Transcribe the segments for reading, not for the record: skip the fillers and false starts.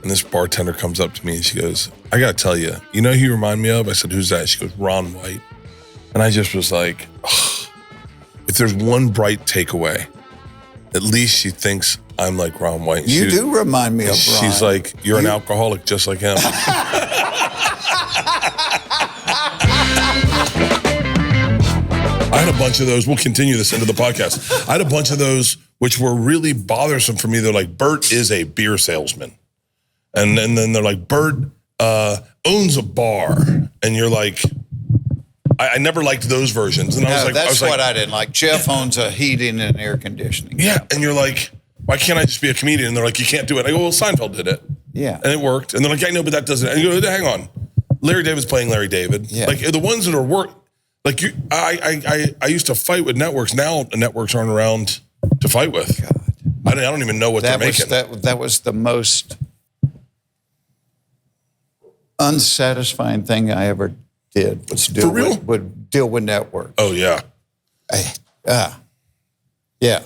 And this bartender comes up to me and she goes, I got to tell you, you know who you remind me of? I said, who's that? She goes, Ron White. And I just was like, oh, if there's one bright takeaway, at least she thinks I'm like Ron White. You do remind me of Ron. She's like, you're an alcoholic just like him. I had a bunch of those. We'll continue this into the podcast. I had a bunch of those which were really bothersome for me. They're like, Bert is a beer salesman. And then they're like, Bert owns a bar. And you're like, I never liked those versions. And I was like, that's what I didn't like. Jeff owns a heating and air conditioning. Yeah. And you're like, why can't I just be a comedian? And they're like, you can't do it. I go, well, Seinfeld did it. Yeah. And it worked. And they're like, I know, but that doesn't. And you go, hang on. Larry David's playing Larry David. Yeah. Like the ones that are like I used to fight with networks. Now the networks aren't around to fight with. God. I don't even know what they're making. That was the most unsatisfying thing I ever did. Was deal with network. Oh yeah. Yeah.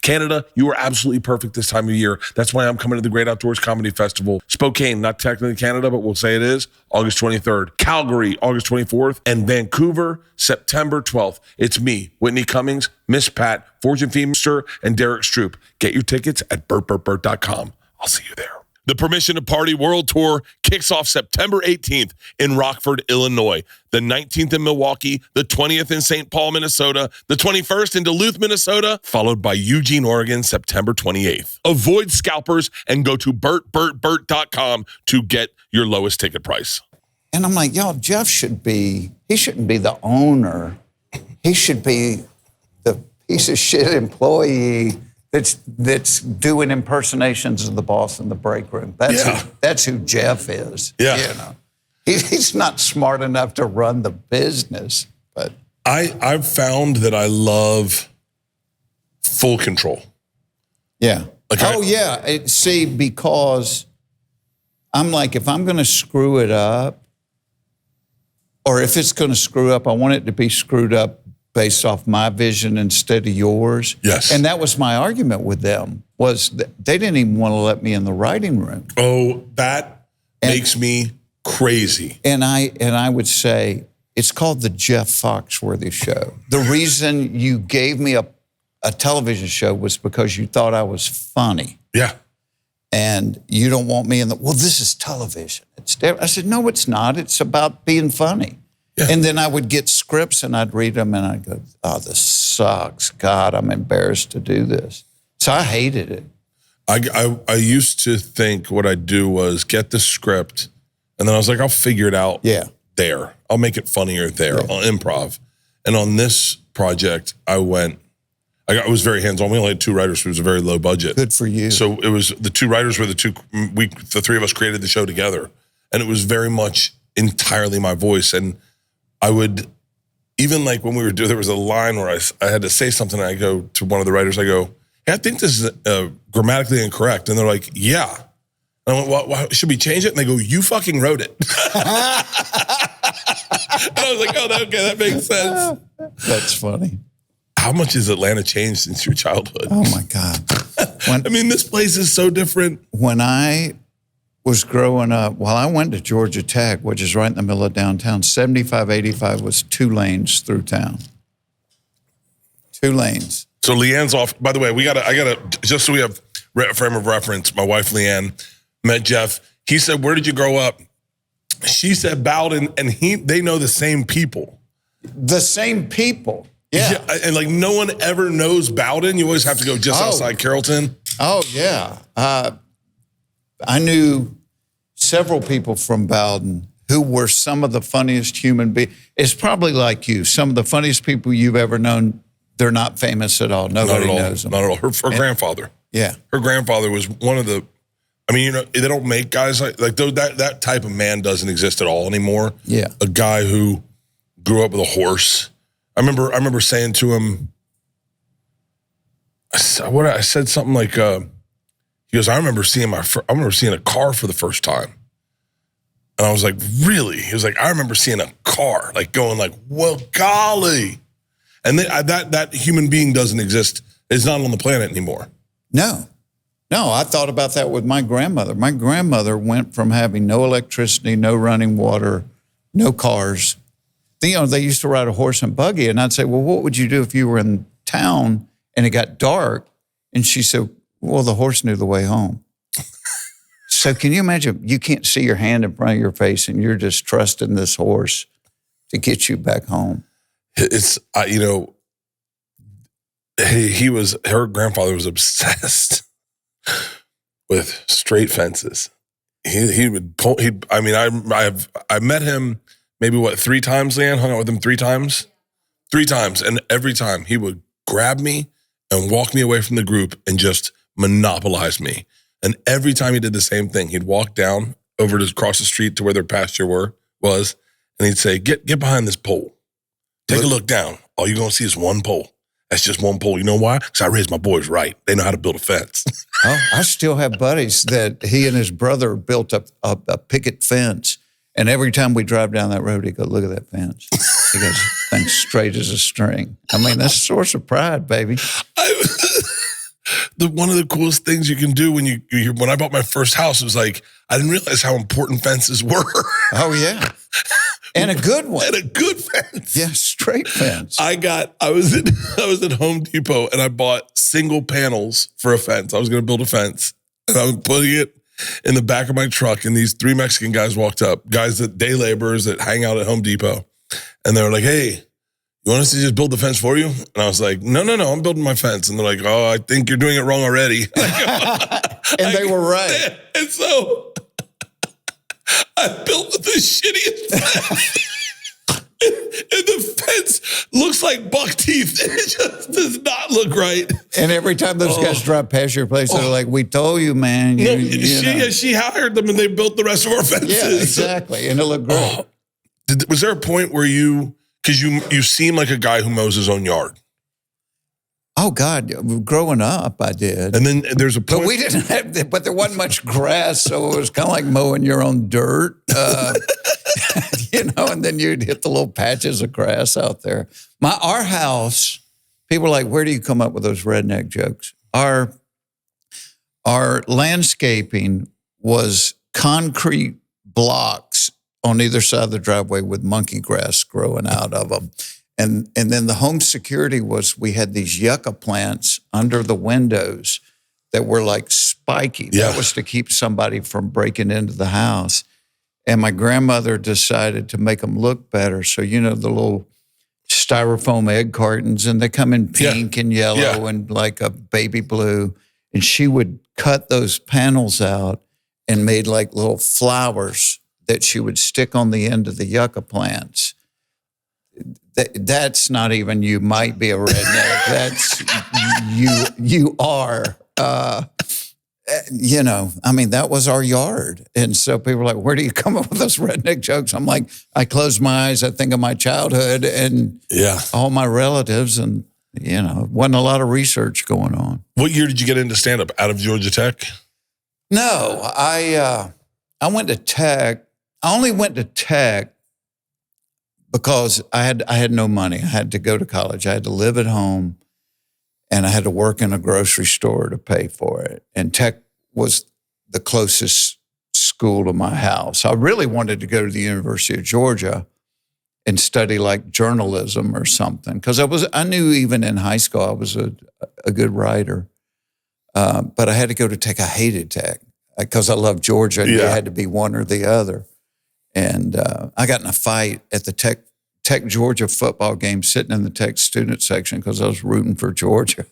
Canada, you are absolutely perfect this time of year. That's why I'm coming to the Great Outdoors Comedy Festival. Spokane, not technically Canada, but we'll say it is, August 23rd. Calgary, August 24th. And Vancouver, September 12th. It's me, Whitney Cummings, Miss Pat, Fortune Feemster, and Derek Stroop. Get your tickets at bertbertbert.com. I'll see you there. The Permission to Party World Tour kicks off September 18th in Rockford, Illinois, the 19th in Milwaukee, the 20th in St. Paul, Minnesota, the 21st in Duluth, Minnesota, followed by Eugene, Oregon, September 28th. Avoid scalpers and go to bertbertbert.com to get your lowest ticket price. And I'm like, yo, Jeff shouldn't be the owner. He should be the piece of shit employee that's doing impersonations of the boss in the break room. That's who Jeff is. Yeah. You know, he's not smart enough to run the business. But I've found that I love full control. Yeah. Like because I'm like, if I'm going to screw it up, or if it's going to screw up, I want it to be screwed up based off my vision instead of yours. Yes. And that was my argument with them, was that they didn't even want to let me in the writing room. Oh, that makes me crazy. And I would say, it's called the Jeff Foxworthy Show. The reason you gave me a television show was because you thought I was funny. Yeah. And you don't want me this is television. I said, no, it's not. It's about being funny. Yeah. And then I would get scripts and I'd read them and I'd go, oh, this sucks. God, I'm embarrassed to do this. So I hated it. I used to think what I'd do was get the script and then I was like, I'll figure it out there. I'll make it funnier there. Yeah. I'll improv. And on this project, I was very hands-on. We only had 2 writers, so it was a very low budget. Good for you. So it was the 2 writers were the 3 of us created the show together. And it was very much entirely my voice. And I would, even like when we were doing, there was a line where I had to say something and I go to one of the writers, I go, hey, I think this is grammatically incorrect. And they're like, yeah. And I went, well, should we change it? And they go, you fucking wrote it. And I was like, oh, okay, that makes sense. That's funny. How much has Atlanta changed since your childhood? Oh my God. I mean, this place is so different. When I was growing up, I went to Georgia Tech, which is right in the middle of downtown. 75-85 was 2 lanes through town. 2 lanes. So Leanne's off. By the way, I gotta, just so we have a frame of reference, my wife Leanne met Jeff. He said, where did you grow up? She said Bowden, and they know the same people. The same people. Yeah. And like no one ever knows Bowden. You always have to go just outside Carrollton. Oh, yeah. I knew several people from Bowden who were some of the funniest human beings. It's probably like you. Some of the funniest people you've ever known, they're not famous at all. Nobody knows them. Not at all. Her grandfather. Yeah. Her grandfather was one of the, I mean, you know, they don't make guys like that type of man doesn't exist at all anymore. Yeah. A guy who grew up with a horse. I remember saying to him, I said something like, he goes, I remember seeing a car for the first time. And I was like, really? He was like, I remember seeing a car, like going like, well, golly. And that human being doesn't exist. It's not on the planet anymore. No. No, I thought about that with my grandmother. My grandmother went from having no electricity, no running water, no cars. You know, they used to ride a horse and buggy, and I'd say, well, what would you do if you were in town and it got dark? And she said, well, the horse knew the way home. So can you imagine, you can't see your hand in front of your face and you're just trusting this horse to get you back home? It's, her grandfather was obsessed with straight fences. I met him maybe 3 times, Leanne, hung out with him 3 times. 3 times. And every time he would grab me and walk me away from the group and just monopolize me. And every time he did the same thing, he'd walk down over to across the street to where their pasture was, and he'd say, get behind this pole. Take a look down. All you're going to see is one pole. That's just one pole. You know why? Because I raised my boys right. They know how to build a fence. Oh, I still have buddies that he and his brother built a picket fence. And every time we drive down that road, he goes, look at that fence. He goes, thing's straight as a string. I mean, that's a source of pride, baby. One of the coolest things you can do when I bought my first house was like, I didn't realize how important fences were. Oh, yeah. And a good one. And a good fence. Yeah, straight fence. I was at Home Depot and I bought single panels for a fence. I was going to build a fence and I was putting it in the back of my truck, and these 3 Mexican guys walked up, day laborers that hang out at Home Depot. And they were like, hey, you want us to just build the fence for you? And I was like, no, I'm building my fence. And they're like, oh, I think you're doing it wrong already. And they were right. And so I built the shittiest fence. And the fence looks like buck teeth. It just does not look right. And every time those guys drive past your place, they're like, we told you, man. She hired them and they built the rest of our fences. Yeah, exactly. And it looked great. Was there a point where because you seem like a guy who mows his own yard? Oh, God. Growing up, I did. And then there's a point. But we didn't have, but there wasn't much grass, so it was kind of like mowing your own dirt. And then you'd hit the little patches of grass out there. Our house, people are like, where do you come up with those redneck jokes? Our landscaping was concrete blocks on either side of the driveway with monkey grass growing out of them. And then the home security was, we had these yucca plants under the windows that were like spiky. Yeah. That was to keep somebody from breaking into the house. And my grandmother decided to make them look better. So, the little styrofoam egg cartons, and they come in pink and yellow and like a baby blue. And she would cut those panels out and made like little flowers that she would stick on the end of the yucca plants. That's not even you might be a redneck. That's you are. That was our yard. And so people were like, where do you come up with those redneck jokes? I'm like, I close my eyes, I think of my childhood and all my relatives, and, wasn't a lot of research going on. What year did you get into stand-up? Out of Georgia Tech? No, I went to Tech. I only went to Tech because I had no money. I had to go to college. I had to live at home, and I had to work in a grocery store to pay for it. And Tech was the closest school to my house. I really wanted to go to the University of Georgia and study like journalism or something, because I knew even in high school I was a good writer. But I had to go to Tech. I hated Tech because I loved Georgia, and you had to be one or the other. And I got in a fight at the Tech Georgia football game, sitting in the Tech student section because I was rooting for Georgia.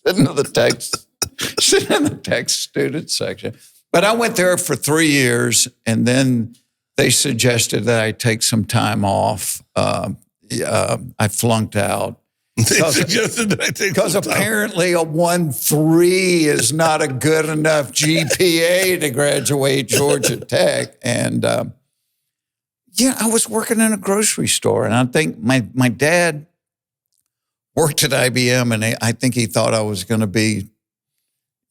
Sitting in the Tech student section. But I went there for 3 years, and then they suggested that I take some time off. I flunked out. They suggested that I take because apparently a 1.3 is not a good enough GPA to graduate Georgia Tech. And I was working in a grocery store, and I think my dad worked at IBM, and I think he thought I was going to be,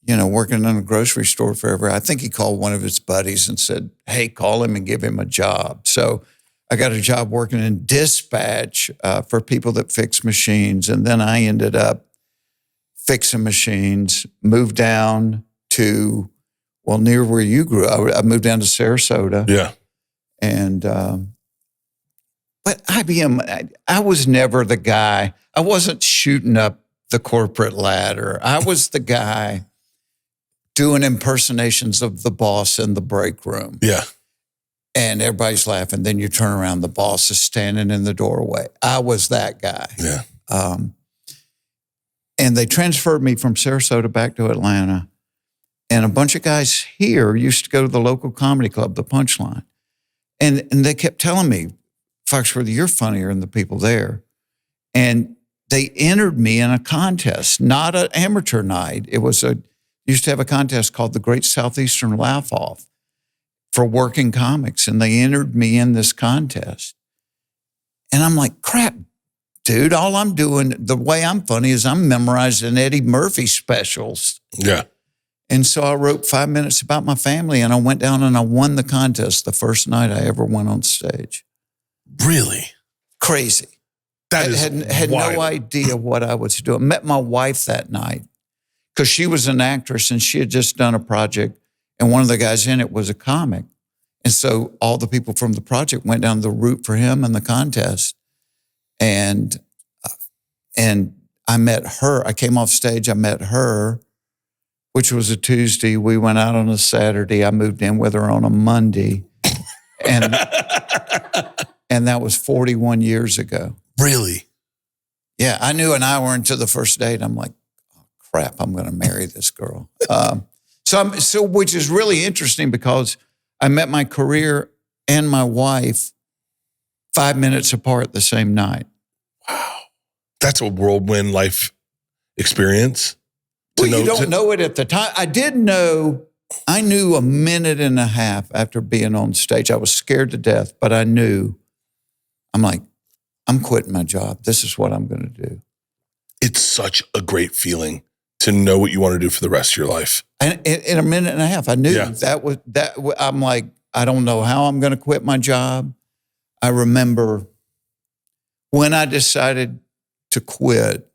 working in a grocery store forever. I think he called one of his buddies and said, hey, call him and give him a job. So I got a job working in dispatch for people that fix machines. And then I ended up fixing machines, moved down to, near where you grew up. I moved down to Sarasota. Yeah. And, but IBM, I was never the guy. I wasn't shooting up the corporate ladder. I was the guy doing impersonations of the boss in the break room. Yeah. And everybody's laughing. Then you turn around, the boss is standing in the doorway. I was that guy. Yeah. And they transferred me from Sarasota back to Atlanta. And a bunch of guys here used to go to the local comedy club, The Punchline. And they kept telling me, Foxworthy, you're funnier than the people there. And they entered me in a contest, not an amateur night. It was used to have a contest called the Great Southeastern Laugh-Off for working comics. And they entered me in this contest. And I'm like, crap, dude, all I'm doing, the way I'm funny is I'm memorizing Eddie Murphy specials. Yeah. And so I wrote 5 minutes about my family, and I went down and I won the contest the first night I ever went on stage. Really? Crazy. That is had no idea what I was doing. Met my wife that night because she was an actress and she had just done a project, and one of the guys in it was a comic. And so all the people from the project went down to root for him in the contest. And I met her. I came off stage. I met her, which was a Tuesday. We went out on a Saturday. I moved in with her on a Monday. And that was 41 years ago. Really? Yeah, I knew an hour into the first date, I'm like, oh, crap, I'm going to marry this girl. So which is really interesting because I met my career and my wife 5 minutes apart the same night. Wow. That's a whirlwind life experience. Well, you don't know it at the time. I knew a minute and a half after being on stage. I was scared to death, but I knew, I'm like, I'm quitting my job. This is what I'm going to do. It's such a great feeling to know what you want to do for the rest of your life. And in a minute and a half, I knew that. I'm like, I don't know how I'm going to quit my job. I remember when I decided to quit,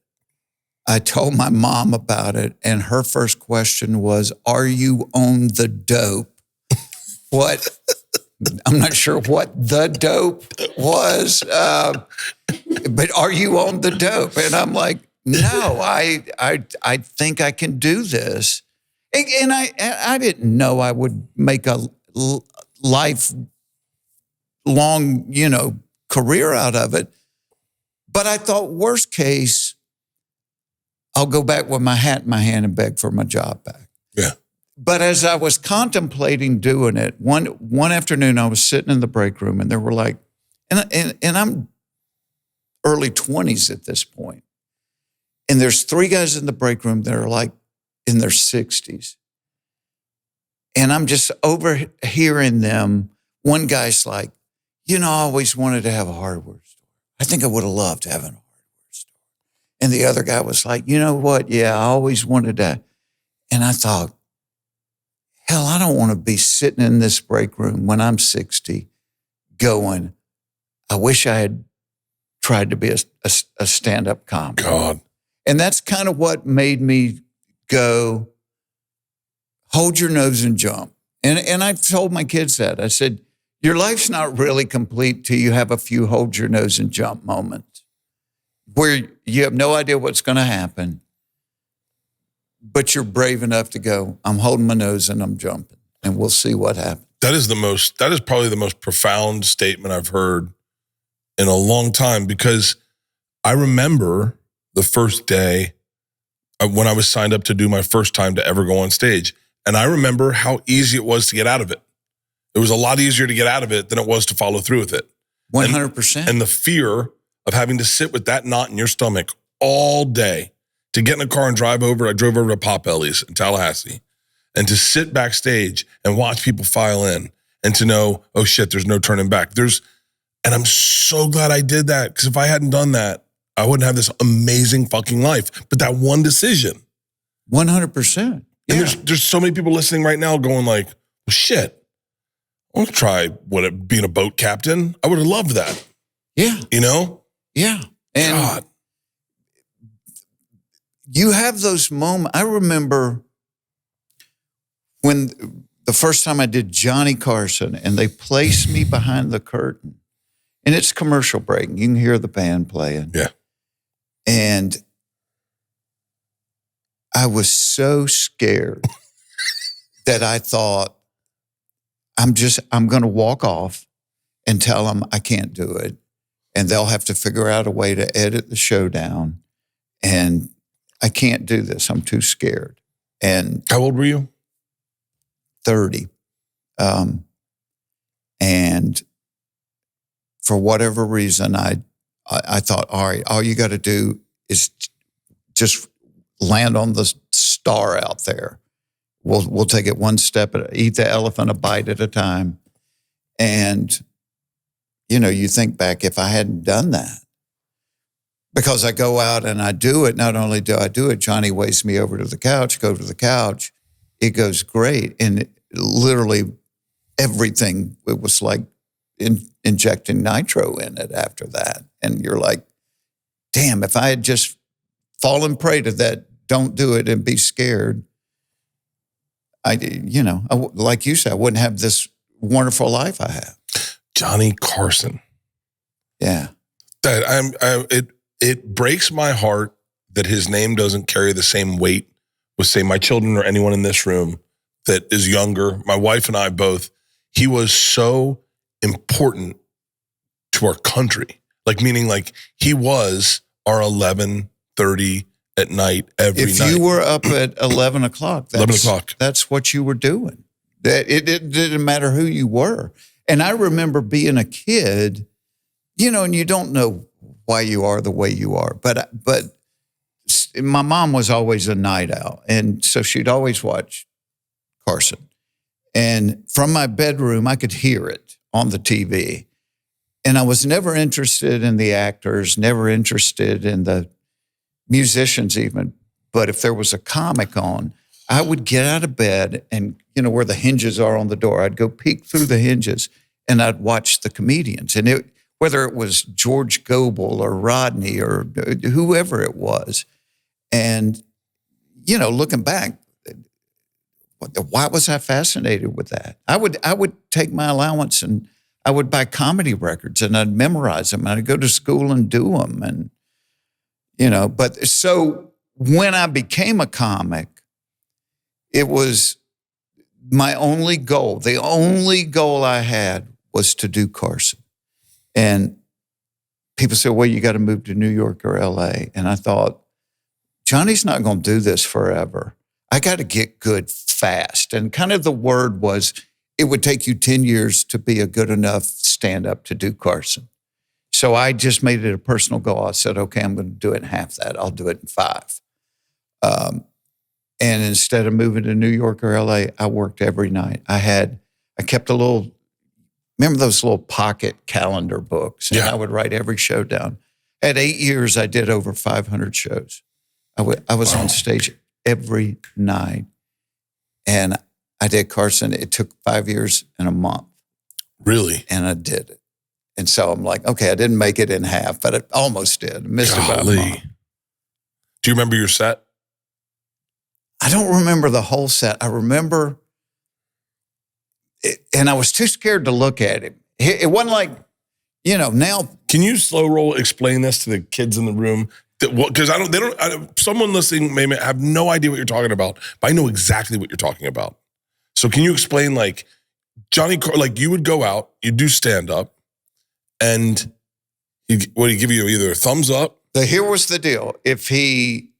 I told my mom about it, and her first question was, "Are you on the dope?" What? I'm not sure what the dope was, but are you on the dope? And I'm like, no, I think I can do this. And I didn't know I would make a lifelong, career out of it. But I thought, worst case, I'll go back with my hat in my hand and beg for my job back. Yeah. But as I was contemplating doing it, one afternoon I was sitting in the break room, and there were like, and I'm early 20s at this point, and there's three guys in the break room that are like in their 60s, and I'm just overhearing them. One guy's like, I always wanted to have a hardware store. I think I would have loved to have a hardware store. And the other guy was like, you know what? Yeah, I always wanted to. And I thought, hell, I don't want to be sitting in this break room when I'm 60 going, I wish I had tried to be a stand-up comic. God. And that's kind of what made me go, hold your nose and jump. And I told my kids that. I said, your life's not really complete till you have a few hold your nose and jump moments where you have no idea what's going to happen, but you're brave enough to go, I'm holding my nose and I'm jumping, and we'll see what happens. That is probably the most profound statement I've heard in a long time, because I remember the first day when I was signed up to do my first time to ever go on stage. And I remember how easy it was to get out of it. It was a lot easier to get out of it than it was to follow through with it. 100%. And the fear of having to sit with that knot in your stomach all day, to get in a car and drive over. I drove over to Potbelly's in Tallahassee, and to sit backstage and watch people file in, and to know, oh shit, there's no turning back. And I'm so glad I did that, because if I hadn't done that, I wouldn't have this amazing fucking life. But that one decision. 100%. Yeah. And there's so many people listening right now going like, well, shit, I want to try being a boat captain. I would have loved that. Yeah. You know? Yeah. And God. you have those moments. I remember when the first time I did Johnny Carson and they placed me behind the curtain and it's commercial break. You can hear the band playing. Yeah. And I was so scared that I thought, I'm going to walk off and tell them I can't do it. And they'll have to figure out a way to edit the show down. And I can't do this. I'm too scared. And how old were you? 30. And for whatever reason, I thought, all right, all you got to do is just land on the star out there. We'll take it one step eat the elephant a bite at a time. And, you think back, if I hadn't done that, because I go out and I do it, not only do I do it, Johnny waves me over to the couch, go to the couch. It goes great. And literally everything, it was like injecting nitro in it after that. And you're like, damn, if I had just fallen prey to that, don't do it and be scared, like you said, I wouldn't have this wonderful life I have. Johnny Carson. Yeah. That it breaks my heart that his name doesn't carry the same weight with, say, my children or anyone in this room that is younger. My wife and I both. He was so important to our country. Meaning he was our 11:30 at night every night. If you were up at 11 o'clock, 11 o'clock. That's what you were doing. It didn't matter who you were. And I remember being a kid, and you don't know why you are the way you are. But my mom was always a night owl. And so she'd always watch Carson. And from my bedroom, I could hear it on the TV. And I was never interested in the actors, never interested in the musicians even. But if there was a comic on, I would get out of bed and, where the hinges are on the door, I'd go peek through the hinges and I'd watch the comedians. And whether it was George Goebel or Rodney or whoever it was. And, looking back, why was I fascinated with that? I would take my allowance and I would buy comedy records and I'd memorize them. And I'd go to school and do them. And, but so when I became a comic, it was my only goal. The only goal I had was to do Carson. And people said, well, you got to move to New York or LA. And I thought, Johnny's not going to do this forever. I got to get good fast. And kind of the word was, it would take you 10 years to be a good enough stand-up to do Carson. So I just made it a personal goal. I said, okay, I'm going to do it in half that. I'll do it in 5. And instead of moving to New York or LA, I worked every night. I kept remember those little pocket calendar books? And I would write every show down. At 8 years, I did over 500 shows. I was on stage every night. And I did Carson. It took 5 years and a month. Really? And I did it. And so I'm like, okay, I didn't make it in half, but I almost did. I missed about a month. Do you remember your set? I don't remember the whole set. I remember it, and I was too scared to look at him. It wasn't like, now. Can you slow roll explain this to the kids in the room? Because someone listening may have no idea what you're talking about, but I know exactly what you're talking about. So can you explain, Johnny, you would go out, you'd do stand up, and he'd give you either a thumbs up? Here was the deal. If he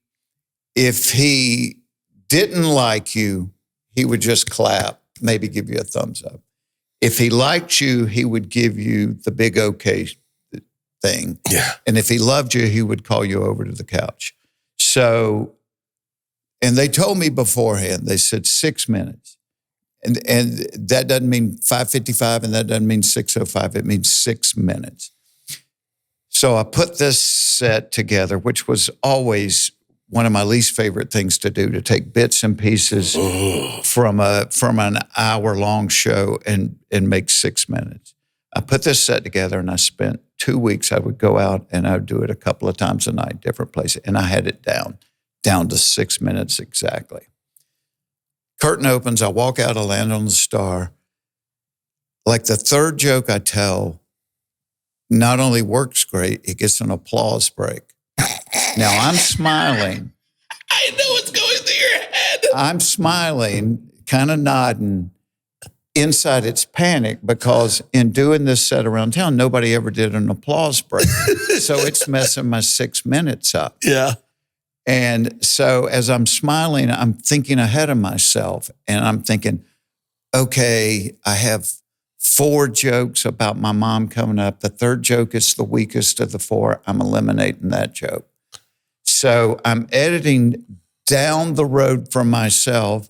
didn't like you, he would just clap, maybe give you a thumbs up. If he liked you, he would give you the big okay thing. Yeah. And if he loved you, he would call you over to the couch. So, and they told me beforehand, they said 6 minutes. And that doesn't mean 5:55 and that doesn't mean 6:05. It means 6 minutes. So I put this set together, which was always one of my least favorite things to do, to take bits and pieces from an hour-long show and make 6 minutes. I put this set together and I spent 2 weeks. I would go out and I would do it a couple of times a night, different places, and I had it down down to 6 minutes exactly. Curtain opens, I walk out, I land on the star. Like the third joke I tell not only works great, it gets an applause break. Now I'm smiling. I know what's going through your head. I'm smiling, kind of nodding. Inside it's panic because in doing this set around town, nobody ever did an applause break. So it's messing my 6 minutes up. Yeah. And so as I'm smiling, I'm thinking ahead of myself and I'm thinking, okay, I have 4 jokes about my mom coming up. The third joke is the weakest of the 4. I'm eliminating that joke. So I'm editing down the road from myself,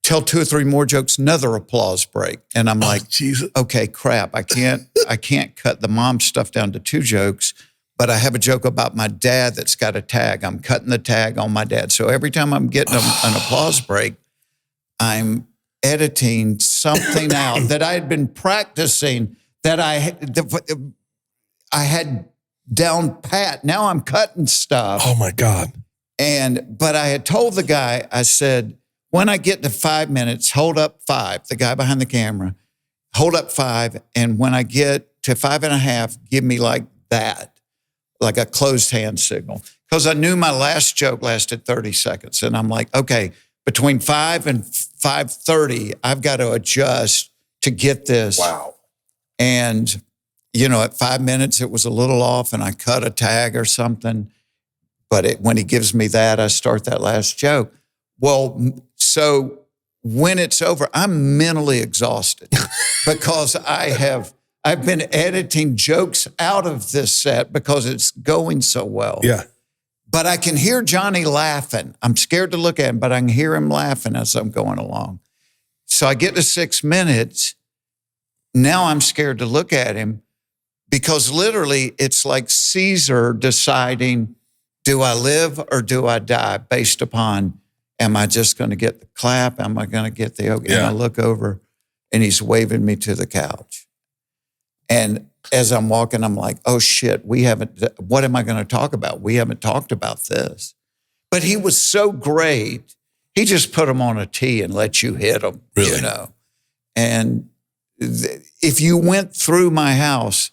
tell 2 or 3 more jokes, another applause break. And I'm like, Jesus. Okay, crap. I can't cut the mom stuff down to 2 jokes, but I have a joke about my dad that's got a tag. I'm cutting the tag on my dad. So every time I'm getting an applause break, I'm editing something out that I had been practicing that I had down pat. Now I'm cutting stuff. Oh my God. But I had told the guy, I said, when I get to 5 minutes, hold up 5, the guy behind the camera, hold up 5. And when I get to 5.5, give me like that, like a closed hand signal. Because I knew my last joke lasted 30 seconds. And I'm like, okay, between 5 and 5:30, I've got to adjust to get this. Wow. And, at 5 minutes, it was a little off and I cut a tag or something. But when he gives me that, I start that last joke. Well, so when it's over, I'm mentally exhausted because I've been editing jokes out of this set because it's going so well. Yeah. But I can hear Johnny laughing. I'm scared to look at him, but I can hear him laughing as I'm going along. So I get to 6 minutes. Now I'm scared to look at him because literally it's like Caesar deciding, do I live or do I die based upon, am I just going to get the clap? Am I going to get the okay? Yeah. And I look over and he's waving me to the couch. And as I'm walking, I'm like, oh shit, what am I going to talk about? We haven't talked about this. But he was so great. He just put them on a tee and let you hit them, Really? And if you went through my house,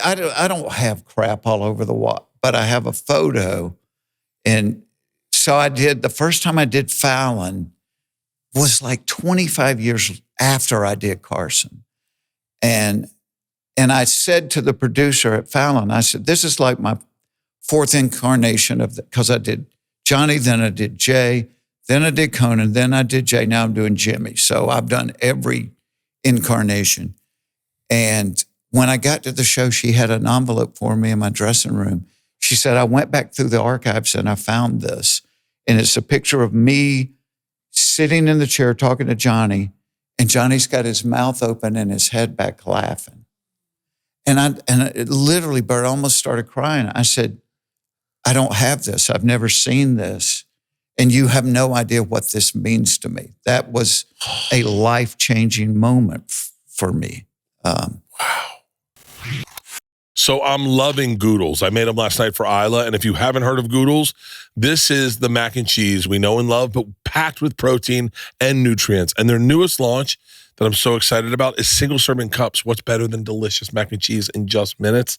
I don't have crap all over the wall, but I have a photo. And so the first time I did Fallon was like 25 years after I did Carson. And I said to the producer at Fallon, I said, this is like my 4th incarnation because I did Johnny, then I did Jay, then I did Conan, then I did Jay, now I'm doing Jimmy. So I've done every incarnation. And when I got to the show, she had an envelope for me in my dressing room. She said, I went back through the archives and I found this. And it's a picture of me sitting in the chair talking to Johnny, and Johnny's got his mouth open and his head back laughing. And literally, Bert, almost started crying. I said, I don't have this. I've never seen this. And you have no idea what this means to me. That was a life-changing moment for me. Wow. So I'm loving Goodles. I made them last night for Isla. And if you haven't heard of Goodles, this is the mac and cheese we know and love, but packed with protein and nutrients. And their newest launch that I'm so excited about is single serving cups. What's better than delicious mac and cheese in just minutes?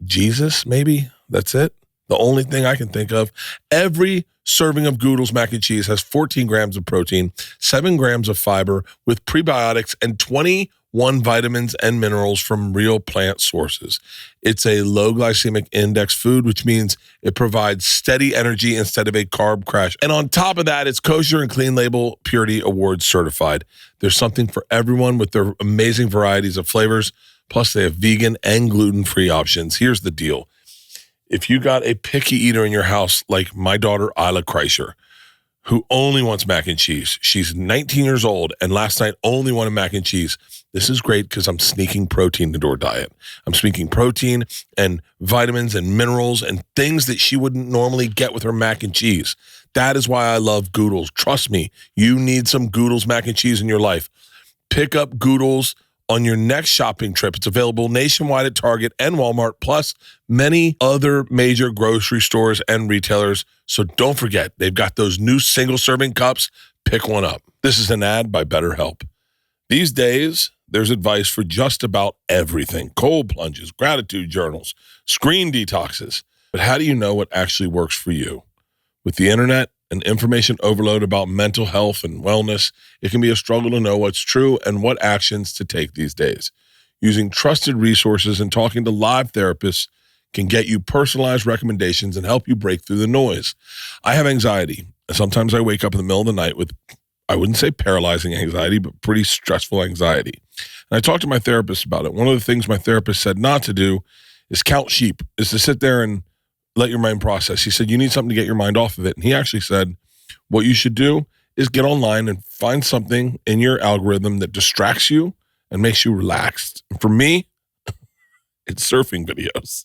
Jesus, maybe? That's it? The only thing I can think of. Every serving of Goodles mac and cheese has 14 grams of protein, 7 grams of fiber with prebiotics, and 21 vitamins and minerals from real plant sources. It's a low glycemic index food, which means it provides steady energy instead of a carb crash. And on top of that, it's kosher and clean label purity award certified. There's something for everyone with their amazing varieties of flavors. Plus, they have vegan and gluten-free options. Here's the deal. If you got a picky eater in your house, like my daughter, Isla Kreischer, who only wants mac and cheese. She's 19 years old, and last night only wanted mac and cheese. This is great because I'm sneaking protein into her diet. I'm sneaking protein and vitamins and minerals and things that she wouldn't normally get with her mac and cheese. That is why I love Goodles. Trust me, you need some Goodles mac and cheese in your life. Pick up Goodles on your next shopping trip. It's available nationwide at Target and Walmart, plus many other major grocery stores and retailers. So don't forget, they've got those new single-serving cups. Pick one up. This is an ad by BetterHelp. These days, there's advice for just about everything. Cold plunges, gratitude journals, screen detoxes. But how do you know what actually works for you? With the internet and information overload about mental health and wellness, it can be a struggle to know what's true and what actions to take these days. Using trusted resources and talking to live therapists can get you personalized recommendations and help you break through the noise. I have anxiety, and sometimes I wake up in the middle of the night with, I wouldn't say paralyzing anxiety, but pretty stressful anxiety. And I talked to my therapist about it. One of the things my therapist said not to do is count sheep, is to sit there and let your mind process. He said, you need something to get your mind off of it. And he actually said, what you should do is get online and find something in your algorithm that distracts you and makes you relaxed. And for me, it's surfing videos.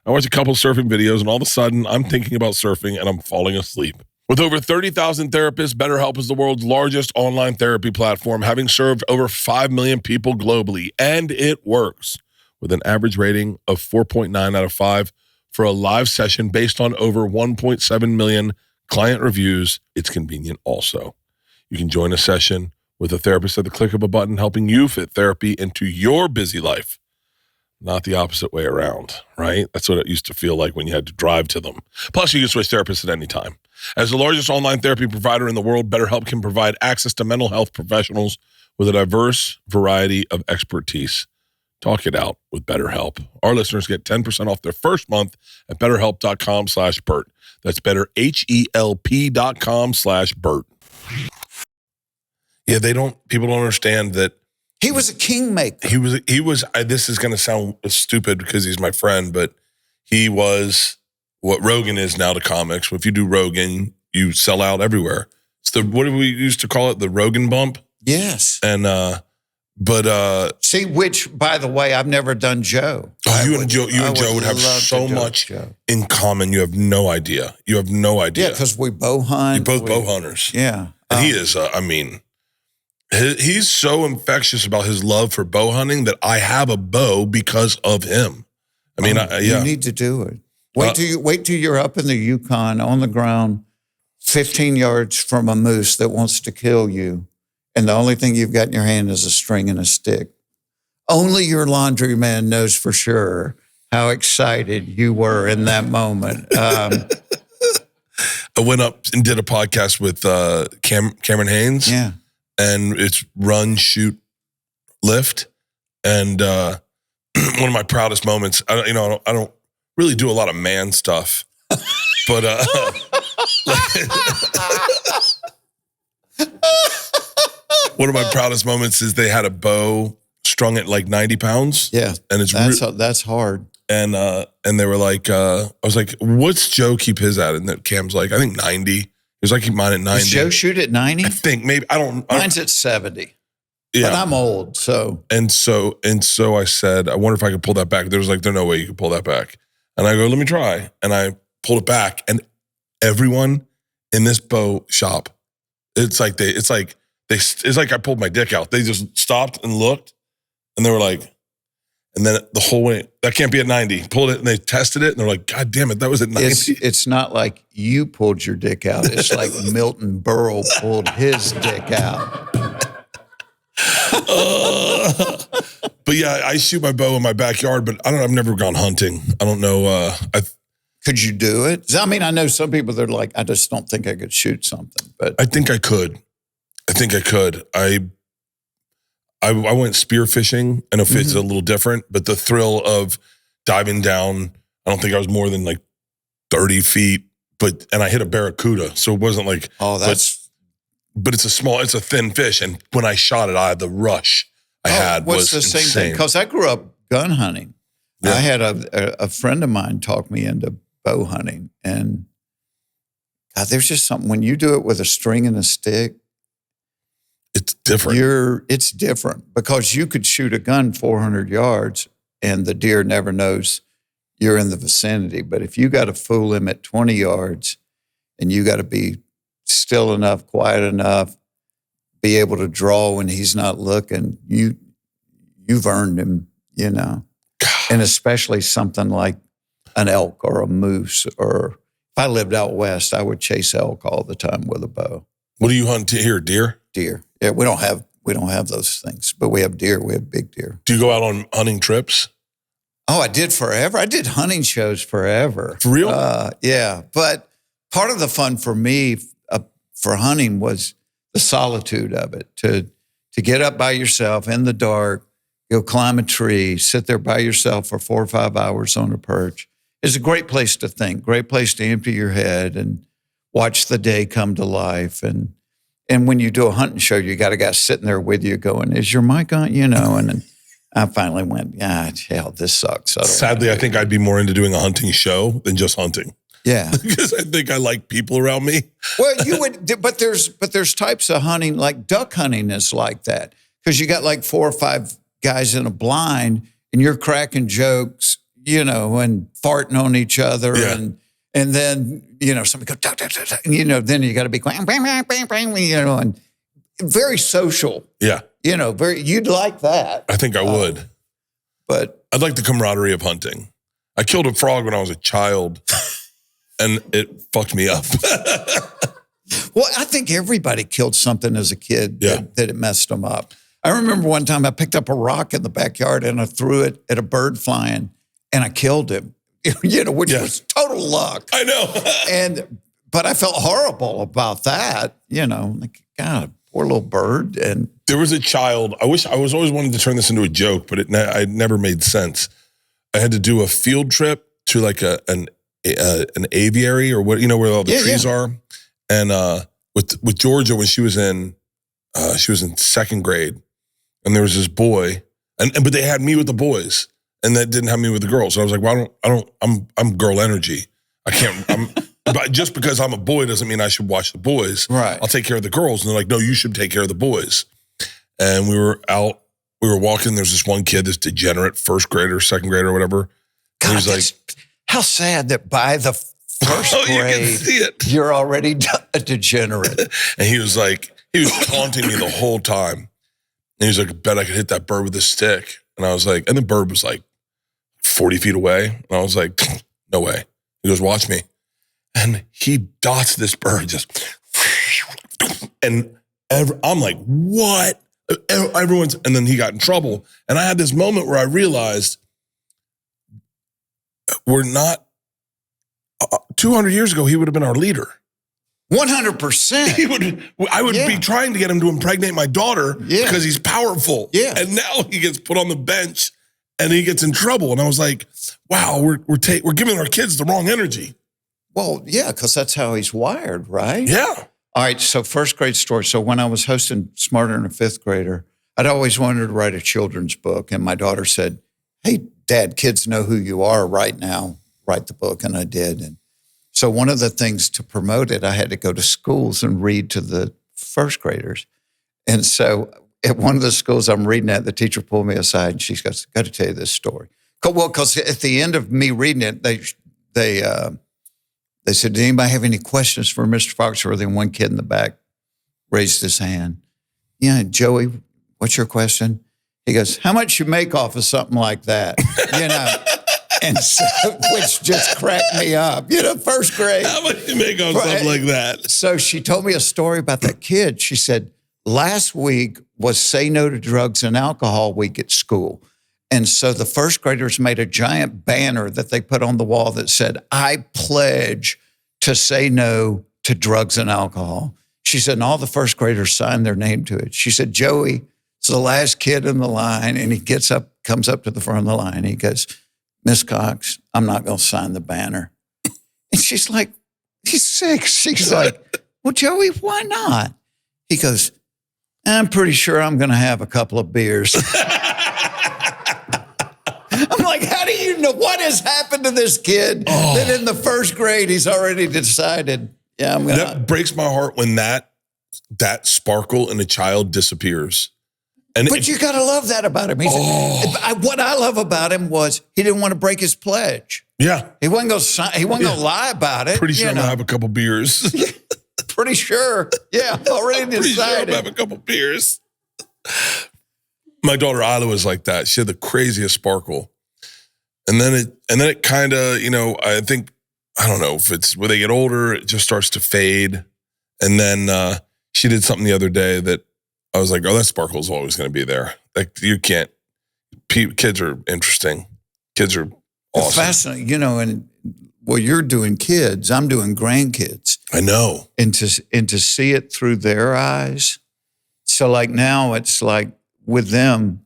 I watch a couple surfing videos and all of a sudden I'm thinking about surfing and I'm falling asleep. With over 30,000 therapists, BetterHelp is the world's largest online therapy platform, having served over 5 million people globally. And it works with an average rating of 4.9 out of 5 for a live session based on over 1.7 million client reviews. It's convenient also. You can join a session with a therapist at the click of a button, helping you fit therapy into your busy life. Not the opposite way around, right? That's what it used to feel like when you had to drive to them. Plus, you can switch therapists at any time. As the largest online therapy provider in the world, BetterHelp can provide access to mental health professionals with a diverse variety of expertise. Talk it out with BetterHelp. Our listeners get 10% off their first month at BetterHelp.com/Bert. That's BetterHelp.com/Bert. Yeah, people don't understand that. He was a kingmaker. He was, this is going to sound stupid because he's my friend, but he was what Rogan is now to comics. If you do Rogan, you sell out everywhere. It's what do we used to call it? The Rogan bump? Yes. And, see, which, by the way, I've never done Joe. You and Joe would have so much in common. You have no idea. Yeah, because we bow hunt. You're both bow hunters. Yeah. And he is, he's so infectious about his love for bow hunting that I have a bow because of him. You need to do it. Wait till you're up in the Yukon on the ground, 15 yards from a moose that wants to kill you. And the only thing you've got in your hand is a string and a stick. Only your laundryman knows for sure how excited you were in that moment. I went up and did a podcast with Cameron Haynes. Yeah. And it's run, shoot, lift. And one of my proudest moments, I don't really do a lot of man stuff, but one of my proudest moments is they had a bow strung at like 90 pounds. Yeah. And that's hard. And they were like, I was like, what's Joe keep his at? And Cam's like, I think 90. He was like, keep mine at 90. Does Joe shoot at 90? I think maybe, Mine's at 70. Yeah. But I'm old, so. And so I said, I wonder if I could pull that back. There was like, there's no way you could pull that back. And I go, let me try. And I pulled it back. And everyone in this bow shop, it's like I pulled my dick out. They just stopped and looked and they were like, and then the whole way, that can't be at 90. Pulled it and they tested it and they're like, God damn it, that was at 90. It's not like you pulled your dick out. It's like Milton Berle pulled his dick out. But yeah, I shoot my bow in my backyard, but I've never gone hunting. I don't know. Could you do it? I mean, I know some people that are like, I just don't think I could shoot something, but I think I could. I went spearfishing. I know it's a little different, but the thrill of diving down, I don't think I was more than like 30 feet, and I hit a barracuda. So it wasn't like, but it's a thin fish. And when I shot it, the rush I had was the insane. Same thing? Because I grew up gun hunting. Yeah. I had a friend of mine talk me into bow hunting. And God, there's just something, when you do it with a string and a stick, it's different. It's different because you could shoot a gun 400 yards and the deer never knows you're in the vicinity. But if you got to fool him at 20 yards and you got to be still enough, quiet enough, be able to draw when he's not looking, you've earned him, you know. God. And especially something like an elk or a moose, or if I lived out west, I would chase elk all the time with a bow. What do you hunt here? Deer? Deer. Yeah, we don't have those things, but we have deer. We have big deer. Do you go out on hunting trips? Oh, I did forever. I did hunting shows forever. For real? Yeah. But part of the fun for me for hunting was the solitude of it, to get up by yourself in the dark, go climb a tree, sit there by yourself for 4 or 5 hours on a perch. It's a great place to think, great place to empty your head and watch the day come to life. And when you do a hunting show, you got a guy sitting there with you going, is your mic on? You know, and I finally went, yeah, hell, this sucks. Sadly, I think I'd be more into doing a hunting show than just hunting. Yeah. Because I think I like people around me. Well, you would, but there's types of hunting, like duck hunting is like that. Because you got like 4 or 5 guys in a blind and you're cracking jokes, you know, and farting on each other. Yeah. And then, you know, somebody goes, duck, duck, duck, duck, and, you know, then you got to be going, bang, bang, bang, bang, you know, and very social. Yeah. You know, you'd like that. I think I would. But I'd like the camaraderie of hunting. I killed a frog when I was a child and it fucked me up. well, I think everybody killed something as a kid that it messed them up. I remember one time I picked up a rock in the backyard and I threw it at a bird flying and I killed him, you know, which was total luck. I know. But I felt horrible about that, you know, like, God, poor little bird. And there was a child, I was always wanting to turn this into a joke, but it never made sense. I had to do a field trip to like an aviary or what, you know, where all the trees are. And with Georgia, when she was in 2nd grade, and there was this boy, but they had me with the boys, and they didn't have me with the girls. So I was like, well, I'm girl energy. I can't. But just because I'm a boy doesn't mean I should watch the boys. Right. I'll take care of the girls. And they're like, no, you should take care of the boys. And we were walking. There's this one kid, this degenerate 1st grader, 2nd grader, or whatever. God, he was like, how sad that by the 1st grade, you can see it. You're already a degenerate. And he was taunting me the whole time. And he was like, I bet I could hit that bird with a stick. And I was like, and the bird was like 40 feet away. And I was like, no way. He goes, watch me. And he dots this bird just, and I'm like, what? And then he got in trouble. And I had this moment where I realized we're not, 200 years ago, he would have been our leader. 100%. I would be trying to get him to impregnate my daughter because he's powerful. Yeah. And now he gets put on the bench and he gets in trouble. And I was like, wow, we're giving our kids the wrong energy. Well, yeah, because that's how he's wired, right? Yeah. All right, so 1st grade story. So when I was hosting Smarter Than a 5th Grader, I'd always wanted to write a children's book. And my daughter said, hey, Dad, kids know who you are right now. Write the book. And I did. And so one of the things to promote it, I had to go to schools and read to the 1st graders. And so at one of the schools I'm reading at, the teacher pulled me aside and she goes, got to tell you this story. Well, because at the end of me reading it, they said, did anybody have any questions for Mr. Foxworthy? And one kid in the back raised his hand. Yeah, Joey, what's your question? He goes, how much you make off of something like that? You know, and so, which just cracked me up. You know, 1st grade. How much you make off something like that? So she told me a story about that kid. She said, last week was Say No to Drugs and Alcohol Week at school. And so the 1st graders made a giant banner that they put on the wall that said, I pledge to say no to drugs and alcohol. She said, and all the 1st graders signed their name to it. She said, Joey is the last kid in the line. And he comes up to the front of the line. He goes, Miss Cox, I'm not going to sign the banner. And she's like, he's 6. She's like, well, Joey, why not? He goes, I'm pretty sure I'm going to have a couple of beers. I'm like, how do you know what has happened to this kid that in the 1st grade he's already decided, yeah, I'm going to. That breaks my heart when that sparkle in a child disappears. But you got to love that about him. What I love about him was he didn't want to break his pledge. Yeah. He wasn't going to lie about it. Pretty sure I'm going to have a couple beers. Pretty sure. Yeah, already decided. Pretty sure I'm going to have a couple beers. My daughter Isla was like that. She had the craziest sparkle. And then it kind of, I think, I don't know if it's when they get older, it just starts to fade. And then she did something the other day that I was like, oh, that sparkle is always going to be there. Like you can't, kids are interesting. Kids are awesome. It's fascinating, and you're doing kids, I'm doing grandkids. I know. And to see it through their eyes. So like now it's like with them,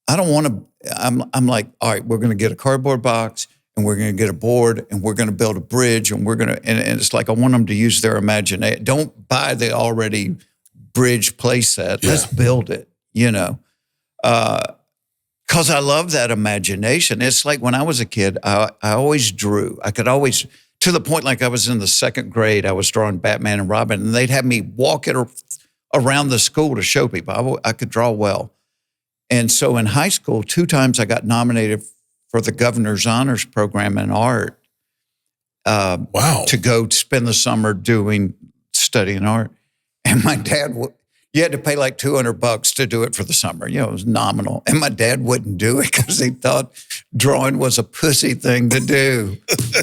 I don't want to, I'm like, all right, we're going to get a cardboard box and we're going to get a board and we're going to build a bridge and and it's like, I want them to use their imagination. Don't buy the already bridge play set. Let's build it, because I love that imagination. It's like when I was a kid, I always drew. I could always, to the point like I was in the second grade, I was drawing Batman and Robin, and they'd have me walk it around the school to show people. I could draw well. And so in high school, 2 times I got nominated for the Governor's Honors Program in art. Wow. To go spend the summer studying art. And my dad, you had to pay like $200 to do it for the summer. It was nominal. And my dad wouldn't do it because he thought drawing was a pussy thing to do.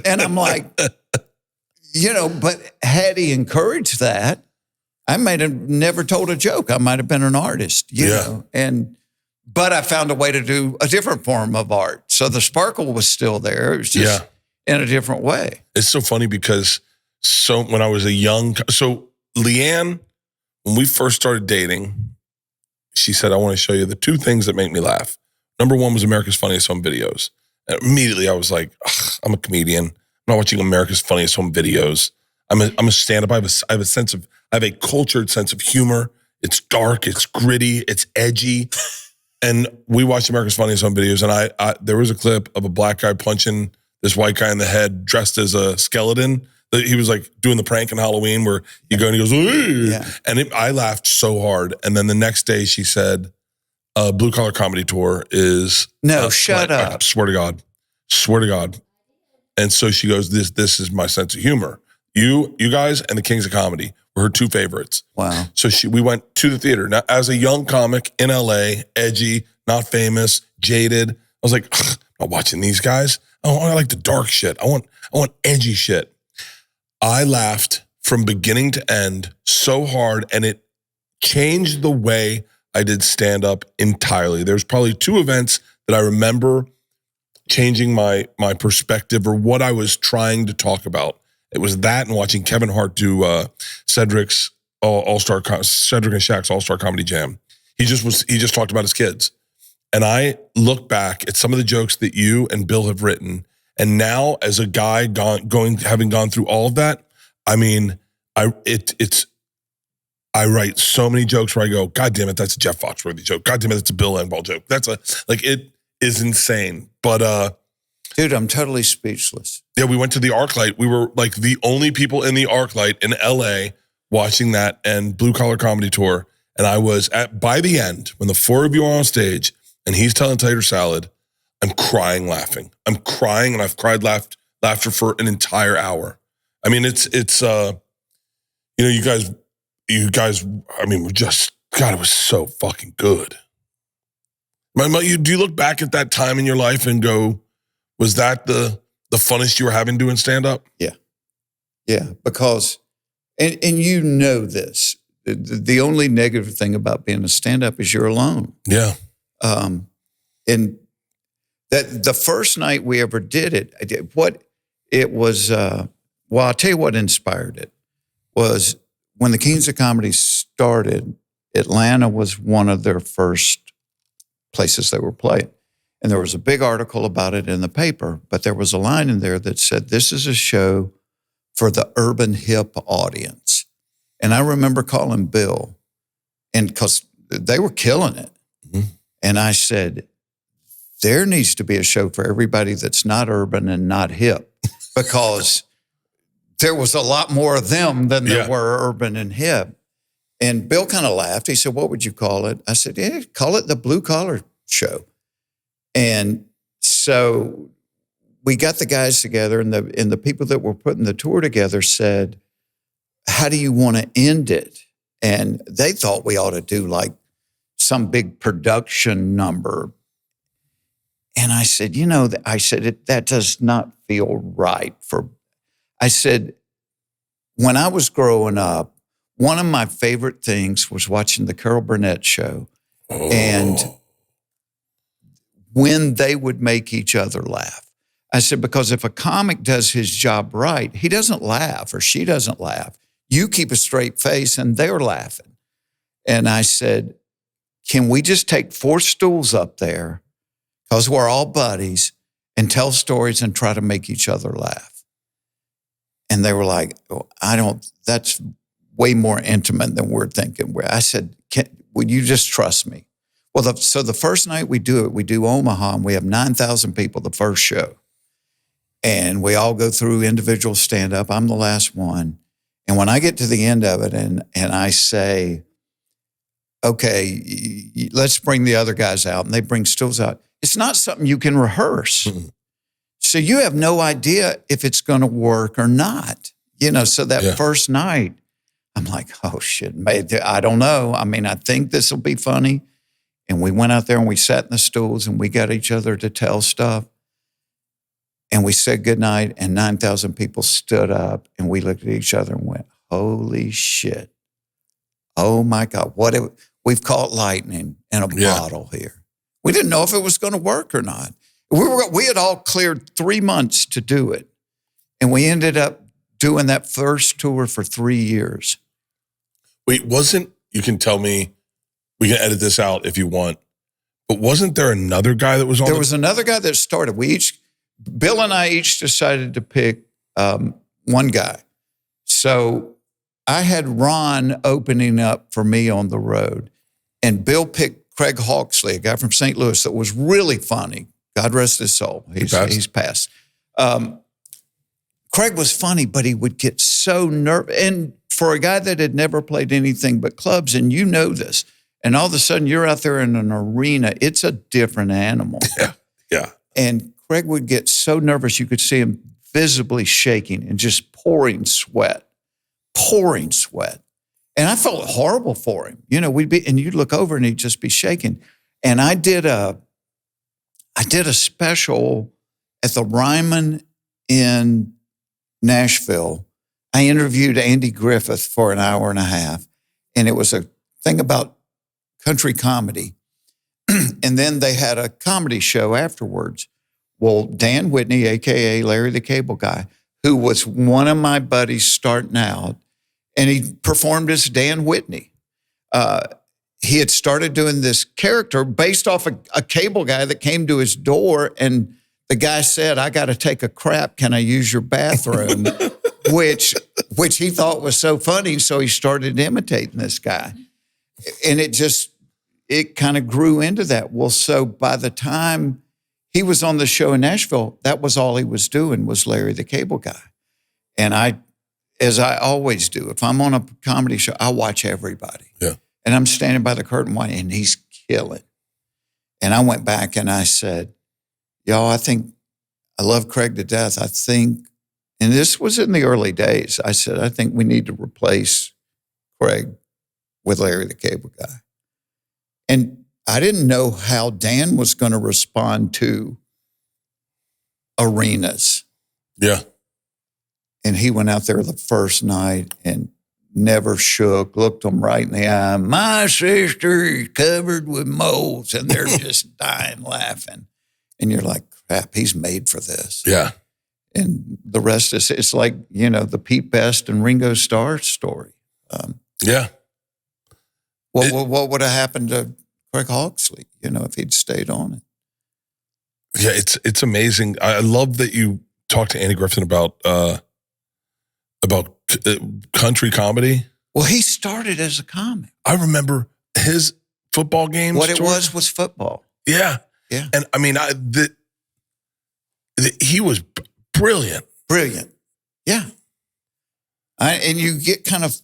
And I'm like, but had he encouraged that, I might have never told a joke. I might have been an artist, you know. But I found a way to do a different form of art. So the sparkle was still there. It was just in a different way. It's so funny because when I was Leanne, when we first started dating, she said, I want to show you the 2 things that make me laugh. Number 1 was America's Funniest Home Videos. And immediately I was like, I'm a comedian. I'm not watching America's Funniest Home Videos. I'm a stand-up. I have a cultured sense of humor. It's dark, it's gritty, it's edgy. And we watched America's Funniest Home Videos, and there was a clip of a black guy punching this white guy in the head dressed as a skeleton. He was like doing the prank in Halloween where you go and he goes, and I laughed so hard. And then the next day she said, Blue Collar Comedy Tour is... No, shut up. I swear to God. And so she goes, this is my sense of humor. You guys and the Kings of Comedy were her 2 favorites. Wow. So we went to the theater. Now, as a young comic in LA, edgy, not famous, jaded, I was like, I'm not watching these guys. I like the dark shit. I want edgy shit. I laughed from beginning to end so hard, and it changed the way I did stand-up entirely. There's probably 2 events that I remember changing my perspective or what I was trying to talk about. It was that and watching Kevin Hart do Cedric and Shaq's All-Star Comedy Jam. He just talked about his kids. And I look back at some of the jokes that you and Bill have written, and now as a guy having gone through all of that, I mean, I write so many jokes where I go, God damn it, that's a Jeff Foxworthy joke. God damn it, that's a Bill Engvall joke. It is insane. But dude, I'm totally speechless. Yeah, we went to the ArcLight. We were like the only people in the ArcLight in LA watching that and Blue Collar Comedy Tour. And I was by the end, when the 4 of you are on stage and he's telling Tater Salad, I'm crying laughing. I'm crying, and I've cried laughter for an entire hour. I mean, it's you guys, I mean, we're just, God, it was so fucking good. Do you look back at that time in your life and go, was that the funnest you were having doing stand-up? Yeah. Yeah, because, and you know this, the only negative thing about being a stand-up is you're alone. Yeah. And that the first night we ever did it, I'll tell you what inspired it, was when the Kings of Comedy started, Atlanta was one of their first places they were playing. And there was a big article about it in the paper, but there was a line in there that said, this is a show for the urban hip audience. And I remember calling Bill, and because they were killing it. Mm-hmm. And I said, there needs to be a show for everybody that's not urban and not hip, because there was a lot more of them than there were urban and hip. And Bill kind of laughed. He said, what would you call it? I said, yeah, call it the Blue Collar Show. And so we got the guys together, and the people that were putting the tour together said, how do you want to end it? And they thought we ought to do like some big production number. And I said, that does not feel right I said, when I was growing up, one of my favorite things was watching the Carol Burnett show. Oh. And when they would make each other laugh. I said, because if a comic does his job right, he doesn't laugh or she doesn't laugh. You keep a straight face and they're laughing. And I said, can we just take 4 stools up there, because we're all buddies, and tell stories and try to make each other laugh? And they were like, that's way more intimate than we're thinking. I said, would you just trust me? Well, so the first night we do Omaha, and we have 9,000 people the first show. And we all go through individual stand-up. I'm the last one. And when I get to the end of it and I say, okay, let's bring the other guys out, and they bring stools out, it's not something you can rehearse. Mm-hmm. So you have no idea if it's going to work or not. So that first night, I'm like, oh, shit, I don't know. I mean, I think this will be funny. And we went out there and we sat in the stools and we got each other to tell stuff. And we said goodnight, and 9,000 people stood up, and we looked at each other and went, holy shit. Oh, my God. We've caught lightning in a bottle here. We didn't know if it was going to work or not. We had all cleared 3 months to do it. And we ended up doing that first tour for 3 years. Wait, you can tell me, we can edit this out if you want, but wasn't there another guy that was on? There was another guy that started. Bill and I each decided to pick one guy. So I had Ron opening up for me on the road, and Bill picked Craig Hawksley, a guy from St. Louis that was really funny. God rest his soul. He's passed. Craig was funny, but he would get so nervous. And for a guy that had never played anything but clubs, and you know this, and all of a sudden you're out there in an arena, it's a different animal. Yeah. And Craig would get so nervous, you could see him visibly shaking and just pouring sweat. And I felt horrible for him. And you'd look over and he'd just be shaking. And I did a special at the Ryman in Nashville. I interviewed Andy Griffith for an hour and a half, and it was a thing about country comedy. And then they had a comedy show afterwards. Well, Dan Whitney, a.k.a. Larry the Cable Guy, who was one of my buddies starting out, and he performed as Dan Whitney. He had started doing this character based off a cable guy that came to his door, and the guy said, I got to take a crap. Can I use your bathroom? which he thought was so funny, so he started imitating this guy. And it kind of grew into that. Well, so by the time he was on the show in Nashville, that was all he was doing, was Larry the Cable Guy. And as I always do, if I'm on a comedy show, I watch everybody. Yeah. And I'm standing by the curtain watching, and he's killing. And I went back and I said, y'all, I love Craig to death. And this was in the early days. I said, I think we need to replace Craig with Larry the Cable Guy. And I didn't know how Dan was going to respond to arenas. Yeah. And he went out there the first night and never shook, looked them right in the eye. My sister is covered with moles, and they're just dying laughing. And you're like, crap, he's made for this. Yeah. And the rest is, it's like, the Pete Best and Ringo Starr story. Yeah. What would have happened to Craig Hawksley, if he'd stayed on it? Yeah, it's amazing. I love that you talked to Andy Griffin about country comedy. Well, he started as a comic. I remember his football games. What it was football. Yeah. Yeah. And I mean, he was brilliant. Brilliant. Yeah. And you get kind of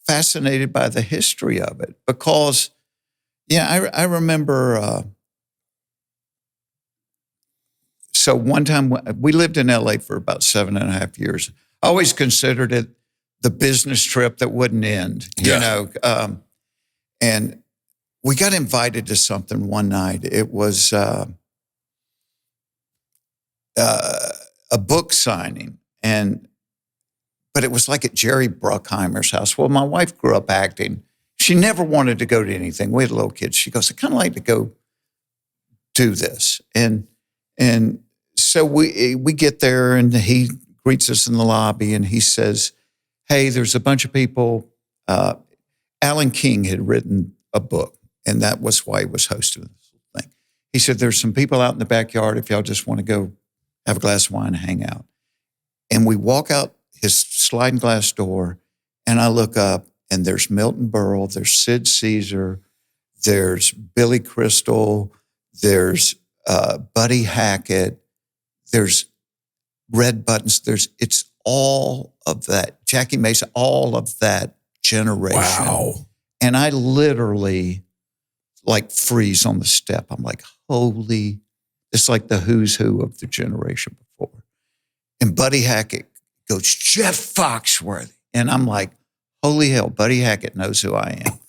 fascinated by the history of it because, I remember, so one time we lived in LA for about 7.5 years. I always considered it the business trip that wouldn't end, and we got invited to something one night. It was a book signing, but it was like at Jerry Bruckheimer's house. Well, my wife grew up acting. She never wanted to go to anything. We had little kids. She goes, I kind of like to go do this. And so we get there, and he greets us in the lobby, and he says, hey, there's a bunch of people. Alan King had written a book, and that was why he was hosting this thing. He said, there's some people out in the backyard if y'all just want to go have a glass of wine and hang out. And we walk out his sliding glass door, and I look up, and there's Milton Berle, there's Sid Caesar, there's Billy Crystal, there's Buddy Hackett, there's Red Buttons, it's all of that, Jackie Mason, all of that generation. Wow. And I literally like freeze on the step. I'm like, holy, it's like the who's who of the generation before. And Buddy Hackett goes, Jeff Foxworthy. And I'm like, holy hell, Buddy Hackett knows who I am.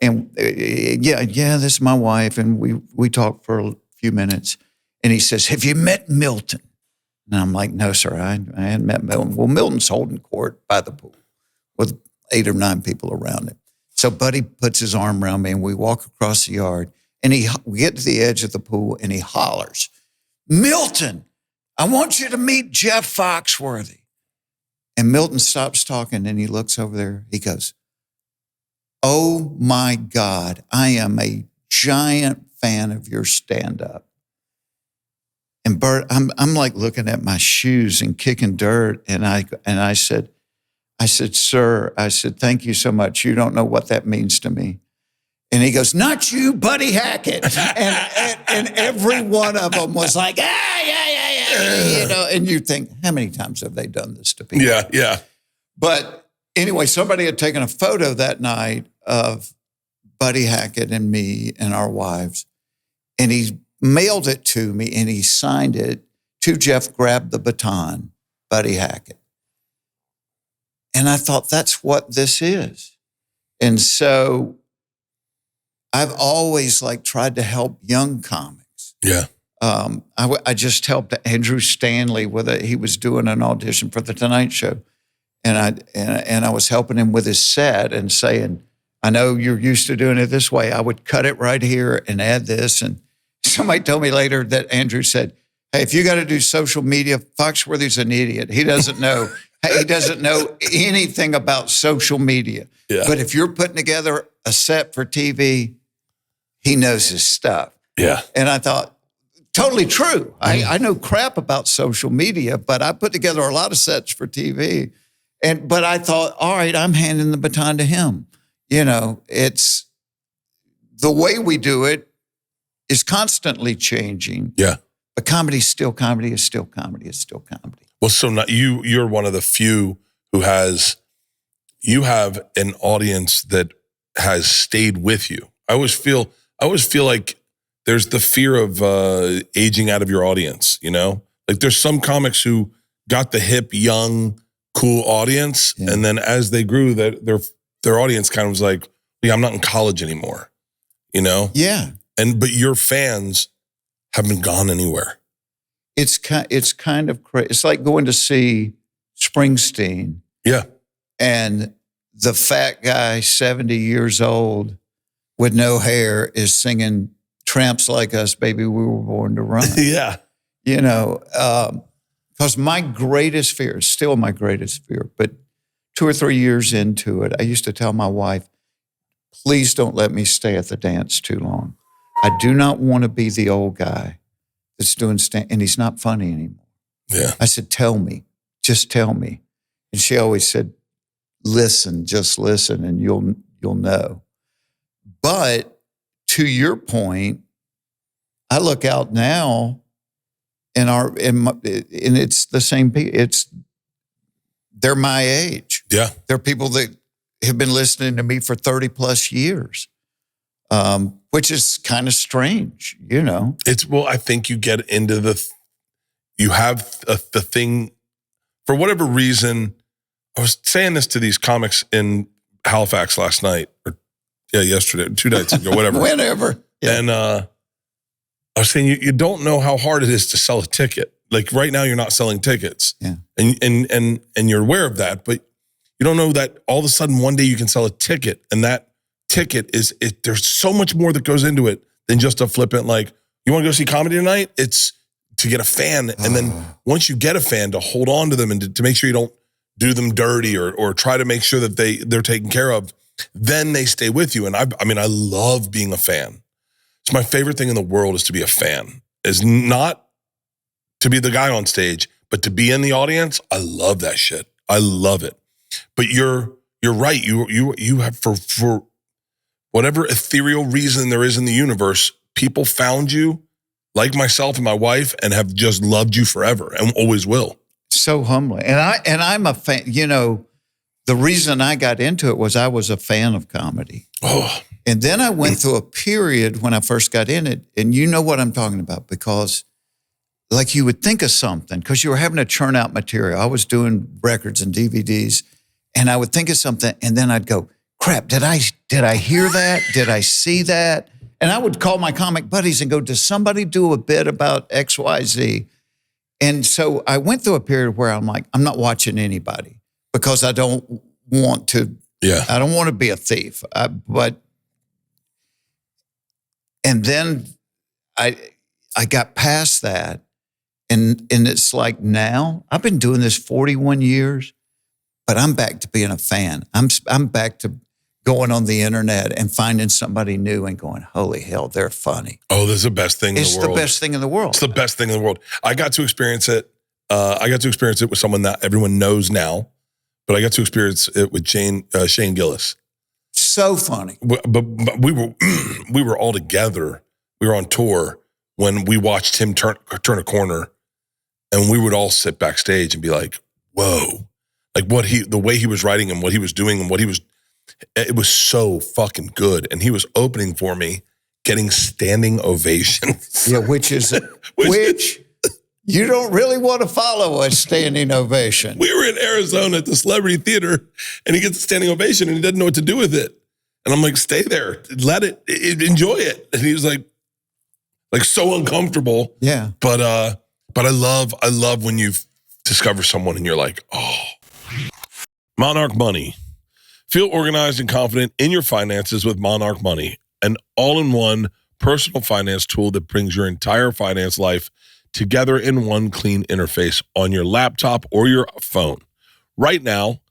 And yeah, this is my wife. And we talked for a few minutes. And he says, have you met Milton? And I'm like, no, sir, I hadn't met Milton. Well, Milton's holding court by the pool with 8 or 9 people around him. So Buddy puts his arm around me, and we walk across the yard, and we get to the edge of the pool, and he hollers, Milton, I want you to meet Jeff Foxworthy. And Milton stops talking, and he looks over there. He goes, oh my God, I am a giant fan of your stand-up. And Bert, I'm like looking at my shoes and kicking dirt. And I said, sir, thank you so much. You don't know what that means to me. And he goes, not you, Buddy Hackett. and every one of them was like, yeah. And you think, how many times have they done this to people? Yeah. But anyway, somebody had taken a photo that night of Buddy Hackett and me and our wives. And he mailed it to me, and he signed it to Jeff Grabbed the Baton, Buddy Hackett. And I thought, that's what this is. And so I've always tried to help young comics. Yeah. I just helped Andrew Stanley he was doing an audition for The Tonight Show. And I was helping him with his set and saying, I know you're used to doing it this way. I would cut it right here and add this. And somebody told me later that Andrew said, hey, if you got to do social media, Foxworthy's an idiot. He doesn't know. He doesn't know anything about social media. Yeah. But if you're putting together a set for TV, he knows his stuff. Yeah. And I thought, totally true. I know crap about social media, but I put together a lot of sets for TV. But I thought, all right, I'm handing the baton to him. It's the way we do it is constantly changing. Yeah. But comedy is still comedy, is still comedy, is still comedy. Well, so you're one of the few who you have an audience that has stayed with you. I always feel like there's the fear of aging out of your audience, Like there's some comics who got the hip, young, cool audience. Yeah. And then as they grew, their audience kind of was like, yeah, I'm not in college anymore, Yeah. But your fans haven't gone anywhere. It's kind of crazy. It's like going to see Springsteen. Yeah. And the fat guy, 70 years old, with no hair, is singing Tramps Like Us, Baby, We Were Born to Run. Yeah. Because my greatest fear, is still my greatest fear, but 2 or 3 years into it, I used to tell my wife, please don't let me stay at the dance too long. I do not want to be the old guy that's doing and he's not funny anymore. Yeah. I said, tell me, just tell me. And she always said, listen, just listen, and you'll know. But to your point, I look out now, and it's the same people. They're my age. Yeah. They're people that have been listening to me for 30 plus years. Which is kind of strange, I think you get into you have the thing, for whatever reason. I was saying this to these comics in Halifax last night, or Yeah, yesterday, 2 nights ago, whatever. Whenever. Yeah. And I was saying, you don't know how hard it is to sell a ticket. Like right now, you're not selling tickets. Yeah. And you're aware of that, but you don't know that all of a sudden one day you can sell a ticket, and that ticket there's so much more that goes into it than just a flippant, like, you want to go see comedy tonight? It's to get a fan. And then once you get a fan, to hold on to them and to make sure you don't do them dirty or try to make sure that they're taken care of, then they stay with you. And I love being a fan. It's my favorite thing in the world is to be a fan, is not to be the guy on stage, but to be in the audience. I love that shit. I love it. But you're right. You have, for whatever ethereal reason there is in the universe, people found you, like myself and my wife, and have just loved you forever and always will. So humbling. And I'm a fan. You know, the reason I got into it was I was a fan of comedy. Oh. And then I went through a period when I first got in it, and you know what I'm talking about, because like you would think of something, because you were having to churn out material. I was doing records and DVDs, and I would think of something, and then I'd go, crap, did I hear that? Did I see that? And I would call my comic buddies and go, does somebody do a bit about XYZ? And so I went through a period where I'm like, I'm not watching anybody because I don't want to. Yeah. I don't want to be a thief. And then I got past that, and it's like now I've been doing this 41 years, but I'm back to being a fan. I'm back to going on the internet and finding somebody new and going, holy hell, they're funny. Oh, this is the best thing in the world. It's the best thing in the world. It's the best thing in the world. I got to experience it. With someone that everyone knows now, but I got to experience it with Shane Gillis. So funny. But we were all together. We were on tour when we watched him turn a corner, and we would all sit backstage and be like, whoa. Like the way he was writing and what he was doing and it was so fucking good. And he was opening for me, getting standing ovations. Yeah, which you don't really want to follow a standing ovation. We were in Arizona at the Celebrity Theater, and he gets a standing ovation, and he doesn't know what to do with it. And I'm like, stay there, let it, enjoy it. And he was like so uncomfortable. Yeah. But I love when you discover someone and you're like, oh. Monarch Money. Feel organized and confident in your finances with Monarch Money, an all-in-one personal finance tool that brings your entire finance life together in one clean interface on your laptop or your phone. Right now,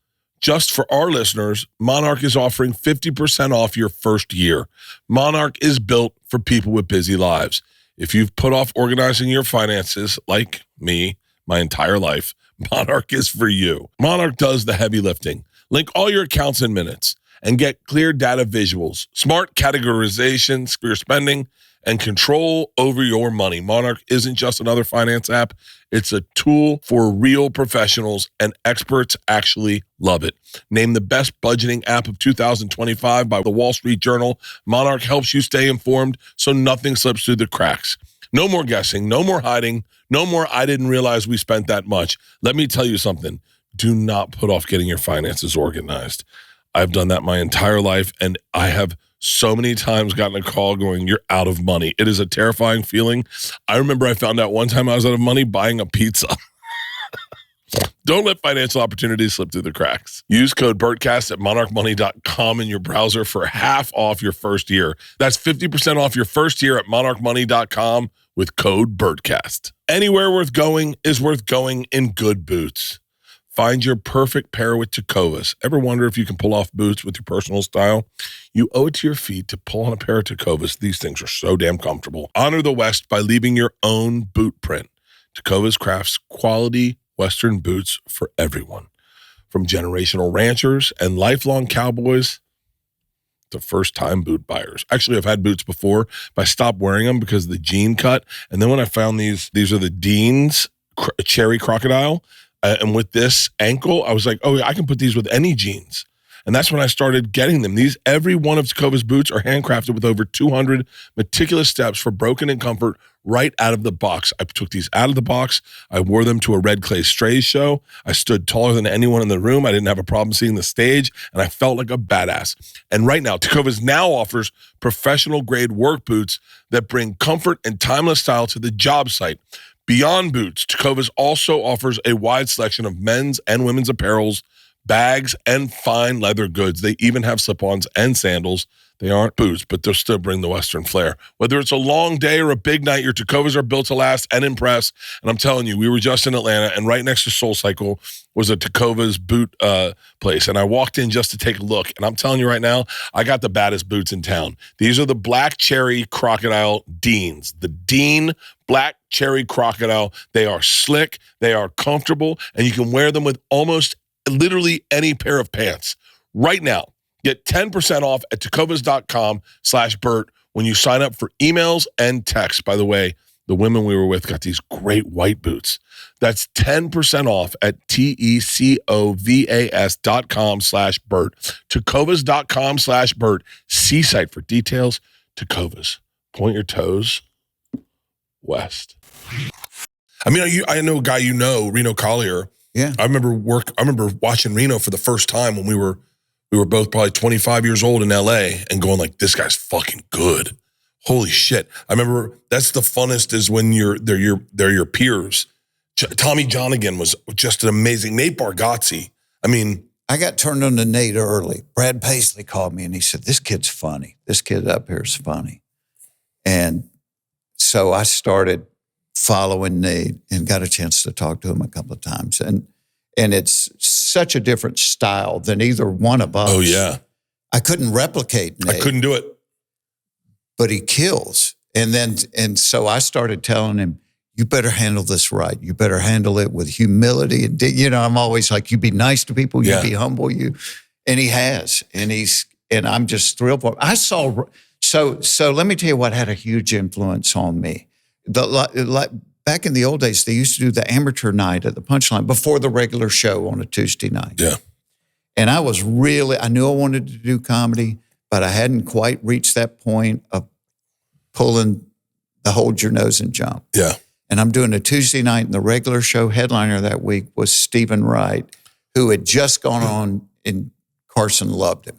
just for our listeners, Monarch is offering 50% off your first year. Monarch is built for people with busy lives. If you've put off organizing your finances, like me, my entire life, Monarch is for you. Monarch does the heavy lifting. Link all your accounts in minutes and get clear data visuals, smart categorizations for your spending, and control over your money. Monarch isn't just another finance app. It's a tool for real professionals, and experts actually love it. Named the best budgeting app of 2025 by the Wall Street Journal, Monarch helps you stay informed so nothing slips through the cracks. No more guessing, no more hiding, no more I didn't realize we spent that much. Let me tell you something. Do not put off getting your finances organized. I've done that my entire life, and I have so many times gotten a call going, you're out of money. It is a terrifying feeling. I remember I found out one time I was out of money buying a pizza. Don't let financial opportunities slip through the cracks. Use code Bertcast at monarchmoney.com in your browser for half off your first year. That's 50% off your first year at monarchmoney.com with code Bertcast. Anywhere worth going is worth going in good boots. Find your perfect pair with Tecovas. Ever wonder if you can pull off boots with your personal style? You owe it to your feet to pull on a pair of Tecovas. These things are so damn comfortable. Honor the West by leaving your own boot print. Tecovas crafts quality Western boots for everyone. From generational ranchers and lifelong cowboys to first-time boot buyers. Actually, I've had boots before, but I stopped wearing them because of the jean cut. And then when I found these are the Dean's Cherry Crocodile. And with this ankle, I was like, oh, I can put these with any jeans. And that's when I started getting them. Every one of Tecovas boots are handcrafted with over 200 meticulous steps for broken in comfort right out of the box. I took these out of the box. I wore them to a Red Clay Strays show. I stood taller than anyone in the room. I didn't have a problem seeing the stage, and I felt like a badass. And right now, Tecovas now offers professional grade work boots that bring comfort and timeless style to the job site. Beyond boots, Tecovas also offers a wide selection of men's and women's apparels, bags, and fine leather goods. They even have slip-ons and sandals. They aren't boots, but they'll still bring the Western flair. Whether it's a long day or a big night, your Tecovas are built to last and impress. And I'm telling you, we were just in Atlanta, and right next to SoulCycle was a Tecovas boot place. And I walked in just to take a look. And I'm telling you right now, I got the baddest boots in town. These are the Black Cherry Crocodile Deans. The Dean Black Cherry Crocodile. They are slick. They are comfortable. And you can wear them with almost literally any pair of pants. Right now, get 10% off at tecovas.com/Bert when you sign up for emails and texts. By the way, the women we were with got these great white boots. That's 10% off at tecovas.com/Bert. Tecovas.com/Bert. See site for details. Tecovas. Point your toes west. I mean, I know a guy Reno Collier. Yeah. I remember watching Reno for the first time when we were both probably 25 years old in LA and going like, this guy's fucking good. Holy shit. I remember that's the funnest is when they're your peers. Tommy Johnigan was just an amazing. Nate Bargatze. I mean, I got turned on to Nate early. Brad Paisley called me and he said, this kid's funny. This kid up here is funny. And so I started following Nate and got a chance to talk to him a couple of times. And it's such a different style than either one of us. Oh, yeah. I couldn't replicate Nate. I couldn't do it. But he kills. And so I started telling him, you better handle this right. You better handle it with humility. And, I'm always like, you be nice to people, you be humble, and he has. And I'm just thrilled for him. So let me tell you what had a huge influence on me. Back in the old days, they used to do the amateur night at the Punchline before the regular show on a Tuesday night. Yeah. And I knew I wanted to do comedy, but I hadn't quite reached that point of pulling the hold your nose and jump. Yeah. And I'm doing a Tuesday night, and the regular show headliner that week was Stephen Wright, who had just gone on, and Carson loved him.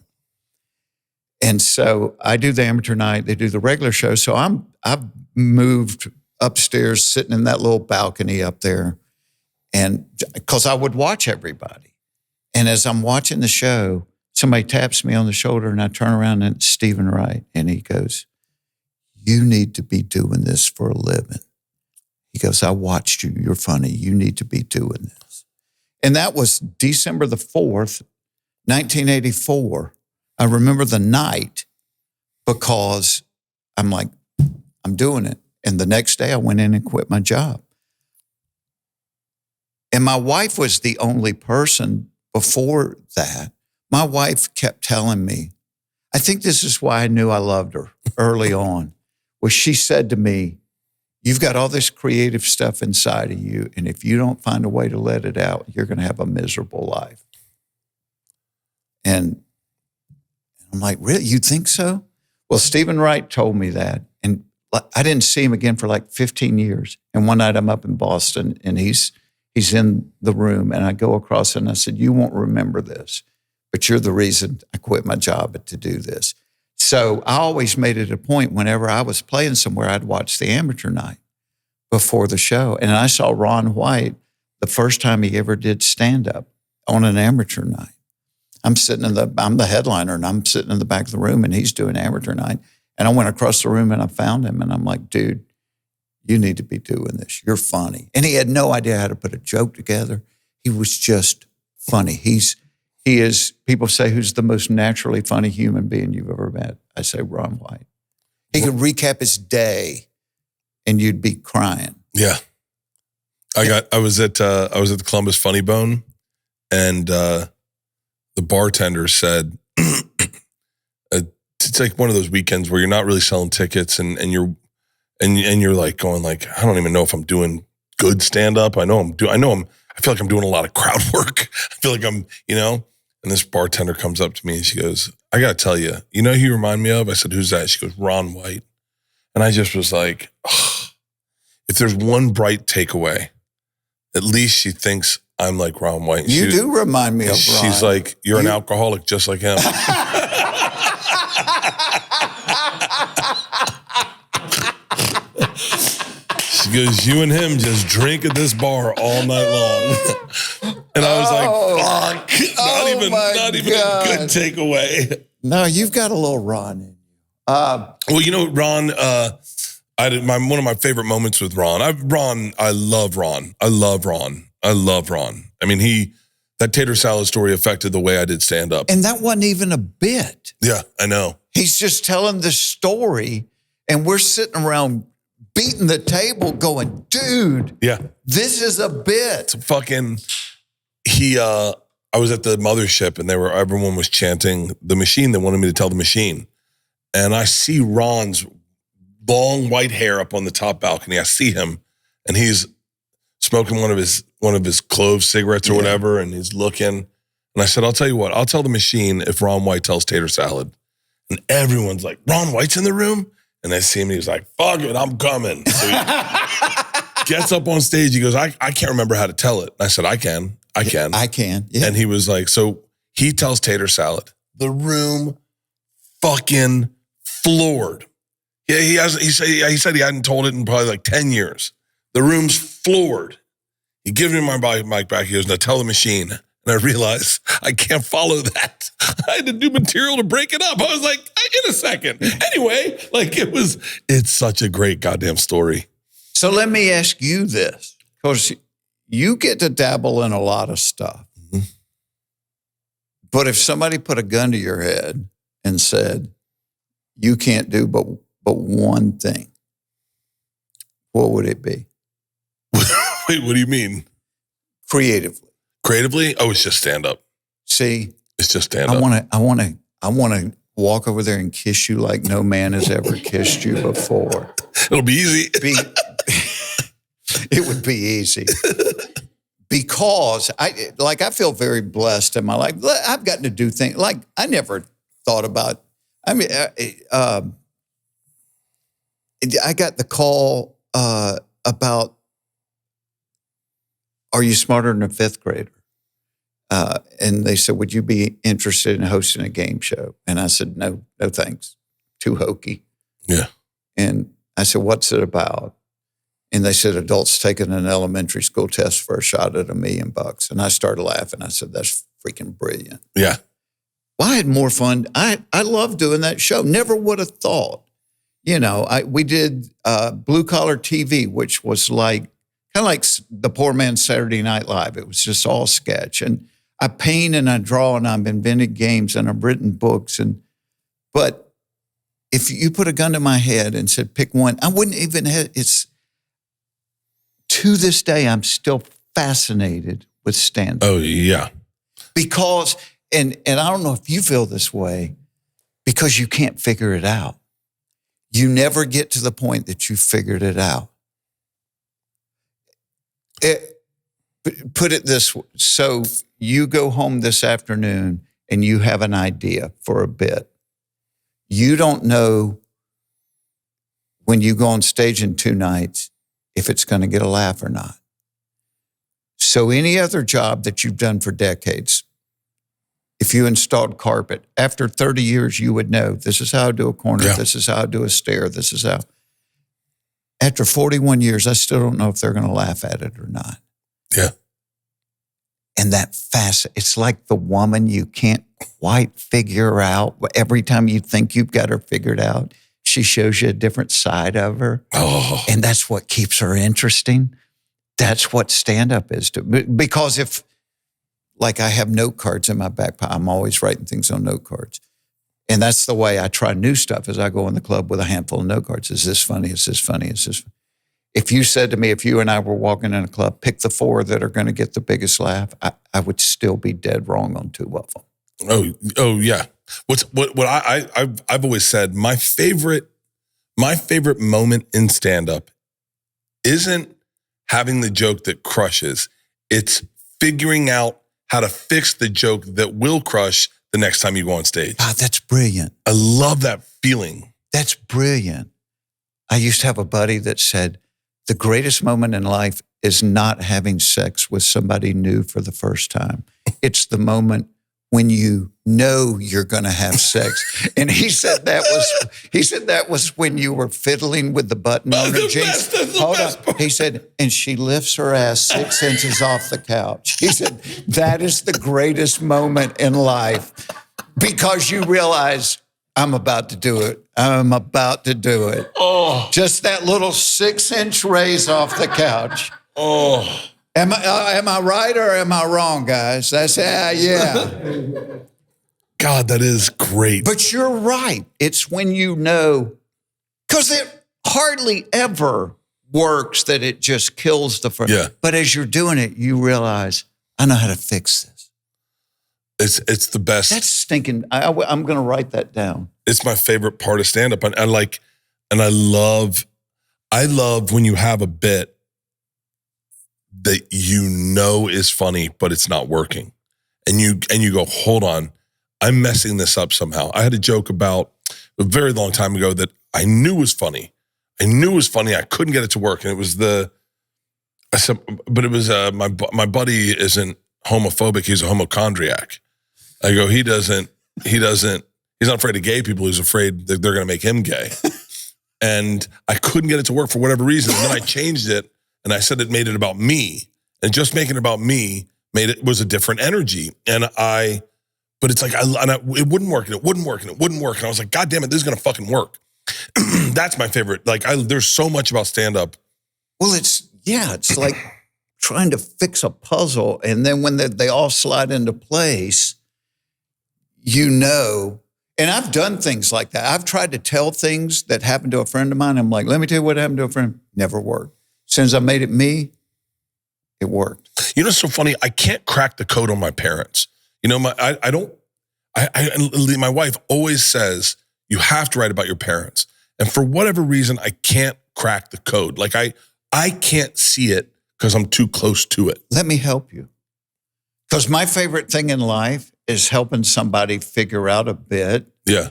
And so I do the amateur night, they do the regular show. So I've moved upstairs, sitting in that little balcony up there, and because I would watch everybody. And as I'm watching the show, somebody taps me on the shoulder, and I turn around, and it's Stephen Wright, and he goes, you need to be doing this for a living. He goes, I watched you. You're funny. You need to be doing this. And that was December the 4th, 1984. I remember the night because I'm like, I'm doing it. And the next day I went in and quit my job. And my wife was the only person before that. My wife kept telling me, I think this is why I knew I loved her early on, was she said to me, you've got all this creative stuff inside of you, and if you don't find a way to let it out, you're going to have a miserable life. And I'm like, really? You think so? Well, Stephen Wright told me that, and I didn't see him again for like 15 years. And one night I'm up in Boston, and he's in the room, and I go across and I said, you won't remember this, but you're the reason I quit my job to do this. So I always made it a point whenever I was playing somewhere, I'd watch the amateur night before the show. And I saw Ron White the first time he ever did stand-up on an amateur night. I'm the headliner, and I'm sitting in the back of the room, and he's doing amateur night. And I went across the room and I found him, and I'm like, dude, you need to be doing this. You're funny. And he had no idea how to put a joke together. He was just funny. He is, people say, who's the most naturally funny human being you've ever met? I say Ron White. He could recap his day and you'd be crying. Yeah. I was at the Columbus Funny Bone, and the bartender said, it's like one of those weekends where you're not really selling tickets, and you're like going like, I don't even know if I'm doing good stand up. I feel like I'm doing a lot of crowd work. I feel like I'm, And this bartender comes up to me and she goes, I got to tell you, you know who you remind me of? I said, who's that? She goes, Ron White. And I just was like, oh, if there's one bright takeaway, at least she thinks I'm like Ron White. You do remind me of Ron. She's like, you're an alcoholic just like him. She goes, you and him just drink at this bar all night long. And I was like, fuck. Not even a good takeaway. No, you've got a little Ron in you. Well, you know, Ron, one of my favorite moments with Ron. I love Ron. I mean, that tater salad story affected the way I did stand up. And that wasn't even a bit. Yeah, I know. He's just telling the story, and we're sitting around beating the table going, dude, yeah, this is a bit. It's fucking, I was at the mothership and everyone was chanting the machine. They wanted me to tell the machine. And I see Ron's long white hair up on the top balcony. I see him and he's smoking one of his clove cigarettes or whatever. And he's looking. And I said, I'll tell you what, I'll tell the machine if Ron White tells tater salad. And everyone's like, Ron White's in the room? And I see him, he's like, fuck it, I'm coming. So he gets up on stage, he goes, I can't remember how to tell it. And I said, I can. Yeah. And he was like, so he tells tater salad. The room fucking floored. Yeah, he said he hadn't told it in probably like 10 years. The room's floored. He gives me my mic back, he goes, now tell the machine. And I realized I can't follow that. I had to do material to break it up. I was like, in a second. Anyway, like it's such a great goddamn story. So let me ask you this, because you get to dabble in a lot of stuff. Mm-hmm. But if somebody put a gun to your head and said, you can't do but one thing, what would it be? Wait, what do you mean? Creatively? Oh, it's just stand up. See, it's just stand up. I want to walk over there and kiss you like no man has ever kissed you before. It'll be easy. It would be easy. Because I feel very blessed in my life. I've gotten to do things like I never thought about. I mean, I got the call about, are you smarter than a fifth grader? And they said, would you be interested in hosting a game show? And I said, no thanks. Too hokey. Yeah. And I said, what's it about? And they said, adults taking an elementary school test for a shot at $1 million. And I started laughing. I said, that's freaking brilliant. Yeah. Well, I had more fun. I love doing that show. Never would have thought. You know, we did Blue Collar TV, which was kind of like the poor man's Saturday Night Live. It was just all sketch. And I paint and I draw and I've invented games and I've written books. But if you put a gun to my head and said, pick one, I wouldn't even have, to this day, I'm still fascinated with stand-up. Oh, yeah. Because, and I don't know if you feel this way, because you can't figure it out. You never get to the point that you figured it out. Put it this way. So you go home this afternoon and you have an idea for a bit. You don't know when you go on stage in 2 nights if it's going to get a laugh or not. So any other job that you've done for decades, if you installed carpet, after 30 years, you would know, this is how I do a corner, this is how I do a stair, this is how. After 41 years, I still don't know if they're going to laugh at it or not. Yeah. And that it's like the woman you can't quite figure out. Every time you think you've got her figured out, she shows you a different side of her. Oh. And that's what keeps her interesting. That's what stand-up is. Because if, like I have note cards in my back pocket, I'm always writing things on note cards. And that's the way I try new stuff as I go in the club with a handful of note cards. Is this funny? Is this funny? Is this funny? If you said to me, if you and I were walking in a club, pick the 4 that are going to get the biggest laugh, I would still be dead wrong on 2 of them. Oh yeah. What I've always said, my favorite moment in stand-up isn't having the joke that crushes. It's figuring out how to fix the joke that will crush the next time you go on stage. God, that's brilliant. I love that feeling. That's brilliant. I used to have a buddy that said, the greatest moment in life is not having sex with somebody new for the first time. It's the moment when you know you're going to have sex. And he said that was when you were fiddling with the button on her jeans. Hold on. He said, and she lifts her ass 6 inches off the couch. He said, that is the greatest moment in life because you realize I'm about to do it. I'm about to do it. Oh. Just that little 6-inch raise off the couch. Oh. Am I right or am I wrong, guys? That's, yeah. God, that is great. But you're right. It's when you know, because it hardly ever works that it just kills the first. Yeah. But as you're doing it, you realize, I know how to fix this. It's the best. That's stinking. I'm going to write that down. It's my favorite part of stand-up. And I love when you have a bit that you know is funny, but it's not working. And you go, hold on, I'm messing this up somehow. I had a joke about a very long time ago that I knew was funny. I couldn't get it to work. And it was my buddy isn't homophobic. He's a homochondriac. I go, he's not afraid of gay people. He's afraid that they're going to make him gay. And I couldn't get it to work for whatever reason. And then I changed it and I said it made it about me. And just making it about me was a different energy. But it's like, it wouldn't work and it wouldn't work and it wouldn't work. And I was like, God damn it, this is going to fucking work. That's my favorite. Like there's so much about stand-up. Well, it's like trying to fix a puzzle. And then when they all slide into place, you know, and I've done things like that. I've tried to tell things that happened to a friend of mine. I'm like, let me tell you what happened to a friend. Never worked. As soon as I made it me, it worked. You know, it's so funny. I can't crack the code on my parents. You know, my wife always says, you have to write about your parents. And for whatever reason, I can't crack the code. Like I can't see it because I'm too close to it. Let me help you. Because my favorite thing in life is helping somebody figure out a bit. Yeah.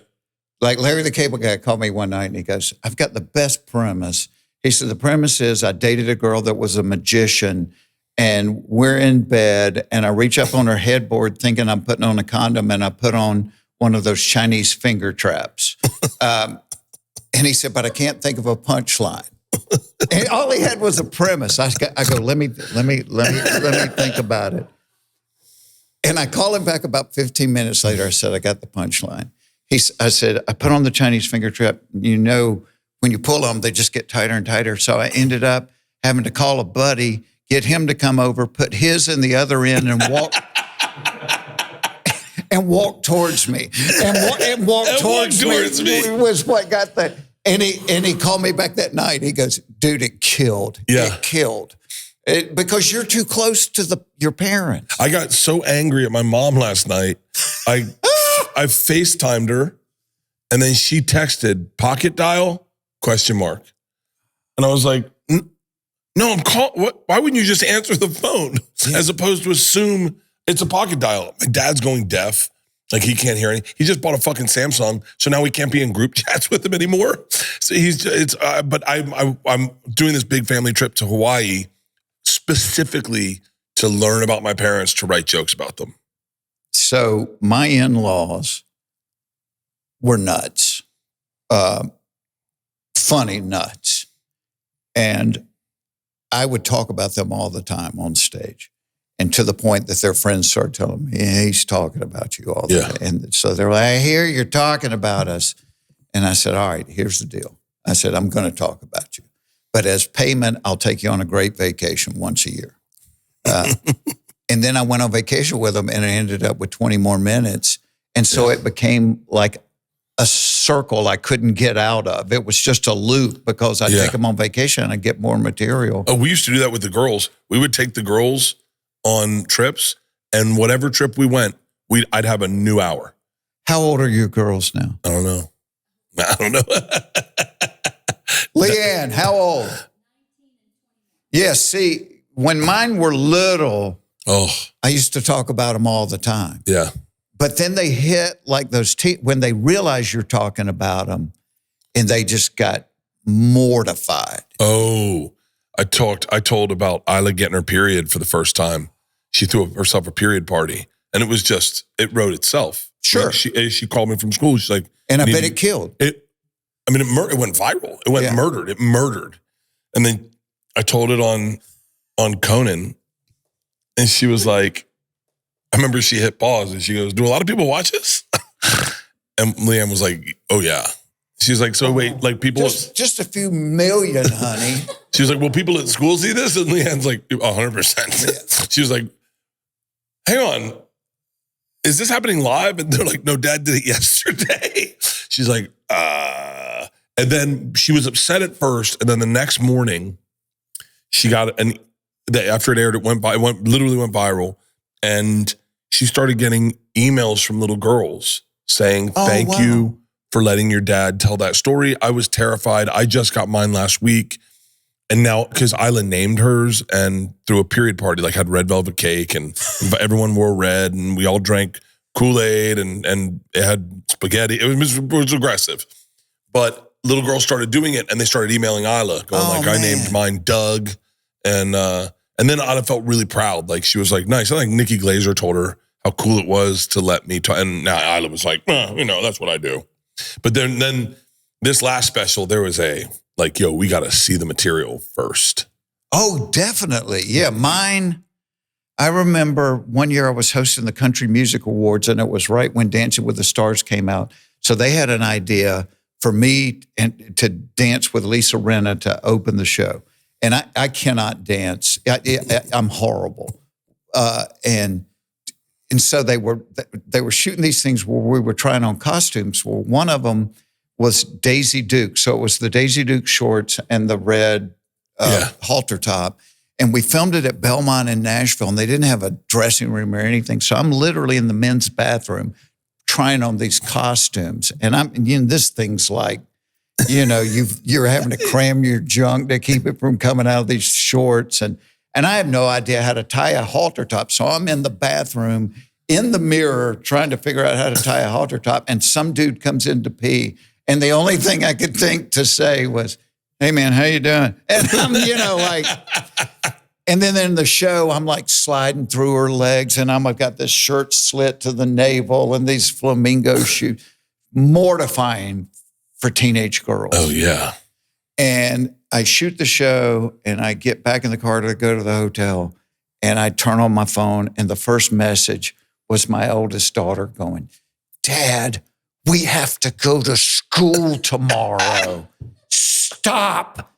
Like Larry the Cable Guy called me one night and he goes, I've got the best premise. He said, the premise is I dated a girl that was a magician and we're in bed and I reach up on her headboard thinking I'm putting on a condom and I put on one of those Chinese finger traps. And he said, but I can't think of a punchline. And all he had was a premise. I go, let me think about it. And I call him back about 15 minutes later. I said, I got the punchline. I said, I put on the Chinese finger trap. You know, when you pull them, they just get tighter and tighter. So I ended up having to call a buddy, get him to come over, put his in the other end and walk and walk towards me. And walk towards me was what got that. And he called me back that night. He goes, dude, it killed. Yeah. It killed. Because you're too close to your parents. I got so angry at my mom last night. I FaceTimed her and then she texted pocket dial ? And I was like, no, I'm calling. Why wouldn't you just answer the phone as opposed to assume it's a pocket dial? My dad's going deaf. Like he can't hear anything. He just bought a fucking Samsung, so now we can't be in group chats with him anymore. So but I'm doing this big family trip to Hawaii specifically to learn about my parents, to write jokes about them. So my in-laws were nuts, funny nuts, and I would talk about them all the time on stage. And to the point that their friends started telling me, he's talking about you all the time. And so they're like, I hear you're talking about us. And I said, all right, here's the deal. I said, I'm going to talk about you. But as payment, I'll take you on a great vacation once a year. And then I went on vacation with them and I ended up with 20 more minutes. And so it became like a circle I couldn't get out of. It was just a loop because I'd take them on vacation and I'd get more material. Oh, we used to do that with the girls. We would take the girls on trips, and whatever trip we went, I'd have a new hour. How old are your girls now? I don't know. Leanne, how old? Yes, see, when mine were little, Oh. I used to talk about them all the time. Yeah. But then they hit like those when they realize you're talking about them, and they just got mortified. Oh, I told about Isla getting her period for the first time. She threw herself a period party, and it wrote itself. Sure. Like she called me from school. She's like, and I bet it killed. It went viral. It went murdered. It murdered. And then I told it on Conan, and she was like, I remember she hit pause and she goes, "Do a lot of people watch this?" And Leanne was like, "Oh yeah." She's like, "So wait, like people..." Just a few million, honey. She was like, "Will people at school see this?" And Leanne's like, 100%. She was like, "Hang on, is this happening live?" And they're like, "No, Dad did it yesterday." She's like, And then she was upset at first, and then the next morning, she got after it aired, it literally went viral, and she started getting emails from little girls saying, "Thank you for letting your dad tell that story. I was terrified. I just got mine last week." And now, because Isla named hers and threw a period party, like had red velvet cake, and everyone wore red, and we all drank Kool-Aid, and it had spaghetti. It was aggressive. But little girls started doing it, and they started emailing Isla, going I named mine Doug. And then Isla felt really proud. Like, she was like, nice. I think Nikki Glazer told her how cool it was to let me talk. And now Isla was like, that's what I do. But then this last special, there was we got to see the material first. Oh, definitely. Yeah, mine, I remember one year I was hosting the Country Music Awards, and it was right when Dancing with the Stars came out. So they had an idea for me to dance with Lisa Rinna to open the show. And I cannot dance. I'm horrible. And so they were shooting these things where we were trying on costumes. Well, one of them was Daisy Duke. So it was the Daisy Duke shorts and the red halter top. And we filmed it at Belmont in Nashville, and they didn't have a dressing room or anything. So I'm literally in the men's bathroom trying on these costumes. And this thing's like, you're having to cram your junk to keep it from coming out of these shorts. And I have no idea how to tie a halter top. So I'm in the bathroom in the mirror trying to figure out how to tie a halter top. And some dude comes in to pee. And the only thing I could think to say was, "Hey man, how you doing?" And I'm, and then in the show, I'm like sliding through her legs, and I've got this shirt slit to the navel and these flamingo shoes. Mortifying for teenage girls. Oh, yeah. And I shoot the show, and I get back in the car to go to the hotel, and I turn on my phone, and the first message was my oldest daughter going, "Dad, we have to go to school tomorrow. Stop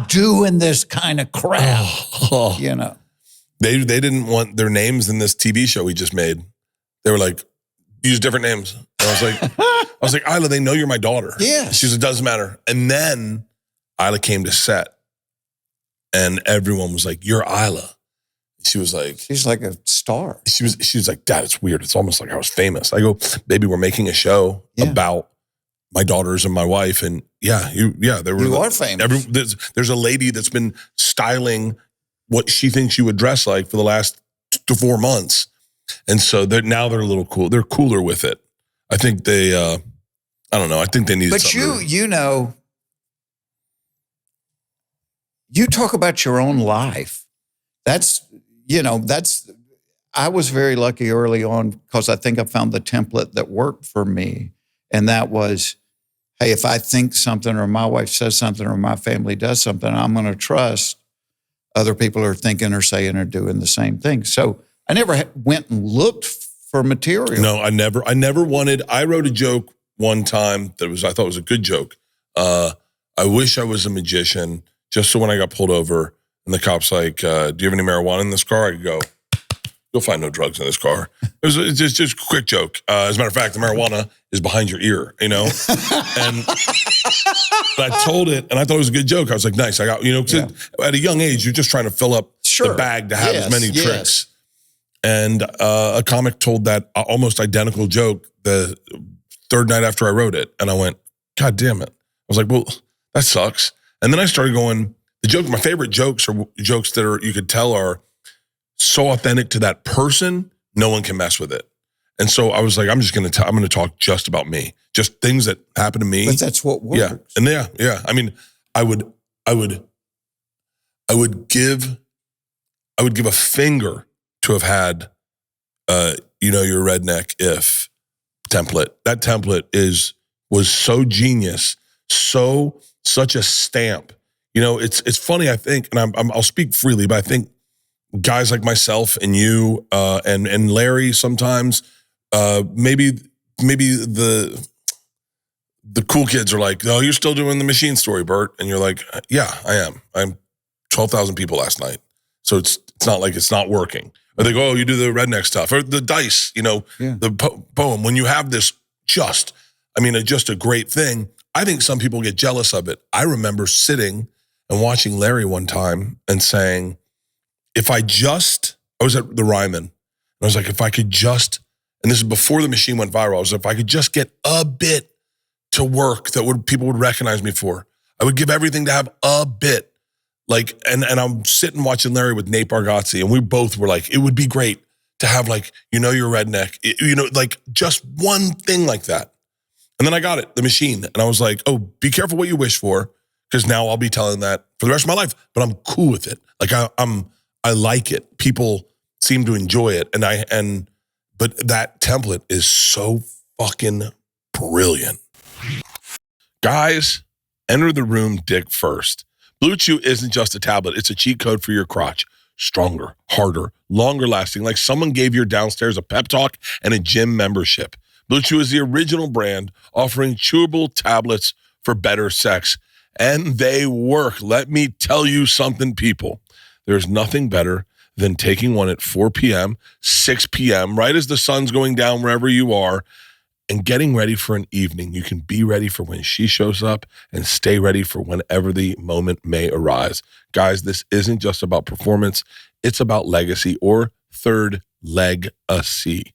doing this kind of crap." They didn't want their names in this TV show we just made. They were like, use different names. And I was like, Isla, they know you're my daughter. Yeah. She says, it doesn't matter. And then Isla came to set, and everyone was like, "You're Isla." She was like, she's like a star. She was like, "Dad, it's weird. It's almost like I was famous." I go, "Baby, we're making a show about my daughters and my wife." And you are famous. There's a lady that's been styling what she thinks you would dress like for the last 4 months. And so they're a little cool. They're cooler with it. I think they, I don't know. I think they need something. But you talk about your own life. I was very lucky early on because I think I found the template that worked for me. And that was, hey, if I think something or my wife says something or my family does something, I'm going to trust other people are thinking or saying or doing the same thing. So I never went and looked for material. No, I never wanted. I wrote a joke one time I thought was a good joke. I wish I was a magician, just so when I got pulled over and the cop's like, "Do you have any marijuana in this car?" I could go, "You'll find no drugs in this car." It's just a quick joke. As a matter of fact, the marijuana is behind your ear, And but I told it, and I thought it was a good joke. I was like, nice. I got, at a young age, you're just trying to fill up the bag to have as many tricks. And a comic told that almost identical joke the third night after I wrote it. And I went, God damn it. I was like, well, that sucks. And then I started going, my favorite jokes are jokes that you could tell are so authentic to that person, no one can mess with it. And so I was like, I'm going to talk just about me, just things that happen to me. But that's what works. Yeah. And yeah. I mean, I would give a finger to have had, you're a redneck if template. That template was so genius, such a stamp. It's funny, I think, and I'll speak freely, but I think guys like myself and you and Larry sometimes, maybe the cool kids are like, oh, you're still doing the machine story, Bert. And you're like, yeah, I am. I'm 12,000 people last night. So it's not like it's not working. Or they go, oh, you do the redneck stuff or the dice, the poem. When you have this just a great thing, I think some people get jealous of it. I remember sitting and watching Larry one time and saying, I was at the Ryman, and I was like, if I could just, and this is before the machine went viral, I was like, if I could just get a bit to work that people would recognize me for, I would give everything to have a bit. Like, and I'm sitting watching Larry with Nate Bargatze, and we both were like, it would be great to have like, you're a redneck, like just one thing like that. And then I got it, the machine, and I was like, oh, be careful what you wish for, because now I'll be telling that for the rest of my life, but I'm cool with it. Like I like it. People seem to enjoy it. But that template is so fucking brilliant. Guys, enter the room dick first. Blue Chew isn't just a tablet. It's a cheat code for your crotch. Stronger, harder, longer lasting, like someone gave your downstairs a pep talk and a gym membership. Blue Chew is the original brand offering chewable tablets for better sex. And they work. Let me tell you something, people. There's nothing better than taking one at 4 p.m., 6 p.m., right as the sun's going down wherever you are, and getting ready for an evening. You can be ready for when she shows up and stay ready for whenever the moment may arise. Guys, this isn't just about performance. It's about legacy or third leg-a-see.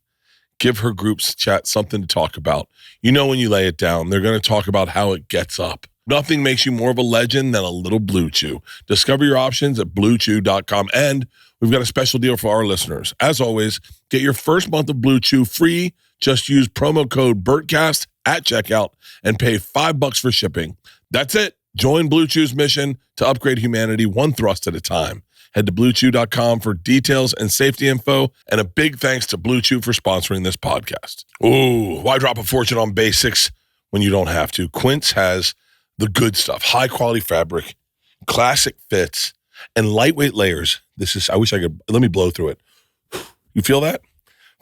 Give her groups chat something to talk about. When you lay it down, they're going to talk about how it gets up. Nothing makes you more of a legend than a little Blue Chew. Discover your options at BlueChew.com. And we've got a special deal for our listeners. As always, get your first month of Blue Chew free. Just use promo code Bertcast at checkout and pay $5 for shipping. That's it. Join Blue Chew's mission to upgrade humanity one thrust at a time. Head to BlueChew.com for details and safety info. And a big thanks to Blue Chew for sponsoring this podcast. Ooh, why drop a fortune on basics when you don't have to? Quince has the good stuff, high quality fabric, classic fits, and lightweight layers. Let me blow through it. You feel that?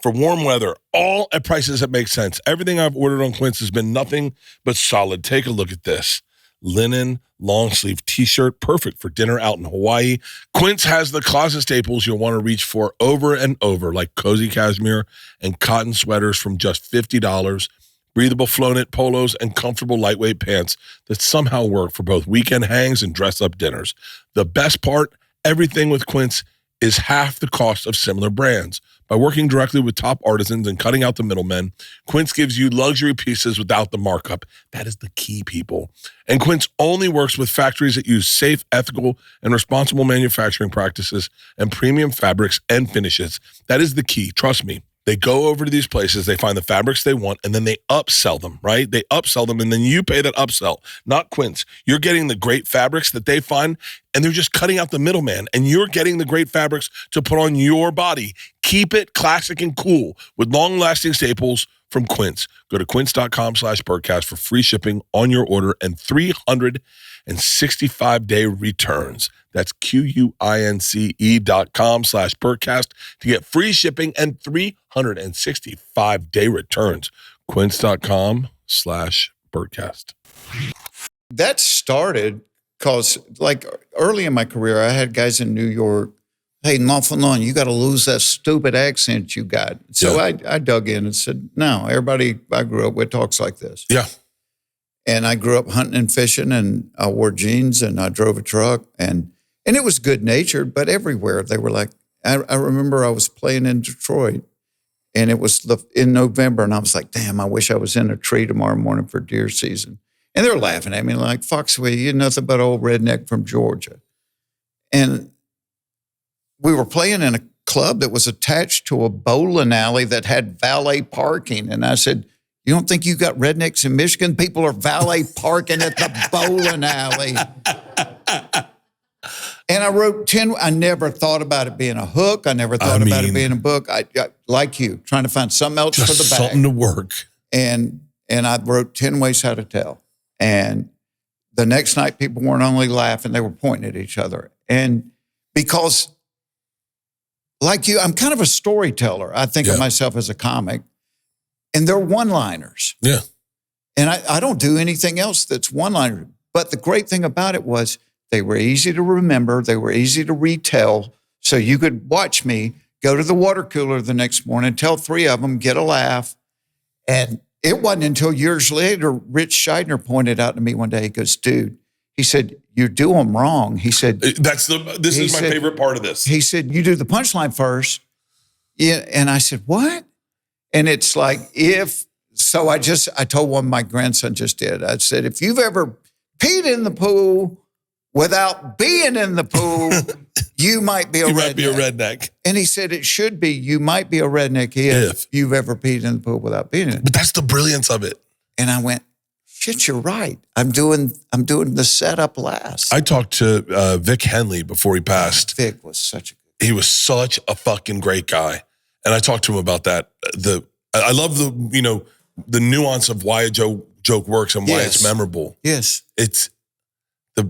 For warm weather, all at prices that make sense. Everything I've ordered on Quince has been nothing but solid. Take a look at this. Linen, long sleeve t-shirt, perfect for dinner out in Hawaii. Quince has the closet staples you'll want to reach for over and over, like cozy cashmere and cotton sweaters from just $50. Breathable flow-knit polos, and comfortable lightweight pants that somehow work for both weekend hangs and dress-up dinners. The best part, everything with Quince is half the cost of similar brands. By working directly with top artisans and cutting out the middlemen, Quince gives you luxury pieces without the markup. That is the key, people. And Quince only works with factories that use safe, ethical, and responsible manufacturing practices and premium fabrics and finishes. That is the key. Trust me. They go over to these places, they find the fabrics they want, and then they upsell them, right? They upsell them, and then you pay that upsell, not Quince. You're getting the great fabrics that they find, and they're just cutting out the middleman, and you're getting the great fabrics to put on your body. Keep it classic and cool with long-lasting staples from Quince. Go to quince.com/Bertcast for free shipping on your order and 365-day returns. That's QUINCE.com/Bertcast to get free shipping and 365-day returns. Quince.com/Bertcast. That started because, like, early in my career, I had guys in New York, hey, Nonfalon, you got to lose that stupid accent you got. So I dug in and said, no, everybody I grew up with talks like this. Yeah. And I grew up hunting and fishing, and I wore jeans, and I drove a truck, and it was good-natured, but everywhere they were like, I remember I was playing in Detroit, and it was in November, and I was like, damn, I wish I was in a tree tomorrow morning for deer season. And they were laughing at me like, Foxworthy, you're nothing but old redneck from Georgia. And we were playing in a club that was attached to a bowling alley that had valet parking. And I said, you don't think you got rednecks in Michigan? People are valet parking at the bowling alley. And I wrote 10. I never thought about it being a hook. I never thought about it being a book. I like you, trying to find something else for the back. Something to work. And I wrote 10 ways how to tell. And the next night, people weren't only laughing, they were pointing at each other. And because, like you, I'm kind of a storyteller. I think of myself as a comic. And they're one-liners. Yeah. And I don't do anything else that's one-liner. But the great thing about it was they were easy to remember. They were easy to retell. So you could watch me go to the water cooler the next morning, tell 3 of them, get a laugh. And it wasn't until years later, Rich Scheidner pointed out to me one day, he goes, dude, he said, you do them wrong. He said, this is my favorite part of this. He said, you do the punchline first. Yeah. And I said, what? And it's like, I told one my grandson just did. I said, if you've ever peed in the pool without being in the pool, you might be a redneck. Might be a redneck. And he said, it should be, you might be a redneck if you've ever peed in the pool without being in it. But that's the brilliance of it. And I went, shit, you're right. I'm doing the setup last. I talked to Vic Henley before he passed. Vic was such a fucking great guy. And I talked to him about that. I love the nuance of why a joke works and why it's memorable. Yes. It's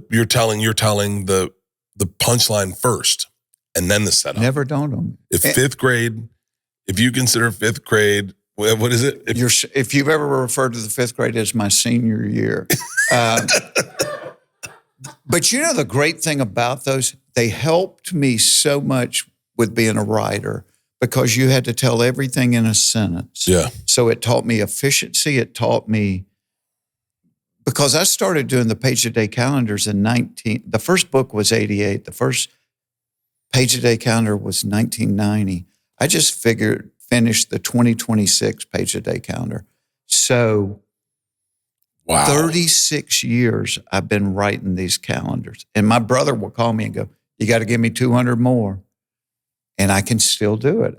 you're telling the punchline first and then the setup. Never dawned on me. If you consider fifth grade, what is it? If you've ever referred to the fifth grade as my senior year. But you know the great thing about those, they helped me so much with being a writer because you had to tell everything in a sentence. Yeah. So it taught me efficiency. It taught me, because I started doing the page-a-day calendars in the first book was 88. The first page-a-day calendar was 1990. I just finished the 2026 page-a-day calendar. So 36 years I've been writing these calendars. And my brother will call me and go, you got to give me 200 more. And I can still do it.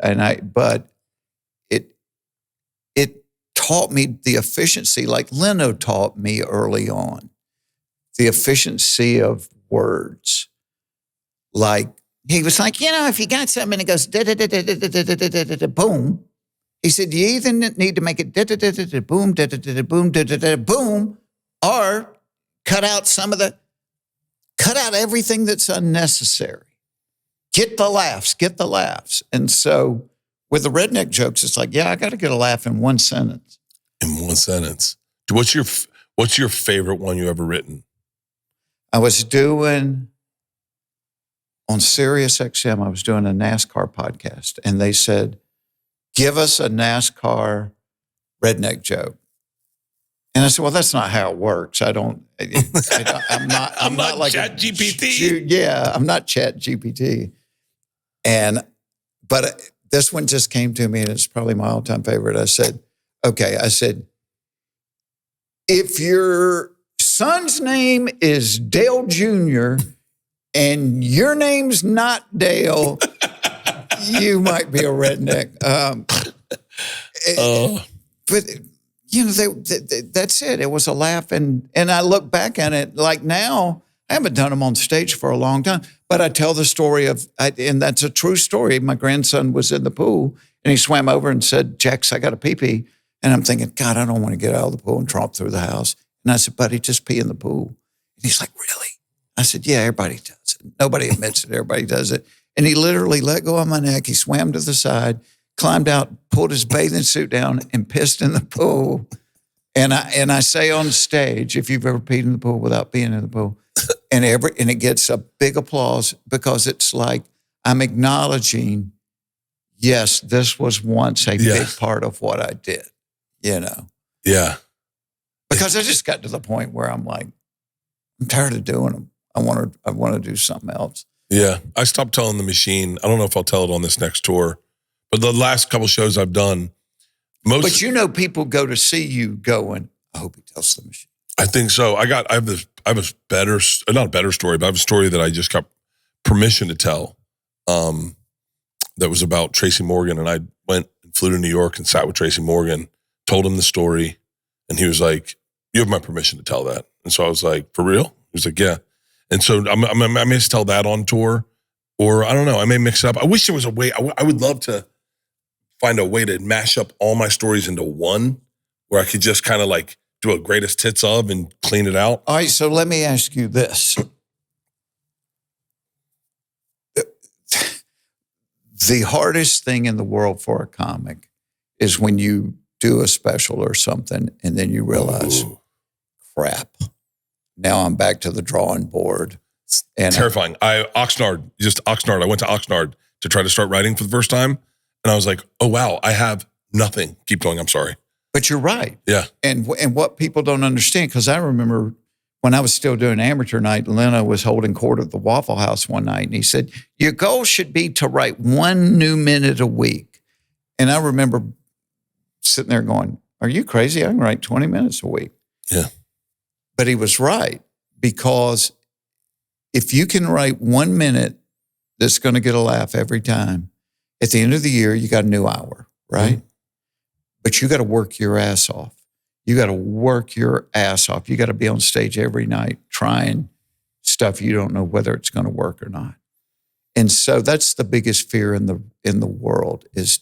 But it taught me the efficiency, like Leno taught me early on, the efficiency of words. Like, he was like, if you got something and it goes boom, he said, you either need to make it boom, boom, boom, or cut out everything that's unnecessary. Get the laughs. And so with the redneck jokes, it's like, I got to get a laugh in one sentence. What's your favorite one you ever written? I was doing, on Sirius XM, I was doing a NASCAR podcast, and they said, give us a NASCAR redneck joke. And I said, well, that's not how it works. I'm not like Chat GPT. I'm not Chat GPT. But this one just came to me, and it's probably my all-time favorite. I said, if your son's name is Dale Jr. and your name's not Dale, you might be a redneck. But that's it. It was a laugh, and I look back at it like now. I haven't done them on stage for a long time, but I tell the story and that's a true story. My grandson was in the pool, and he swam over and said, Jax, I got a pee-pee. And I'm thinking, God, I don't want to get out of the pool and tromp through the house. And I said, buddy, just pee in the pool. And he's like, really? I said, yeah, everybody does it. Nobody admits it. Everybody does it. And he literally let go of my neck. He swam to the side, climbed out, pulled his bathing suit down, and pissed in the pool. And I say on stage, if you've ever peed in the pool without being in the pool, and it gets a big applause because it's like I'm acknowledging, yes, this was once a big part of what I did, Yeah. Because I just got to the point where I'm like, I'm tired of doing them. I want to do something else. Yeah. I stopped telling the machine. I don't know if I'll tell it on this next tour, but the last couple shows I've done, But people go to see you going, I hope he tells the machine. I think so. I have a better, not a better story, but I have a story that I just got permission to tell. that was about Tracy Morgan. And I went and flew to New York and sat with Tracy Morgan, told him the story. And he was like, you have my permission to tell that. And so I was like, for real? He was like, yeah. And so I may tell that on tour, or I don't know, I may mix it up. I wish there was a way. I would love to find a way to mash up all my stories into one where I could just kind of like do a greatest hits of and clean it out. All right, so let me ask you this. The hardest thing in the world for a comic is when you do a special or something and then you realize, crap, now I'm back to the drawing board. And terrifying. I went to Oxnard to try to start writing for the first time. And I was like, oh, wow, I have nothing. Keep going. I'm sorry. But you're right. Yeah. And what people don't understand, because I remember when I was still doing amateur night, Leno was holding court at the Waffle House one night, and he said, your goal should be to write 1 new minute a week. And I remember sitting there going, are you crazy? I can write 20 minutes a week. Yeah. But he was right, because if you can write 1 minute that's going to get a laugh every time, at the end of the year, you got a new hour, right? Mm-hmm. But you got to work your ass off. You got to work your ass off. You got to be on stage every night trying stuff you don't know whether it's going to work or not. And so that's the biggest fear in the world is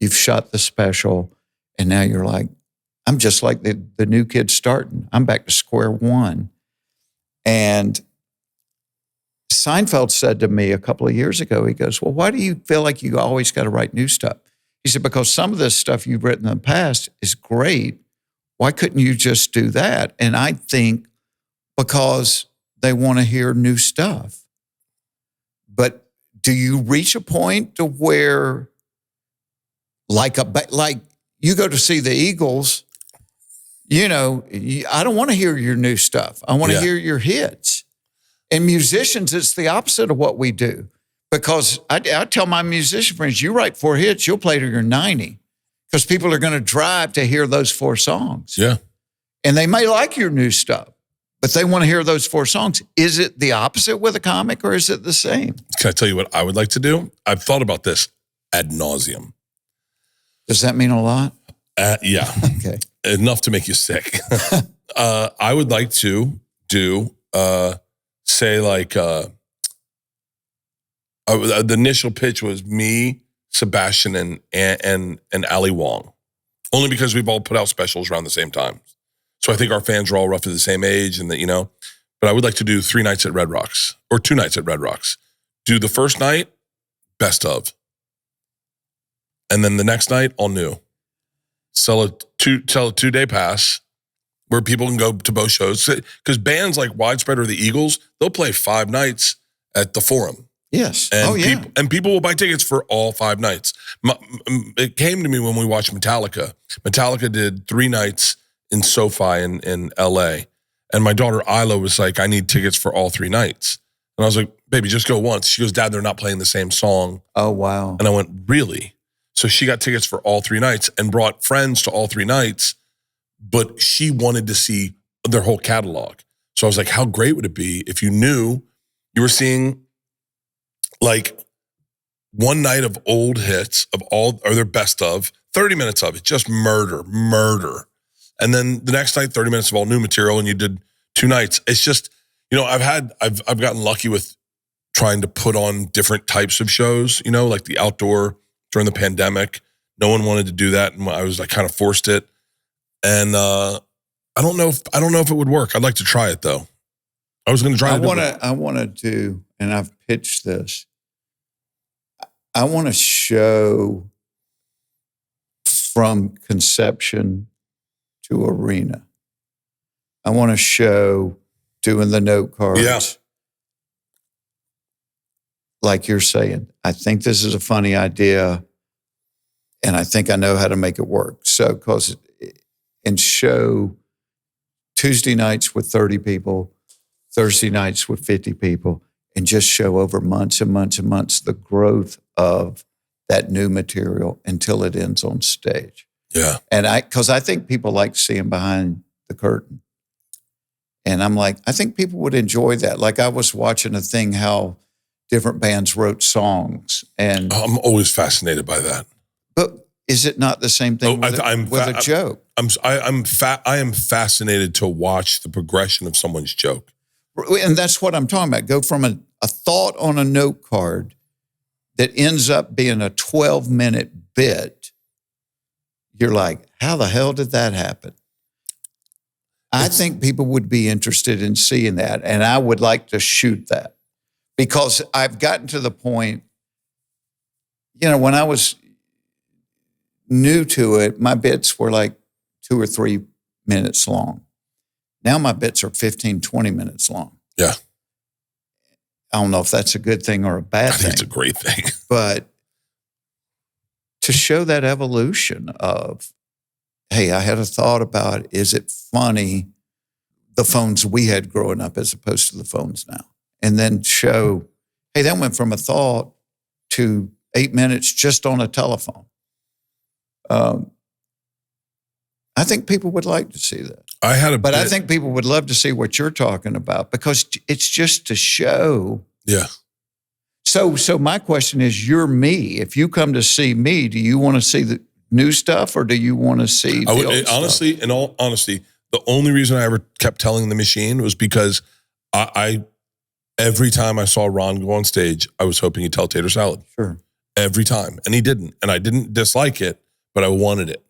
you've shot the special and now you're like, I'm just like the new kid starting. I'm back to square one. And Seinfeld said to me a couple of years ago, he goes, well, why do you feel like you always got to write new stuff? He said, because some of this stuff you've written in the past is great. Why couldn't you just do that? And I think because they want to hear new stuff. But do you reach a point to where, like you go to see the Eagles, I don't want to hear your new stuff. I want to hear your hits. And musicians, it's the opposite of what we do. Because I tell my musician friends, you write 4 hits, you'll play till you're 90. Because people are going to drive to hear those 4 songs. Yeah. And they may like your new stuff, but they want to hear those 4 songs. Is it the opposite with a comic, or is it the same? Can I tell you what I would like to do? I've thought about this ad nauseum. Does that mean a lot? Yeah. Okay. Enough to make you sick. I would like to do, say like, the initial pitch was me, Sebastian, and Ali Wong. Only because we've all put out specials around the same time. So I think our fans are all roughly the same age and that, but I would like to do 3 nights at Red Rocks or 2 nights at Red Rocks. Do the first night, best of. And then the next night, all new. Sell a 2-day pass where people can go to both shows. Because bands like Widespread or the Eagles, they'll play 5 nights at the Forum. Yes. And people will buy tickets for all 5 nights. It came to me when we watched Metallica. Metallica did 3 nights in SoFi in LA. And my daughter Isla was like, I need tickets for all 3 nights. And I was like, baby, just go once. She goes, Dad, they're not playing the same song. Oh, wow. And I went, really? So she got tickets for all 3 nights and brought friends to all 3 nights, but she wanted to see their whole catalog. So I was like, how great would it be if you knew you were seeing like 1 night of old hits of all, or their best of, 30 minutes of it, just murder. And then the next night, 30 minutes of all new material, and you did 2 nights. It's just, I've gotten lucky with trying to put on different types of shows, like the outdoor during the pandemic. No one wanted to do that, and I was like kind of forced it. And I don't know if it would work. I'd like to try it though. I was going to try it. I want to do, and I've pitched this. I want to show from conception to arena. I want to show doing the note cards. Yeah. Like you're saying, I think this is a funny idea, and I think I know how to make it work. So, and show Tuesday nights with 30 people, Thursday nights with 50 people, and just show over months and months and months the growth of that new material until it ends on stage. Yeah. And because I think people like seeing behind the curtain. And I'm like, I think people would enjoy that. Like I was watching a thing how different bands wrote songs. And I'm always fascinated by that. but is it not the same thing with a joke? I am fascinated to watch the progression of someone's joke. And that's what I'm talking about. Go from a thought on a note card that ends up being a 12-minute bit. You're like, how the hell did that happen? I think people would be interested in seeing that, and I would like to shoot that because I've gotten to the point, when I was new to it, my bits were like 2 or 3 minutes long. Now my bits are 15, 20 minutes long. Yeah. I don't know if that's a good thing or a bad thing. I think it's a great thing. But to show that evolution of, hey, I had a thought about, is it funny, the phones we had growing up as opposed to the phones now? And then show, hey, that went from a thought to 8 minutes just on a telephone. I think people would like to see that. I think people would love to see what you're talking about because it's just to show. Yeah. So my question is, you're me. If you come to see me, do you want to see the new stuff or do you want to see the old honestly, stuff? in all honesty, the only reason I ever kept telling the machine was because I every time I saw Ron go on stage, I was hoping he'd tell tater salad. Sure. Every time. And he didn't. And I didn't dislike it, but I wanted it.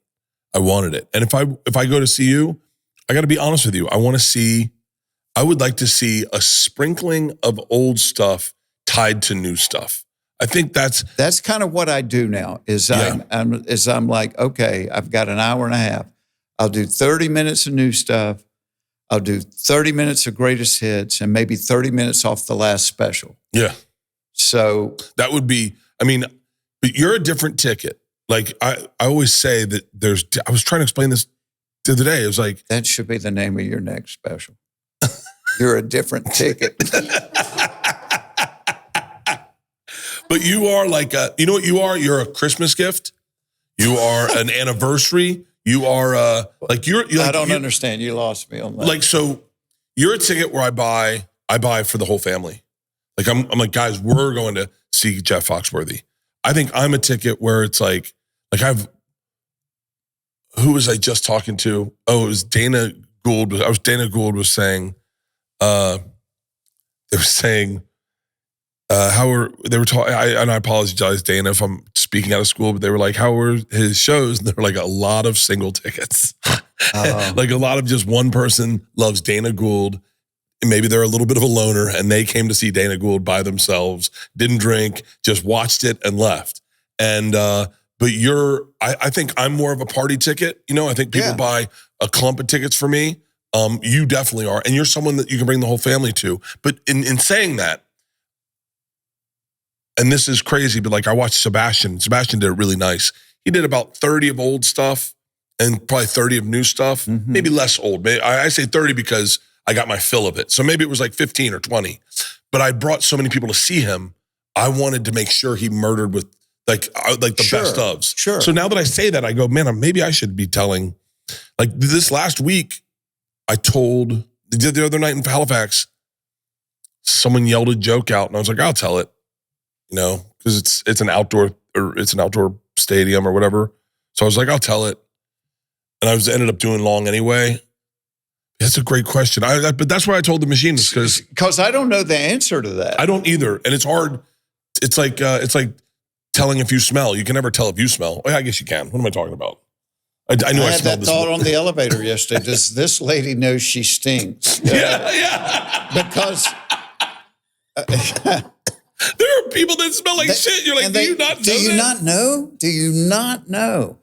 And if I go to see you, I got to be honest with you. I would like to see a sprinkling of old stuff tied to new stuff. I think that's kind of what I do now I'm like, okay, I've got an hour and a half. I'll do 30 minutes of new stuff. I'll do 30 minutes of greatest hits and maybe 30 minutes off the last special. Yeah. So that would be, but you're a different ticket. Like I always say that I was trying to explain this the other day. It was like, that should be the name of your next special. You're a different ticket. But you are like you know what you are? You're a Christmas gift. You are an anniversary. You are you're I don't understand. You lost me on that. Like, so you're a ticket where I buy for the whole family. Like I'm like, guys, we're going to see Jeff Foxworthy. I think I'm a ticket where it's like who was I just talking to? Oh, it was Dana Gould. Dana Gould was saying, they were saying, they were talking, and I apologize, Dana, if I'm speaking out of school, but they were like, how were his shows? And they were like, a lot of single tickets. Like a lot of just one person loves Dana Gould. And maybe they're a little bit of a loner and they came to see Dana Gould by themselves, didn't drink, just watched it and left. And, but I think I'm more of a party ticket. I think people buy a clump of tickets for me. You definitely are. And you're someone that you can bring the whole family to. But in saying that, and this is crazy, but like I watched Sebastian. Sebastian did it really nice. He did about 30 of old stuff and probably 30 of new stuff, maybe less old. I say 30 because I got my fill of it. So maybe it was like 15 or 20. But I brought so many people to see him, I wanted to make sure he murdered with like the best ofs. Sure. So now that I say that, I go, man, maybe I should be telling. Like this last week, I told the other night in Halifax, someone yelled a joke out, and I was like, I'll tell it, because it's an outdoor stadium or whatever. So I was like, I'll tell it, and I ended up doing long anyway. That's a great question. But that's why I told the machine, because I don't know the answer to that. I don't either, and it's hard. It's like telling if you smell. You can never tell if you smell. Oh, yeah, I guess you can. What am I talking about? I knew I had smelled that thought on the elevator yesterday. Does this lady know she stinks? Yeah. Because there are people that smell like shit. You're like, do you not know? Do you not know? Do you not know?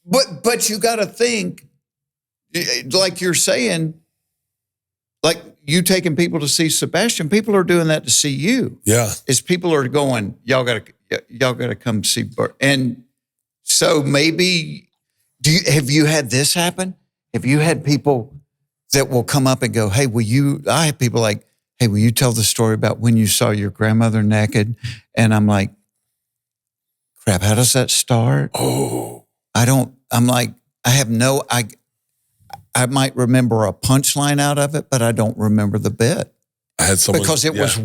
But you got to think, like you're saying, like you taking people to see Sebastian. People are doing that to see you. Yeah, is people are going, y'all got to come see Bert. And so maybe, have you had this happen? Have you had people that will come up and go, hey, I have people like, hey, will you tell the story about when you saw your grandmother naked? And I'm like, crap, how does that start? Oh, I might remember a punchline out of it, but I don't remember the bit. I had someone because it was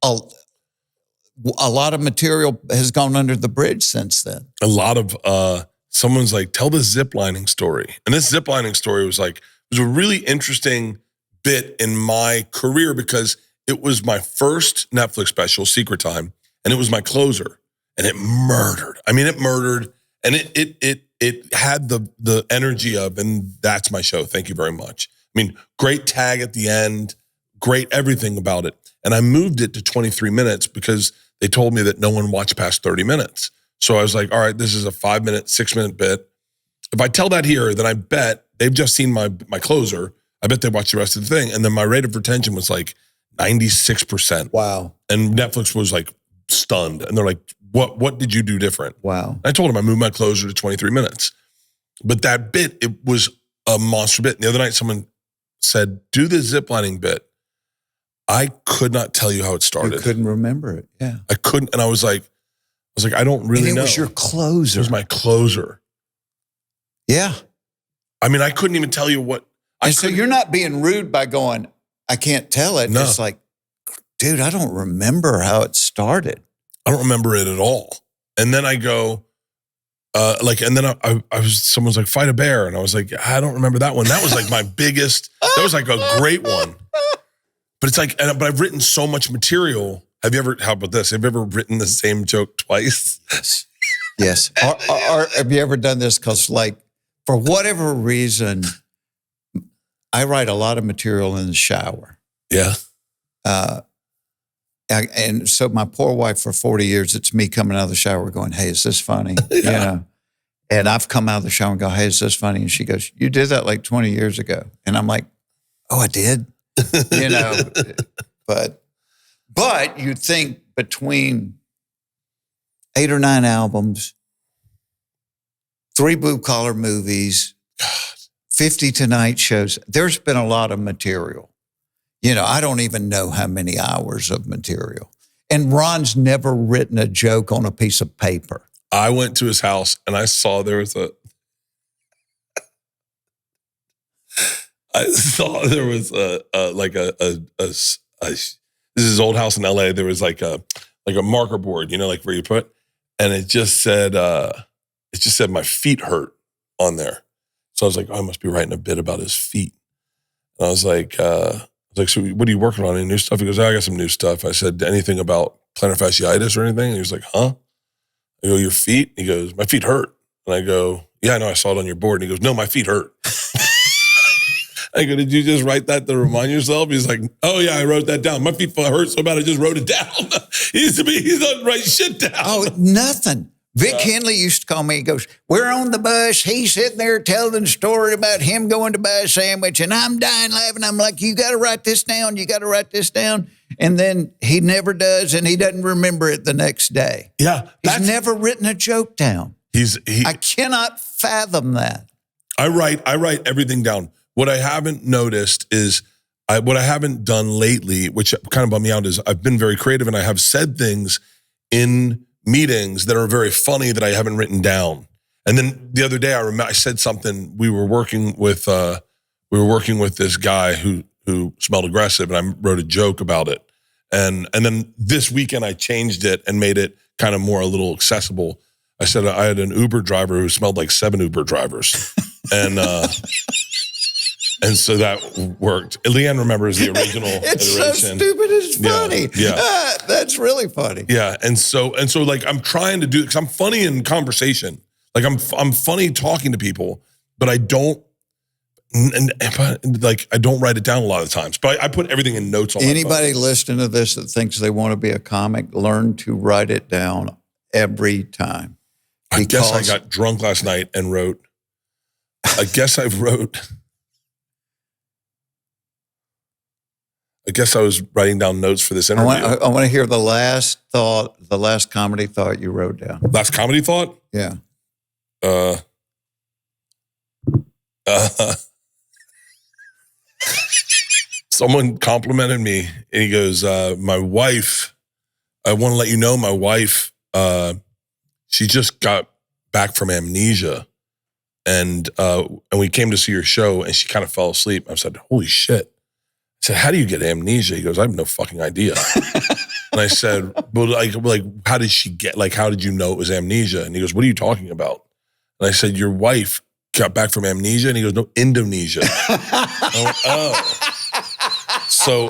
a lot of material has gone under the bridge since then. A lot of, someone's like, tell the ziplining story. And this ziplining story was a really interesting bit in my career because it was my first Netflix special, Secret Time, and it was my closer. And it murdered. I mean, it murdered, and it had the energy of, and that's my show. Thank you very much. I mean, great tag at the end, great everything about it. And I moved it to 23 minutes because they told me that no one watched past 30 minutes. So I was like, all right, this is a 5-minute, 6-minute bit. If I tell that here, then I bet they've just seen my closer. I bet they watched the rest of the thing. And then my rate of retention was like 96%. Wow. And Netflix was like stunned. And they're like, what did you do different? Wow. I told them I moved my closer to 23 minutes. But that bit, it was a monster bit. And the other night someone said, do the ziplining bit. I could not tell you how it started. You couldn't remember it. Yeah. I couldn't. And I was like, I don't really know. It was your closer. It was my closer. Yeah. I mean, I couldn't even tell you what. So you're not being rude by going, I can't tell it. No. It's like, dude, I don't remember how it started. I don't remember it at all. And then I go, and then I was, someone's like, fight a bear. And I was like, I don't remember that one. That was like my biggest, that was like a great one. But it's like, but I've written so much material. How about this? Have you ever written the same joke twice? Yes. Or have you ever done this? Because like, for whatever reason, I write a lot of material in the shower. Yeah. And so my poor wife for 40 years, it's me coming out of the shower going, hey, is this funny? Yeah. You know? And I've come out of the shower and go, hey, is this funny? And she goes, you did that like 20 years ago. And I'm like, oh, I did? You know, but you'd think between 8 or 9 albums, 3 blue-collar movies, 50 Tonight shows, there's been a lot of material. You know, I don't even know how many hours of material. And Ron's never written a joke on a piece of paper. I went to his house and I saw there was this is his old house in LA. There was like a marker board, you know, like where you put, and it just said my feet hurt on there. So I was like, oh, I must be writing a bit about his feet. And I was like, so what are you working on? Any new stuff? He goes, I got some new stuff. I said, anything about plantar fasciitis or anything? And he was like, huh? I go, your feet? He goes, my feet hurt. And I go, yeah, I know, I saw it on your board. And he goes, no, my feet hurt. I go, did you just write that to remind yourself? He's like, oh yeah, I wrote that down. My feet hurt so bad I just wrote it down. He doesn't write shit down. Oh, nothing. Vic Henley used to call me. He goes, we're on the bus. He's sitting there telling the story about him going to buy a sandwich, and I'm dying laughing. I'm like, you got to write this down. You got to write this down. And then he never does, and he doesn't remember it the next day. Yeah. He's never written a joke down. I cannot fathom that. I write everything down. What I haven't noticed is, what I haven't done lately, which kind of bummed me out, is I've been very creative and I have said things in meetings that are very funny that I haven't written down. And then the other day, I said something. We were working with this guy who smelled aggressive, and I wrote a joke about it. And then this weekend, I changed it and made it kind of more a little accessible. I said I had an Uber driver who smelled like 7 Uber drivers, and so that worked. Leanne remembers the original it's iteration. So stupid, it's funny. Yeah. That's really funny. Yeah, and so like I'm trying to do, because I'm funny in conversation. Like I'm funny talking to people, but I don't write it down a lot of times. But I put everything in notes on Anybody listening to this that thinks they want to be a comic, learn to write it down every time. I guess I got drunk last night and wrote. I guess I was writing down notes for this interview. I want to hear the last comedy thought you wrote down. Last comedy thought? Yeah. Someone complimented me, and he goes, my wife, I want to let you know, my wife, she just got back from amnesia, and we came to see her show, and she kind of fell asleep. I said, holy shit. I said, how do you get amnesia? He goes, I have no fucking idea. And And I said, "But like, how did she get? Like, how did you know it was amnesia?" And he goes, "What are you talking about?" And I said, "Your wife got back from amnesia." And he goes, "No, Indonesia." I went, "Oh." So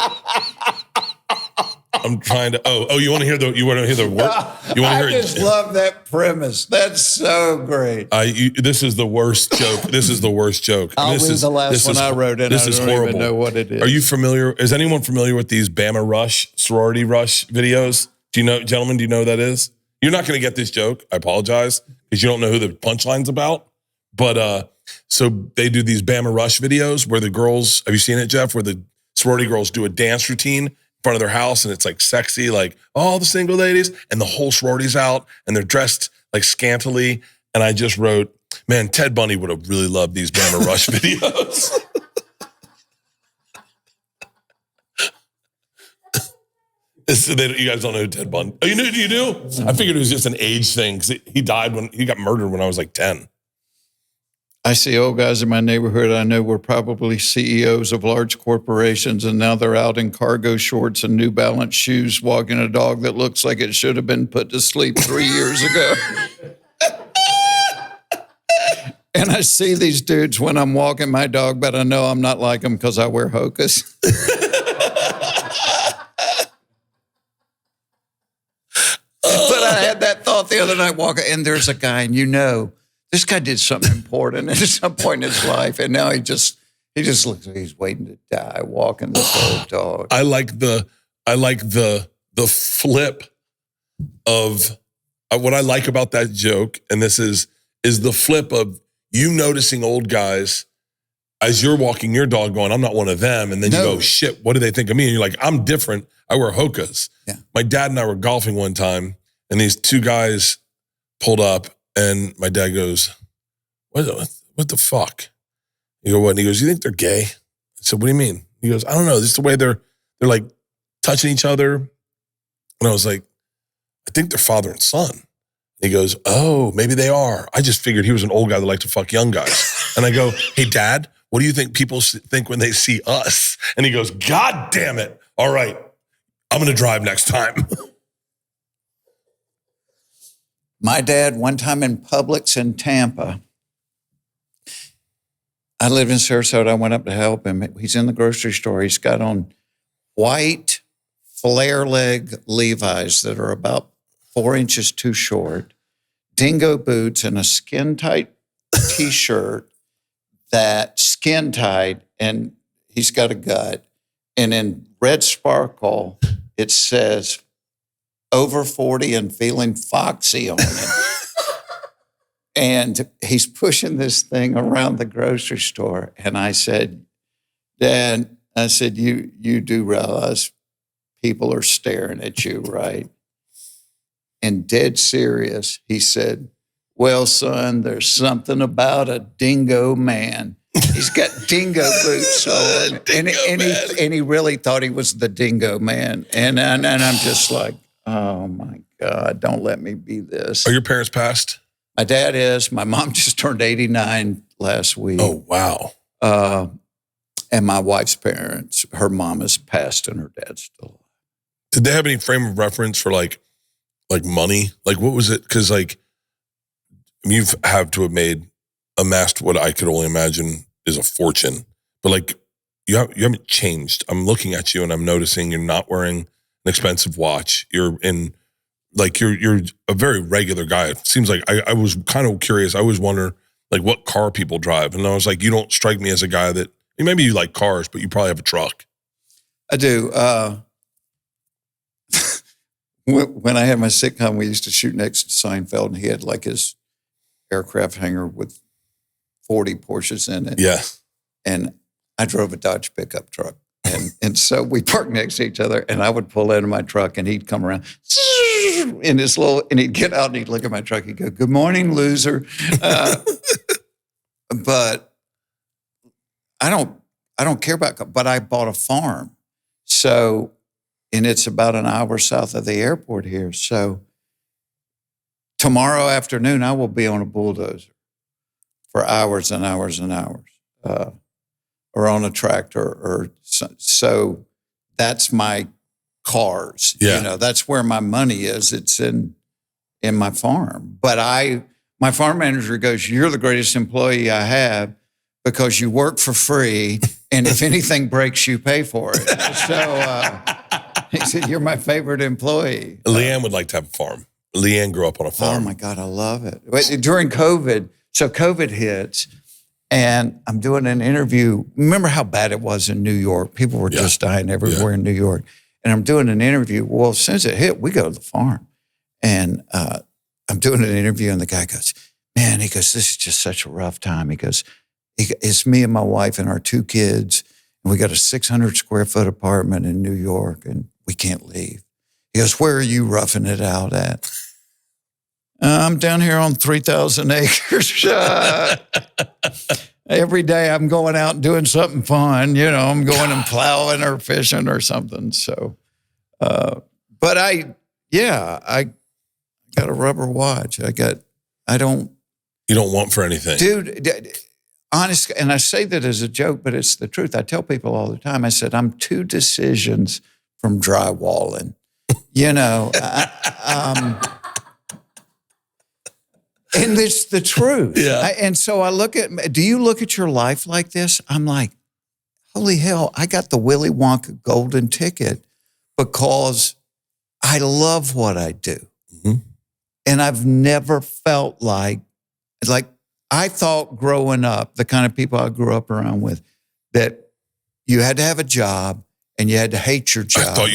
I'm trying to. You want to hear the? You want to hear the word? You want to hear? I just love that premise. That's so great. This is the worst joke. This is the worst joke. I'll read the last one I wrote, and I don't even know what it is. Are you familiar? Is anyone familiar with these Bama Rush, sorority rush videos? Do you know, gentlemen? Do you know what that is? You're not going to get this joke. I apologize because you don't know who the punchline's about. But so they do these Bama Rush videos where the girls. Have you seen it, Jeff? Where the sorority girls do a dance routine in front of their house, and it's like sexy, like all the single ladies, and the whole sorority's out, and they're dressed like scantily. And I just wrote, man, Ted Bundy would have really loved these Bama Rush videos. You guys don't know who Ted Bundy? Oh, you do? I figured it was just an age thing because he died when he got murdered when I was like 10. I see old guys in my neighborhood I know were probably CEOs of large corporations, and now they're out in cargo shorts and New Balance shoes walking a dog that looks like it should have been put to sleep 3 years ago. And I see these dudes when I'm walking my dog, but I know I'm not like them because I wear Hocus. But I had that thought the other night walking, and there's a guy, and this guy did something important at some point in his life, and now he just looks like he's waiting to die walking this old dog. I like the flip of what I like about that joke, and this is the flip of you noticing old guys as you're walking your dog going, I'm not one of them, and then you go, shit, what do they think of me? And you're like, I'm different. I wear Hokas. Yeah. My dad and I were golfing one time, and these two guys pulled up. And my dad goes, what the fuck? You go, what? And he goes, you think they're gay? I said, what do you mean? He goes, I don't know. This is the way they're like touching each other. And I was like, I think they're father and son. And he goes, oh, maybe they are. I just figured he was an old guy that liked to fuck young guys. And I go, hey, Dad, what do you think people think when they see us? And he goes, God damn it. All right, I'm going to drive next time. My dad, one time in Publix in Tampa, I lived in Sarasota. I went up to help him. He's in the grocery store. He's got on white flare leg Levi's that are about 4 inches too short, dingo boots, and a skin-tight T-shirt that skin-tight, and he's got a gut. And in red sparkle, it says, over 40 and feeling foxy on it. And he's pushing this thing around the grocery store. And I said, Dad, you do realize people are staring at you, right? And dead serious, he said, well, son, there's something about a dingo man. He's got dingo boots on. And he really thought he was the dingo man. And I'm just like, oh, my God, don't let me be this. Are your parents passed? My dad is. My mom just turned 89 last week. Oh, wow. And my wife's parents, her mom is passed and her dad's still alive. Did they have any frame of reference for like money? Like, what was it? Because like, you have to have amassed what I could only imagine is a fortune. But like, you haven't changed. I'm looking at you and I'm noticing you're not wearing an expensive watch. You're a very regular guy. It seems like I was kind of curious. I always wonder like what car people drive. And I was like, you don't strike me as a guy that, maybe you like cars, but you probably have a truck. I do. When I had my sitcom, we used to shoot next to Seinfeld, and he had like his aircraft hangar with 40 Porsches in it. Yeah. And I drove a Dodge pickup truck. And so we parked next to each other, and I would pull into my truck, and he'd come around and he'd get out and he'd look at my truck. He'd go, good morning, loser. But I don't care about, but I bought a farm. So, and it's about an hour south of the airport here. So tomorrow afternoon, I will be on a bulldozer for hours and hours and hours. Or on a tractor, or so that's my cars. Yeah. That's where my money is. It's in my farm. But my farm manager goes, "You're the greatest employee I have because you work for free, and if anything breaks, you pay for it." So he said, "You're my favorite employee." Leanne would like to have a farm. Leanne grew up on a farm. Oh my God, I love it. During COVID, so COVID hits, and I'm doing an interview. Remember how bad it was in New York? People were just dying everywhere in New York. And I'm doing an interview. Well, since it hit, we go to the farm. And I'm doing an interview, and the guy goes, "Man," he goes, "this is just such a rough time." He goes, "It's me and my wife and our 2 kids, and we got a 600 square foot apartment in New York, and we can't leave." He goes, "Where are you roughing it out at?" "I'm down here on 3,000 acres. Every day I'm going out and doing something fun. I'm going and plowing or fishing or something." So, but I got a rubber watch. You don't want for anything. Dude, honest, and I say that as a joke, but it's the truth. I tell people all the time, I said, I'm 2 decisions from drywalling. And it's the truth. Yeah. And so do you look at your life like this? I'm like, holy hell, I got the Willy Wonka golden ticket because I love what I do. Mm-hmm. And I've never felt like I thought growing up, the kind of people I grew up around with, that you had to have a job and you had to hate your job. I thought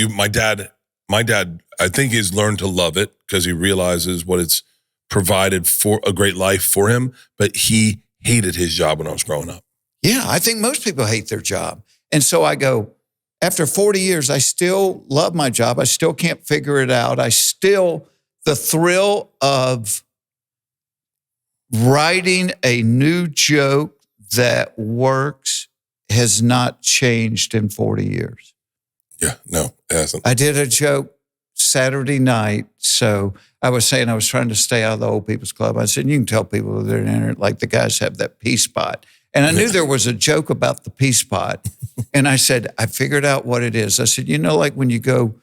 my dad, I think he's learned to love it because he realizes what it's provided for a great life for him, but he hated his job when I was growing up. Yeah, I think most people hate their job. And so I go, after 40 years, I still love my job. I still can't figure it out. The thrill of writing a new joke that works has not changed in 40 years. Yeah, no, it hasn't. I did a joke Saturday night. So I was saying I was trying to stay out of the old people's club. I said, you can tell people they're in it, like the guys have that pea spot. And I knew there was a joke about the pea spot. And I said, I figured out what it is. I said, like when you go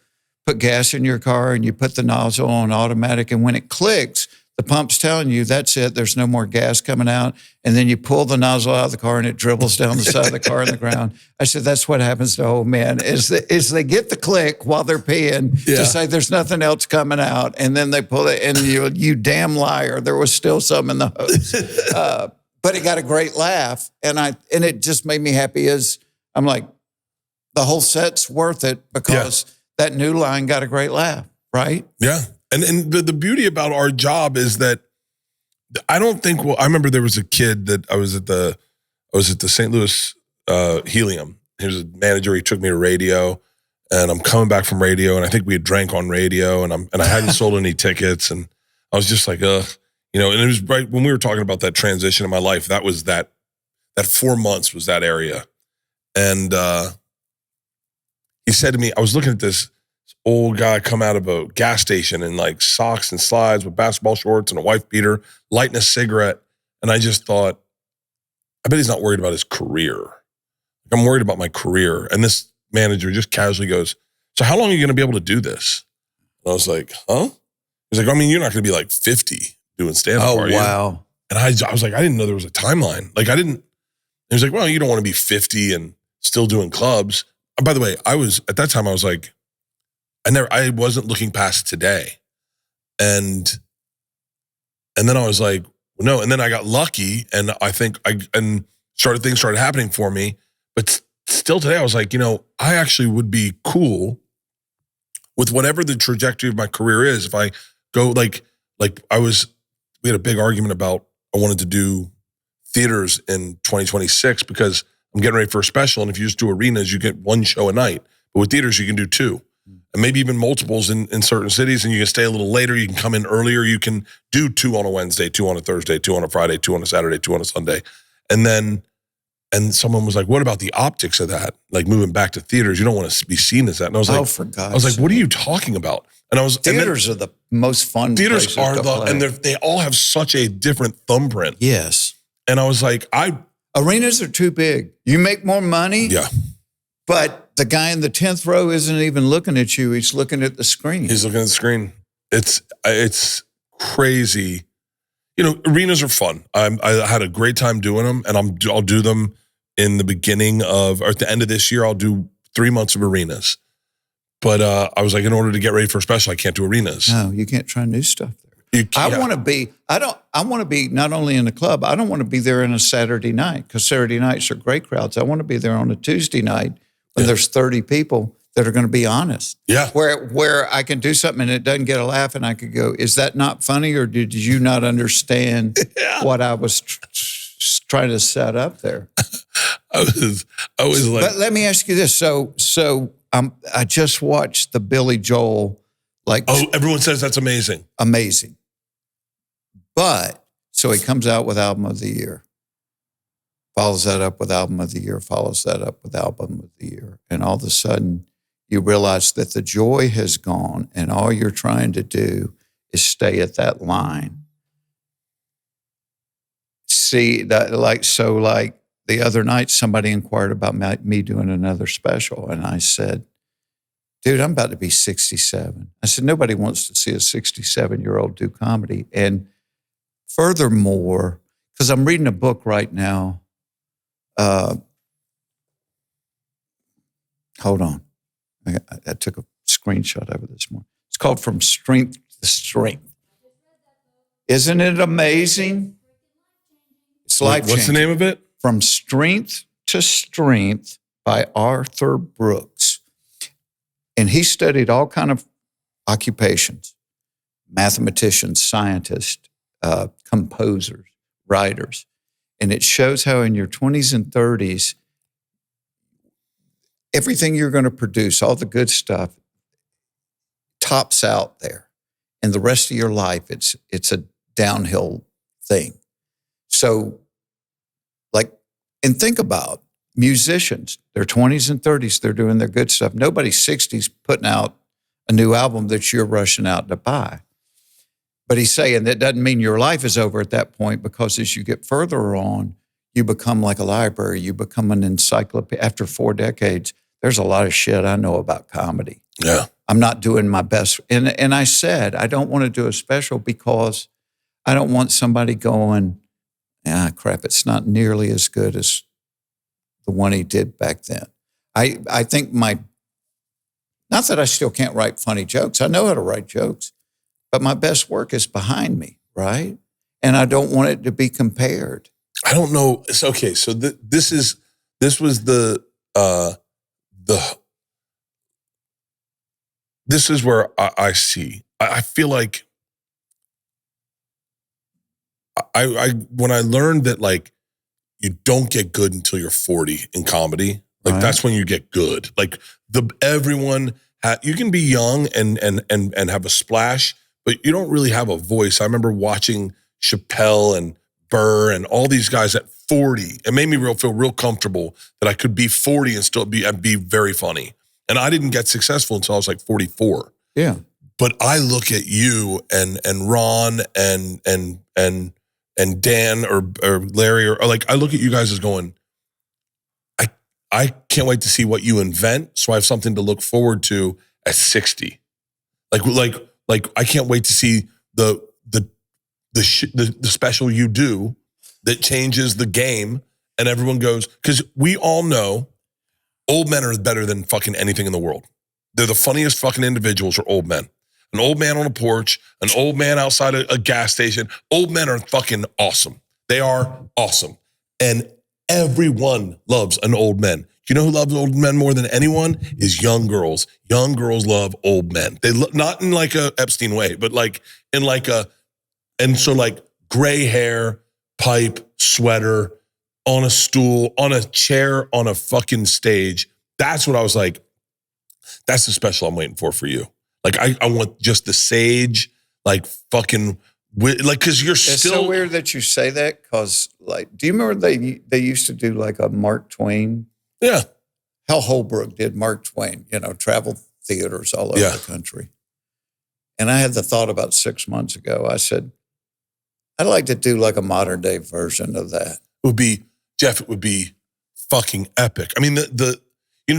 put gas in your car and you put the nozzle on automatic, and when it clicks, the pump's telling you, that's it, there's no more gas coming out. And then you pull the nozzle out of the car and it dribbles down the side of the car in the ground. I said, that's what happens to old men, is they get the click while they're peeing to say there's nothing else coming out. And then they pull it, and you damn liar, there was still some in the hose. But it got a great laugh. And it just made me happy I'm like, the whole set's worth it because that new line got a great laugh, right? Yeah. And the beauty about our job is that I don't think, I remember there was a kid that I was at the St. Louis Helium. He was a manager. He took me to radio, and I'm coming back from radio, and I think we had drank on radio, and I hadn't sold any tickets, and I was just like, ugh, and it was right when we were talking about that transition in my life. That was that 4 months was that area, and he said to me, I was looking at this old guy come out of a gas station in like socks and slides with basketball shorts and a wife beater, lighting a cigarette. And I just thought, I bet he's not worried about his career. I'm worried about my career. And this manager just casually goes, so how long are you going to be able to do this? And I was like, huh? He's like, I mean, you're not going to be like 50 doing stand-up, are you? Wow. And I was like, I didn't know there was a timeline. Like he was like, well, you don't want to be 50 and still doing clubs. And by the way, at that time, I was like, I wasn't looking past today. And then I was like, well, no. And then I got lucky, and I think things started happening for me. But still today, I was like, I actually would be cool with whatever the trajectory of my career is. If I go we had a big argument about, I wanted to do theaters in 2026 because I'm getting ready for a special. And if you just do arenas, you get 1 show a night. But with theaters, you can do 2. And maybe even multiples in certain cities, and you can stay a little later. You can come in earlier. You can do 2 on a Wednesday, 2 on a Thursday, 2 on a Friday, 2 on a Saturday, 2 on a Sunday. And someone was like, what about the optics of that? Like moving back to theaters, you don't want to be seen as that. And I was like, for God's I was like, what are you talking about? And theaters are the most fun. Theaters are and they all have such a different thumbprint. Yes. And I was like, arenas are too big. You make more money. Yeah. But The guy in the 10th row isn't even looking at you. He's looking at the screen. He's looking at the screen. It's crazy. You know, arenas are fun. I had a great time doing them, and I'll do them in the beginning of, or at the end of this year. I'll do 3 months of arenas. But I was like, in order to get ready for a special, I can't do arenas. No, you can't try new stuff there. I want to be not only in the club, I don't want to be there on a Saturday night, because Saturday nights are great crowds. I want to be there on a Tuesday night when there's 30 people that are going to be honest. Yeah. Where I can do something and it doesn't get a laugh, and I could go, is that not funny, or did you not understand what I was trying to set up there? I was like. But let me ask you this. So I just watched the Billy Joel. Everyone says that's amazing. Amazing. But, so he comes out with Album of the Year. Follows that up with Album of the Year. Follows that up with Album of the Year. And all of a sudden, you realize that the joy has gone, and all you're trying to do is stay at that line. See, that like the other night, somebody inquired about me doing another special, and I said, dude, I'm about to be 67. I said, nobody wants to see a 67-year-old do comedy. And furthermore, because I'm reading a book right now. Hold on. I took a screenshot of it this morning. It's called From Strength to Strength. Isn't it amazing? It's life-changing. What's the name of it? From Strength to Strength by Arthur Brooks. And he studied all kind of occupations, mathematicians, scientists, composers, writers. And it shows how in your 20s and 30s, everything you're going to produce, all the good stuff, tops out there. And the rest of your life, it's a downhill thing. So, and think about musicians, their 20s and 30s, they're doing their good stuff. Nobody's 60s putting out a new album that you're rushing out to buy. But he's saying that doesn't mean your life is over at that point, because as you get further on, you become like a library. You become an encyclopedia. After 4 decades, there's a lot of shit I know about comedy. Yeah. I'm not doing my best. And I said, I don't want to do a special because I don't want somebody going, crap, it's not nearly as good as the one he did back then. I think not that I still can't write funny jokes. I know how to write jokes, but my best work is behind me, right? And I don't want it to be compared. I don't know. It's okay. So this was this is where I see. I feel like when I learned that, like, you don't get good until you're 40 in comedy. Like, right. That's when you get good. Like, you can be young and have a splash, but you don't really have a voice. I remember watching Chappelle and Bert and all these guys at 40. It made me feel real comfortable that I could be 40 and still be very funny. And I didn't get successful until I was like 44. Yeah. But I look at you and Ron and Dan or Larry or like, I look at you guys as going, I can't wait to see what you invent, so I have something to look forward to at 60. Like I can't wait to see the special you do that changes the game, and everyone goes, because we all know old men are better than fucking anything in the world. They're the funniest fucking individuals are old men. An old man on a porch, an old man outside a gas station. Old men are fucking awesome. They are awesome. And everyone loves an old man. You know who loves old men more than anyone? Is young girls. Young girls love old men. They not in like a Epstein way, but like in like and so like gray hair, pipe, sweater, on a stool, on a chair, on a fucking stage. That's what I was like, that's the special I'm waiting for you. Like, I want just the sage, like fucking, like, because you're still. It's so weird that you say that, because, like, do you remember they used to do like a Mark Twain? Yeah. Hal Holbrook did Mark Twain, travel theaters all over the country. And I had the thought about 6 months ago. I said, I'd like to do like a modern day version of that. It would be, Jeff, it would be fucking epic. I mean,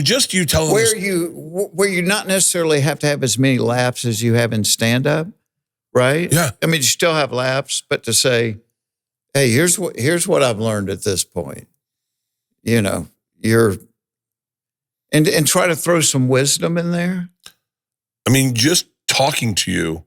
Just you telling where you not necessarily have to have as many laughs as you have in stand-up, right? Yeah. I mean, you still have laughs, but to say, hey, here's what I've learned at this point. And try to throw some wisdom in there. I mean, just talking to you,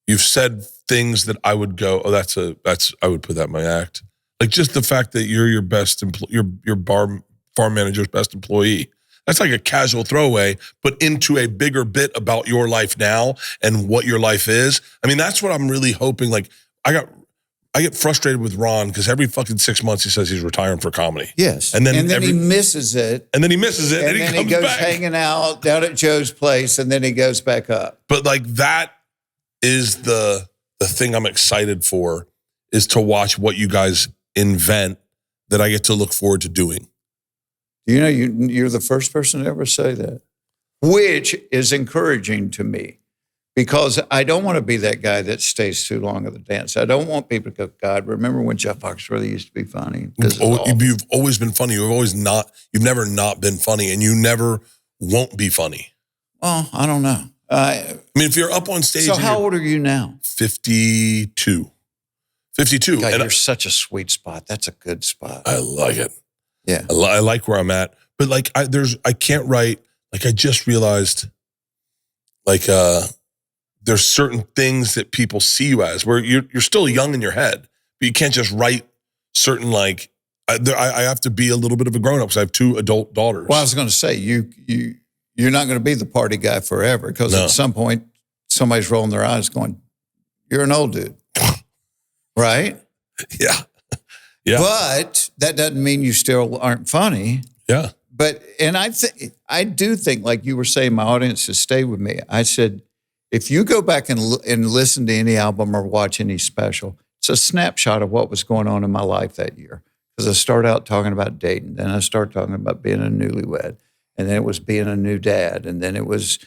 you've said things that I would go, I would put that in my act. Like just the fact that you're your best, your farm manager's best employee. That's like a casual throwaway, but into a bigger bit about your life now and what your life is. I mean, that's what I'm really hoping. Like I get frustrated with Ron because every fucking 6 months he says he's retiring for comedy. Yes. And then he misses it. And then he misses it. And then he goes back. hanging out down at Joe's place and then he goes back up. But like that is the thing I'm excited for, is to watch what you guys invent that I get to look forward to doing. You're the first person to ever say that, which is encouraging to me because I don't want to be that guy that stays too long at the dance. I don't want people to go, God, remember when Jeff Foxworthy used to be funny? You've always been funny. You've never not been funny, and you never won't be funny. Well, I don't know. I mean, if you're up on stage. So how old are you now? 52. 52. God, you're such a sweet spot. That's a good spot. I like it. Yeah. I like where I'm at. But like, I can't write, like I just realized, like, there's certain things that people see you as where you're still young in your head, but you can't just write certain, like, I have to be a little bit of a grown up because I have 2 adult daughters. Well, I was going to say, you're not going to be the party guy forever because at some point somebody's rolling their eyes going, you're an old dude. Right? Yeah. Yeah. But that doesn't mean you still aren't funny. Yeah. But, and I do think, like you were saying, my audience has stayed with me. I said, if you go back and listen to any album or watch any special, it's a snapshot of what was going on in my life that year. Because I started out talking about dating, then I started talking about being a newlywed, and then it was being a new dad, and then it was,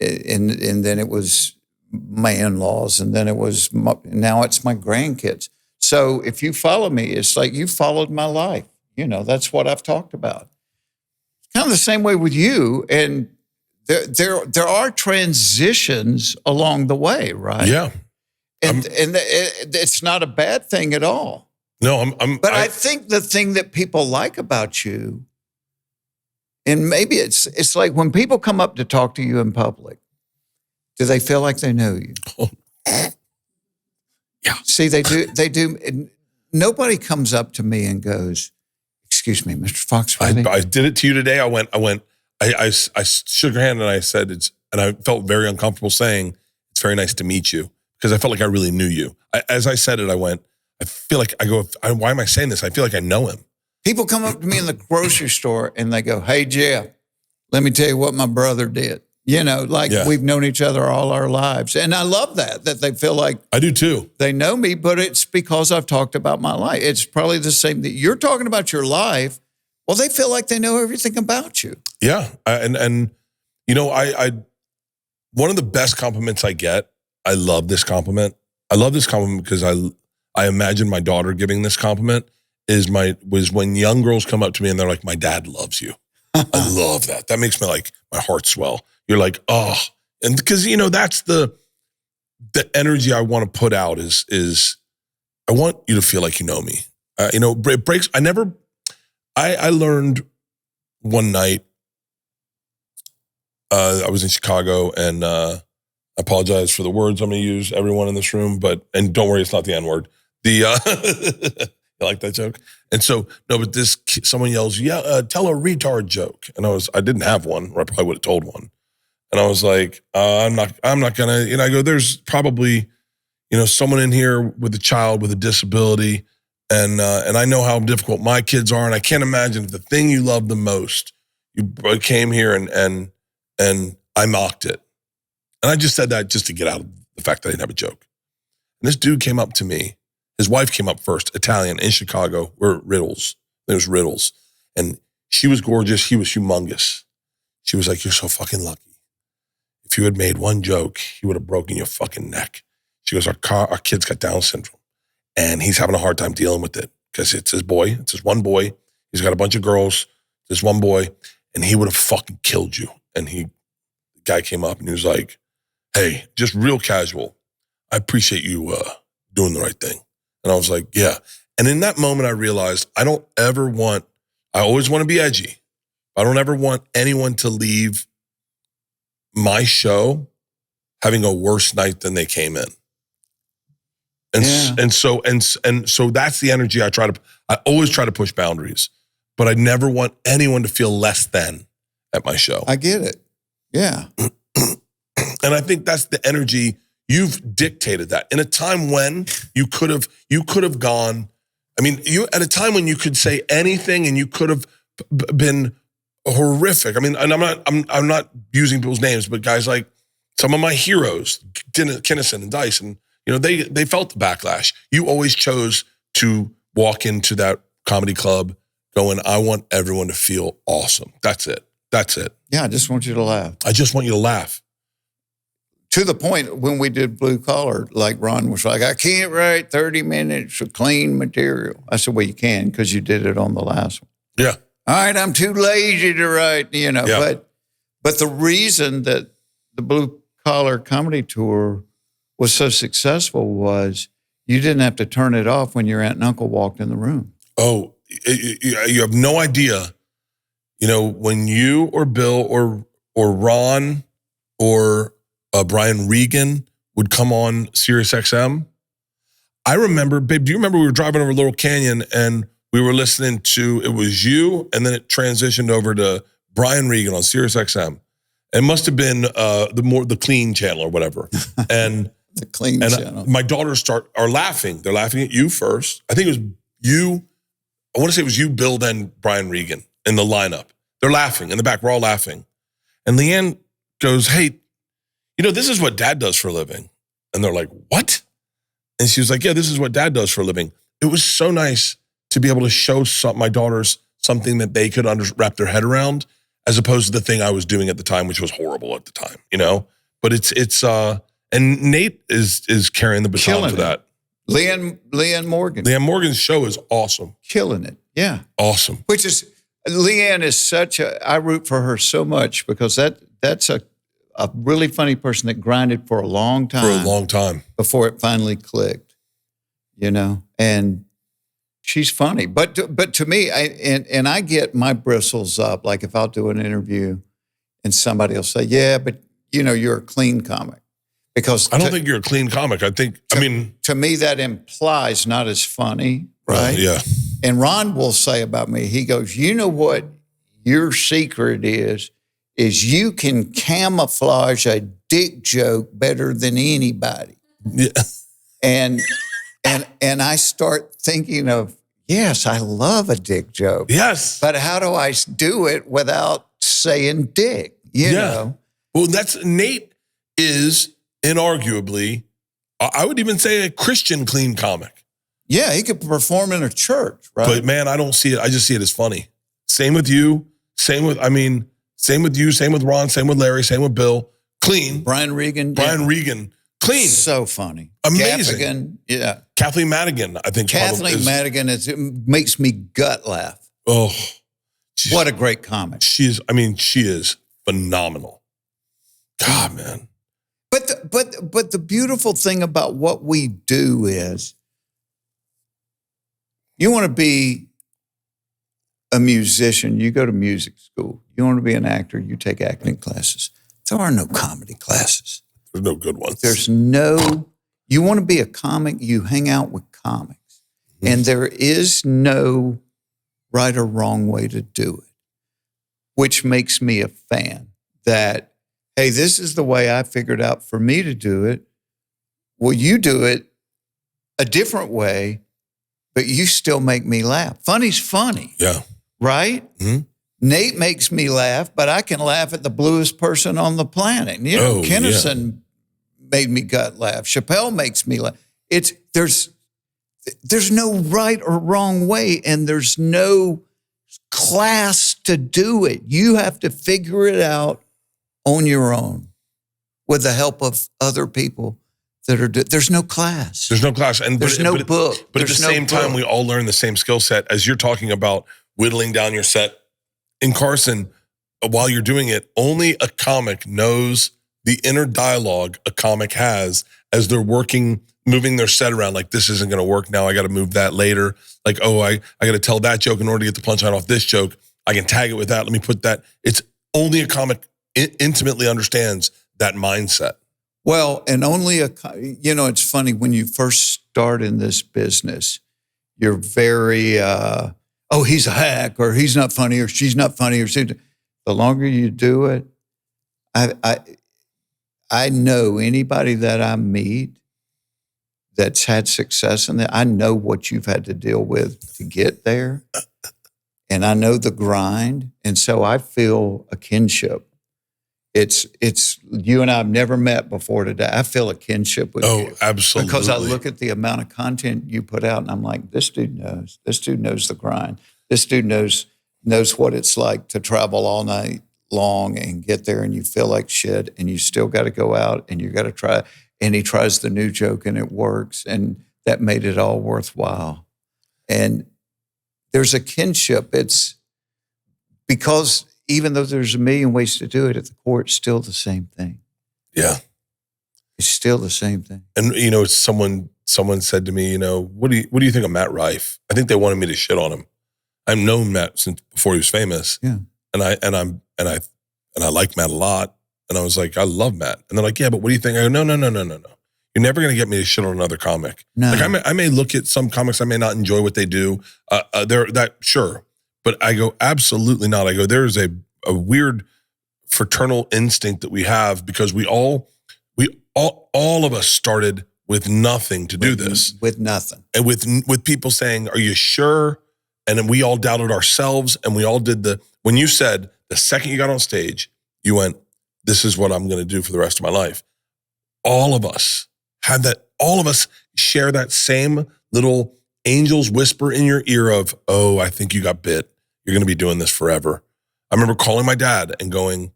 and then it was my in-laws, and then it was now it's my grandkids. So if you follow me, it's like you followed my life. That's what I've talked about. Kind of the same way with you, and there are transitions along the way, right? Yeah, and it's not a bad thing at all. No, But I think the thing that people like about you, and maybe it's like when people come up to talk to you in public, do they feel like they know you? Yeah. See, they do. And nobody comes up to me and goes, "Excuse me, Mr. Foxworthy." I did it to you today. I shook her hand and I said, and I felt very uncomfortable saying, "It's very nice to meet you," because I felt like I really knew you. As I said it, I feel like why am I saying this? I feel like I know him. People come up to me in the grocery store and they go, "Hey, Jeff, let me tell you what my brother did." We've known each other all our lives. And I love that they feel like I do too. They know me, but it's because I've talked about my life. It's probably the same that you're talking about your life. Well, they feel like they know everything about you. Yeah. And one of the best compliments I get, I love this compliment. I love this compliment because I imagine my daughter giving this compliment was when young girls come up to me and they're like, "My dad loves you." I love that. That makes me like my heart swell. You're like, oh, and because that's the energy I want to put out is I want you to feel like you know me. It breaks. I learned one night. I was in Chicago, and I apologize for the words I'm going to use, everyone in this room, and don't worry, it's not the N-word. You like that joke? And so, no, but someone yells, "Yeah, tell a retard joke." And I didn't have one, or I probably would have told one. And I was like, I'm not gonna, I go, there's probably, someone in here with a child with a disability. And I know how difficult my kids are. And I can't imagine if the thing you love the most, you came here and I mocked it. And I just said that just to get out of the fact that I didn't have a joke. And this dude came up to me. His wife came up first, Italian, in Chicago. We're Riddles. It was Riddles. And she was gorgeous. He was humongous. She was like, "You're so fucking lucky. If you had made one joke, he would have broken your fucking neck." She goes, our kid's got Down syndrome. And he's having a hard time dealing with it because it's his boy. It's his one boy. He's got a bunch of girls. This one boy. and he would have fucking killed you. And the guy came up and he was like, hey, just real casual, I appreciate you doing the right thing. And I was like, yeah. And in that moment, I realized I always want to be edgy. I don't ever want anyone to leave my show having a worse night than they came in. And so that's the energy I always try to push boundaries, but I never want anyone to feel less than at my show. I get it. Yeah. And I think that's the energy. You've dictated that in a time when you could have gone. I mean, you at a time when you could say anything and you could have been horrific. I mean, and I'm not using people's names, but guys like some of my heroes, Kinnison and Dice, and they felt the backlash. You always chose to walk into that comedy club going, I want everyone to feel awesome. That's it. Yeah, I just want you to laugh. I just want you to laugh. To the point when we did Blue Collar, like Ron was like, I can't write 30 minutes of clean material. I said, well, you can because you did it on the last one. Yeah. All right, I'm too lazy to write, Yeah. But the reason that the Blue Collar Comedy Tour was so successful was you didn't have to turn it off when your aunt and uncle walked in the room. Oh, you have no idea. When you or Bill or Ron or Brian Regan would come on Sirius XM, I remember, babe, do you remember we were driving over Laurel Canyon and we were listening to, it was you, and then it transitioned over to Brian Regan on Sirius XM. It must have been the clean channel or whatever. And the clean channel. My daughters are laughing. They're laughing at you first. I think it was you. I want to say it was you, Bill, then Brian Regan in the lineup. They're laughing in the back. We're all laughing. And Leanne goes, hey, this is what Dad does for a living. And they're like, what? And she was like, yeah, this is what Dad does for a living. It was so nice to be able to show my daughters something that they could wrap their head around, as opposed to the thing I was doing at the time, which was horrible at the time, But it's and Nate is carrying the baton for that. Leanne Morgan. Leanne Morgan's show is awesome. Killing it. Yeah. Awesome. Leanne is I root for her so much because that's a really funny person that grinded for a long time. For a long time. Before it finally clicked, and she's funny. But to me, I get my bristles up. Like if I'll do an interview and somebody will say, yeah, but you're a clean comic. Because I don't think you're a clean comic. To me, that implies not as funny, right? Yeah. And Ron will say about me, he goes, you know what your secret is you can camouflage a dick joke better than anybody. Yeah. And I start thinking of, yes, I love a dick joke. Yes. But how do I do it without saying dick, you know? Well, Nate is inarguably, I would even say a Christian clean comic. Yeah, he could perform in a church, right? But man, I don't see it. I just see it as funny. Same with you. Same with you. Same with Ron. Same with Larry. Same with Bill. Clean. Brian Regan. Regan. Clean. So funny. Amazing. Gaffigan, yeah. Kathleen Madigan, I think. Kathleen Madigan, it makes me gut laugh. Oh. What a great comic. She is phenomenal. God, man. But the beautiful thing about what we do is you want to be a musician, you go to music school. You want to be an actor, you take acting classes. There are no comedy classes. There's no good ones. You want to be a comic, you hang out with comics. Mm-hmm. And there is no right or wrong way to do it, which makes me a fan that, hey, this is the way I figured out for me to do it. Well, you do it a different way, but you still make me laugh. Funny's funny. Yeah. Right? Mm-hmm. Nate makes me laugh, but I can laugh at the bluest person on the planet. Kinnison made me gut laugh. Chappelle makes me laugh. There's no right or wrong way, and there's no class to do it. You have to figure it out on your own with the help of other people that are. There's no class. There's no class, and there's no book. But at the same time, we all learn the same skill set. As you're talking about whittling down your set in Carson, while you're doing it, only a comic knows the inner dialogue a comic has as they're working, moving their set around. Like, this isn't going to work now. I got to move that later. Like, oh, I got to tell that joke in order to get the punchline off this joke. I can tag it with that. Let me put that. It's only a comic intimately understands that mindset. Well, and only it's funny when you first start in this business, you're very, he's a hack, or he's not funny, or she's not funny, or the longer you do it, I know anybody that I meet that's had success in that, I know what you've had to deal with to get there. And I know the grind. And so I feel a kinship. It's you and I have never met before today. I feel a kinship with you. Oh, absolutely. Because I look at the amount of content you put out and I'm like, this dude knows. This dude knows the grind. This dude knows what it's like to travel all night long and get there, and you feel like shit, and you still got to go out and you got to try. And he tries the new joke and it works, and that made it all worthwhile. And there's a kinship. It's because even though there's a million ways to do it, at the core, it's still the same thing. Yeah. It's still the same thing. And, someone said to me, what do you think of Matt Rife? I think they wanted me to shit on him. I've known Matt since before he was famous. Yeah. And I like Matt a lot. And I was like, I love Matt. And they're like, yeah, but what do you think? I go, no. You're never going to get me to shit on another comic. No. Like I may look at some comics, I may not enjoy what they do. Sure. But I go, absolutely not. I go, there is a weird fraternal instinct that we have because we all of us started with nothing to do this. With nothing. And with people saying, are you sure? And then we all doubted ourselves, and we all did when you said the second you got on stage, you went, this is what I'm going to do for the rest of my life. All of us had that. All of us share that same little angel's whisper in your ear of, oh, I think you got bit. You're going to be doing this forever. I remember calling my dad and going,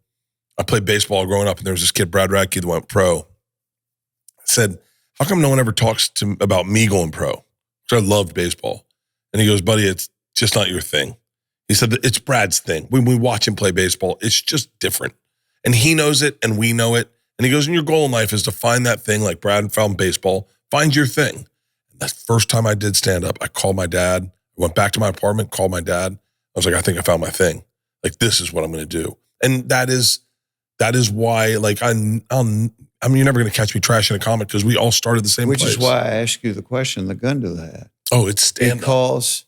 I played baseball growing up, and there was this kid, Brad Radke, that went pro. I said, how come no one ever talks about me going pro? Because I loved baseball. And he goes, buddy, it's just not your thing. He said, it's Brad's thing. When we watch him play baseball, it's just different. And he knows it, and we know it. And he goes, and your goal in life is to find that thing like Brad found baseball. Find your thing. And that first time I did stand up, I called my dad. I went back to my apartment, called my dad. I was like, I think I found my thing. Like, this is what I'm going to do. And that is why, like, you're never going to catch me trashing a comic because we all started the same place. Which is why I asked you the question, the gun to that. Oh, it's stand-up. Because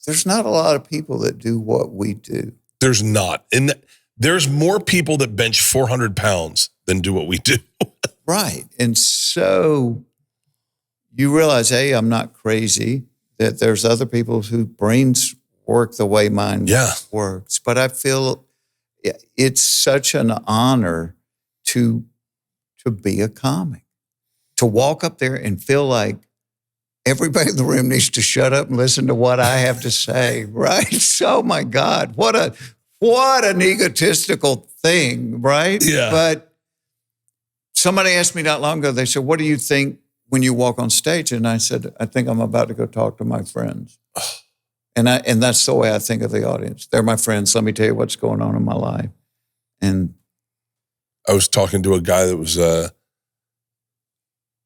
there's not a lot of people that do what we do. There's not. And there's more people that bench 400 pounds than do what we do. Right. And so you realize, hey, I'm not crazy, that there's other people whose brains work the way mine works. But I feel it's such an honor to be a comic, to walk up there and feel like everybody in the room needs to shut up and listen to what I have to say, right? So, my God, what an egotistical thing, right? Yeah. But somebody asked me not long ago, they said, what do you think when you walk on stage? And I said, I think I'm about to go talk to my friends. And that's the way I think of the audience. They're my friends. Let me tell you what's going on in my life. And I was talking to a guy that was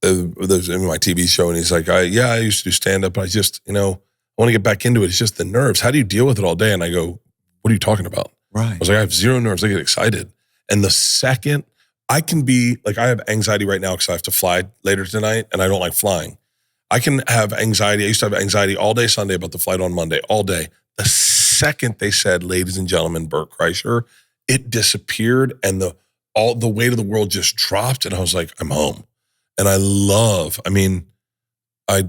in my TV show, and he's like, I used to do stand-up, but I just, I want to get back into it. It's just the nerves. How do you deal with it all day? And I go, what are you talking about? Right. I was like, I have zero nerves. I get excited. And the second I can be, like, I have anxiety right now because I have to fly later tonight, and I don't like flying. I can have anxiety. I used to have anxiety all day Sunday about the flight on Monday, all day. The second they said, ladies and gentlemen, Bert Kreischer, it disappeared, and the weight of the world just dropped, and I was like, I'm home. And I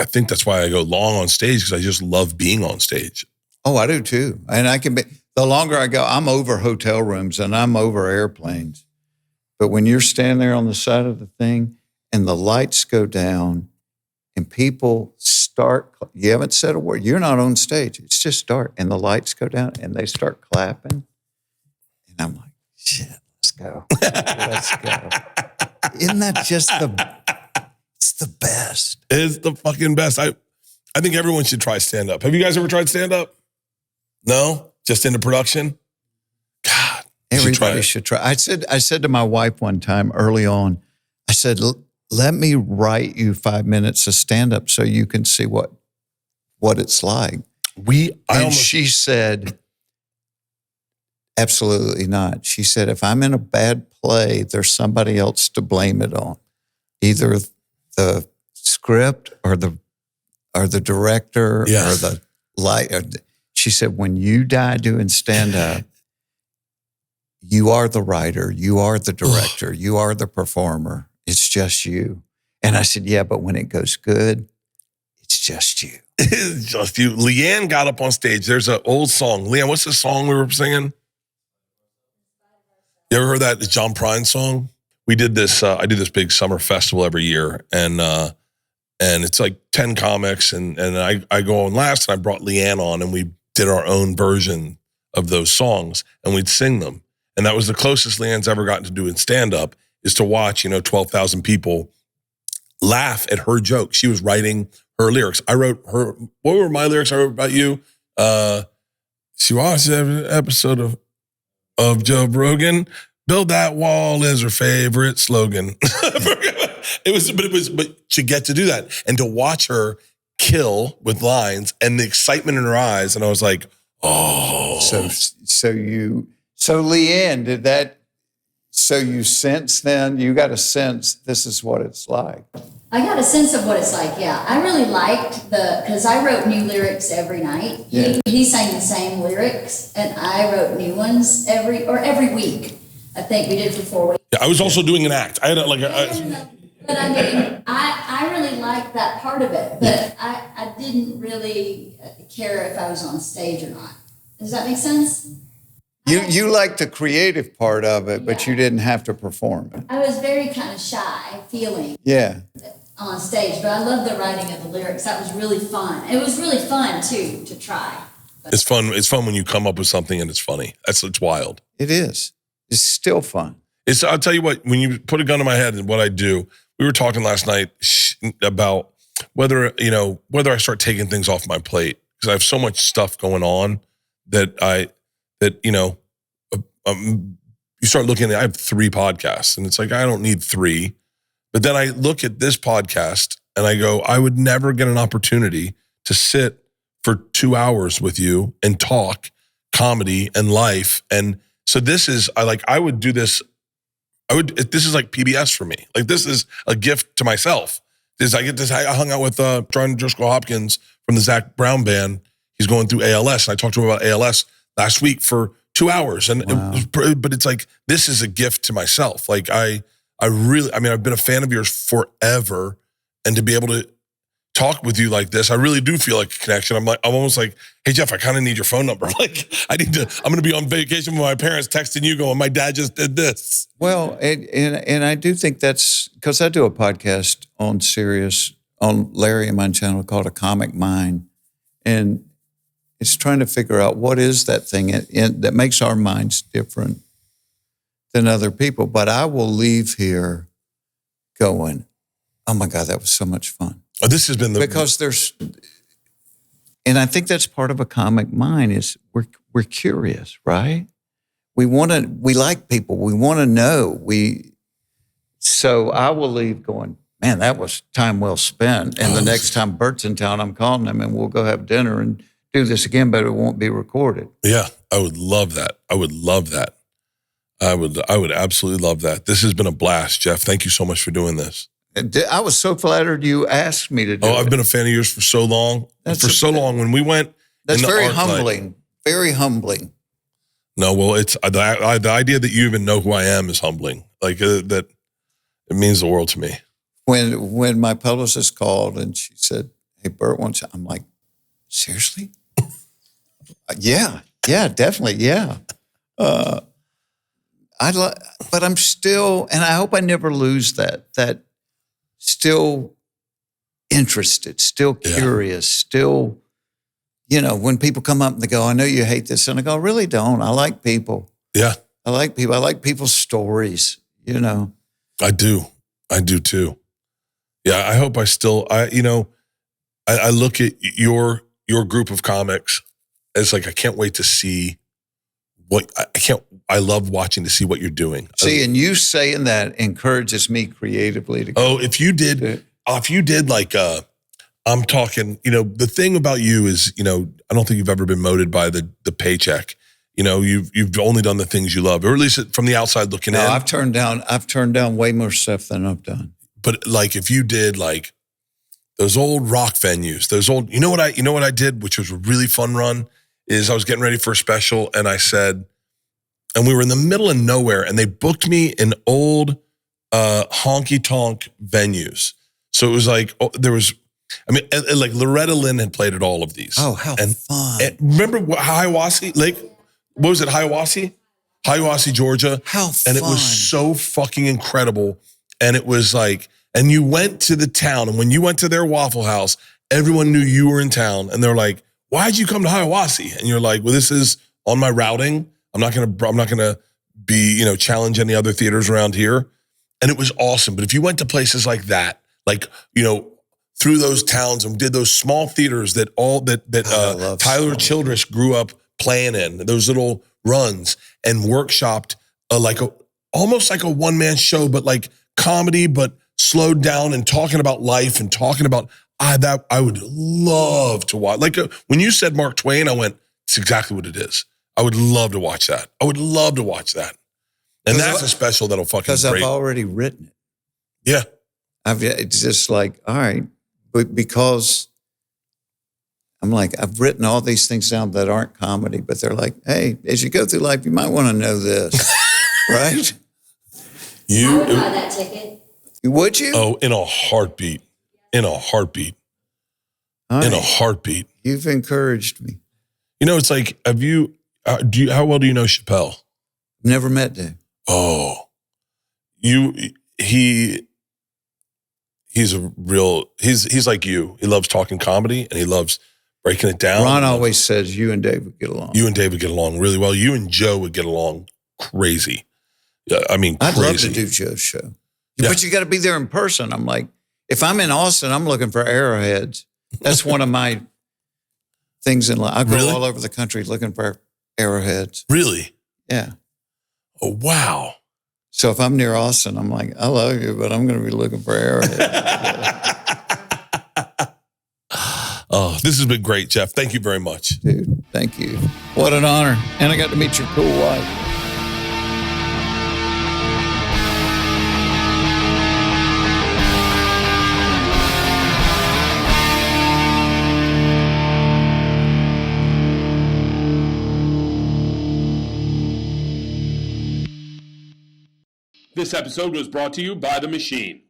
think that's why I go long on stage, because I just love being on stage. Oh, I do too. And the longer I go, I'm over hotel rooms and I'm over airplanes. But when you're standing there on the side of the thing and the lights go down and people start, you haven't said a word, you're not on stage, it's just start, and the lights go down and they start clapping. And I'm like, shit, let's go. Let's go. Isn't that just it's the best. It's the fucking best. I think everyone should try stand-up. Have you guys ever tried stand-up? No? Just into production? God. Everybody should try. I said to my wife one time early on, I said, let me write you 5 minutes of stand-up so you can see what it's like. She said, absolutely not. She said, if I'm in a bad play, there's somebody else to blame it on. Either the script or the director or the light. She said, when you die doing stand-up, you are the writer, you are the director, you are the performer. It's just you. And I said, yeah, but when it goes good, it's just you. It's just you. Leanne got up on stage. There's an old song. Leanne, what's the song we were singing? You ever heard that? The John Prine song? We did this, I do this big summer festival every year. And it's like 10 comics. And I go on last, and I brought Leanne on, and we did our own version of those songs, and we'd sing them. And that was the closest Leanne's ever gotten to doing stand-up, is to watch, 12,000 people laugh at her joke. She was writing her lyrics. I wrote her, what were my lyrics I wrote about you? She watched every episode of Joe Rogan. Build that wall is her favorite slogan. But to get to do that and to watch her kill with lines and the excitement in her eyes. And I was like, oh. So Leanne, so you sense then, you got a sense this is what it's like. I got a sense of what it's like, yeah. I really liked because I wrote new lyrics every night. Yeah. He sang the same lyrics, and I wrote new ones every week. I think we did for 4 weeks. Yeah, I was also doing an act. I had But I mean, I really liked that part of it, but I didn't really care if I was on stage or not. Does that make sense? You liked the creative part of it, but you didn't have to perform it. I was very kind of shy feeling on stage, but I loved the writing of the lyrics. That was really fun. It was really fun, too, to try. It's fun. It's fun when you come up with something and it's funny. It's wild. It is. It's still fun. I'll tell you what, when you put a gun to my head and what I do, we were talking last night about whether I start taking things off my plate, because I have so much stuff going on that you start looking at, I have 3 podcasts, and it's like, I don't need 3. But then I look at this podcast and I go, I would never get an opportunity to sit for 2 hours with you and talk comedy and life. And so this is, I would do this. This is like PBS for me. Like, this is a gift to myself. I hung out with John Driscoll Hopkins from the Zach Brown Band. He's going through ALS, and I talked to him about ALS last week for 2 hours. And but it's like, this is a gift to myself. Like, I've been a fan of yours forever, and to be able to talk with you like this, I really do feel like a connection. I'm almost like, hey Jeff, I kind of need your phone number. Like, I'm going to be on vacation with my parents, texting you going, my dad just did this. Well, and I do think that's because I do a podcast on Sirius, on Larry and my channel called A Comic Mind. And it's trying to figure out what is that thing that makes our minds different than other people. But I will leave here going, oh my God, that was so much fun. Oh, this has been because and I think that's part of A Comic Mind is we're curious, right? We like people. We want to know. So I will leave going, man, that was time well spent. And the next time Bert's in town, I'm calling him and we'll go have dinner and do this again, but it won't be recorded. Yeah, I would love that. I would absolutely love that. This has been a blast, Jeff. Thank you so much for doing this. I was so flattered you asked me to do it. I've been a fan of yours for so long. When we went, that's very humbling. Very humbling. No, well, it's the idea that you even know who I am is humbling. Like that, it means the world to me. When my publicist called and she said, "Hey, Bert wants you," I'm like, seriously? Yeah, definitely, yeah. But I'm still, and I hope I never lose that still interested, still curious, still, when people come up and they go, I know you hate this. And I go, I really don't. I like people. Yeah. I like people. I like people's stories, I do. I do too. Yeah. I hope I look at your group of comics it's like, I can't wait to see I love watching to see what you're doing. See, and you saying that encourages me creatively to go. If you did like, I'm talking, the thing about you is, I don't think you've ever been motivated by the paycheck. You've only done the things you love, or at least from the outside looking in. I've turned down way more stuff than I've done. But like, if you did like those old rock venues, those old, you know what I did, which was a really fun run, is I was getting ready for a special, and I said, and we were in the middle of nowhere, and they booked me in old honky tonk venues. So it was like, like Loretta Lynn had played at all of these. Oh, how fun. And remember Hiawassee Lake? What was it, Hiawassee? Hiawassee, Georgia. How fun. And it was so fucking incredible. And it was like, and you went to the town, and when you went to their Waffle House, everyone knew you were in town, and they're like, why'd you come to Hiawassee? And you're like, well, this is on my routing. I'm not gonna be, challenge any other theaters around here. And it was awesome. But if you went to places like that, like, through those towns and did those small theaters that Tyler Childress grew up playing in, those little runs, and workshopped almost like a one-man show, but like comedy, but slowed down and talking about life and talking about that I would love to watch. Like when you said Mark Twain, I went, it's exactly what it is. I would love to watch that. And that's a special that'll fucking because I've already written it. Yeah. It's just like, all right, but because I'm like, I've written all these things down that aren't comedy, but they're like, hey, as you go through life, you might want to know this, right? I would buy that ticket. Would you? Oh, in a heartbeat. You've encouraged me. It's like, how well do you know Chappelle? Never met Dave. Oh, he's like you. He loves talking comedy, and he loves breaking it down. Ron always says you and Dave would get along. You and Dave would get along really well. You and Joe would get along crazy. Yeah, crazy. I'd love to do Joe's show. Yeah. But you got to be there in person. I'm like, if I'm in Austin, I'm looking for arrowheads. That's one of my things in life. I go all over the country looking for arrowheads. Really? Yeah. Oh, wow. So if I'm near Austin, I'm like, I love you, but I'm going to be looking for arrowheads. Oh, this has been great, Jeff. Thank you very much. Dude, thank you. What an honor. And I got to meet your cool wife. This episode was brought to you by The Machine.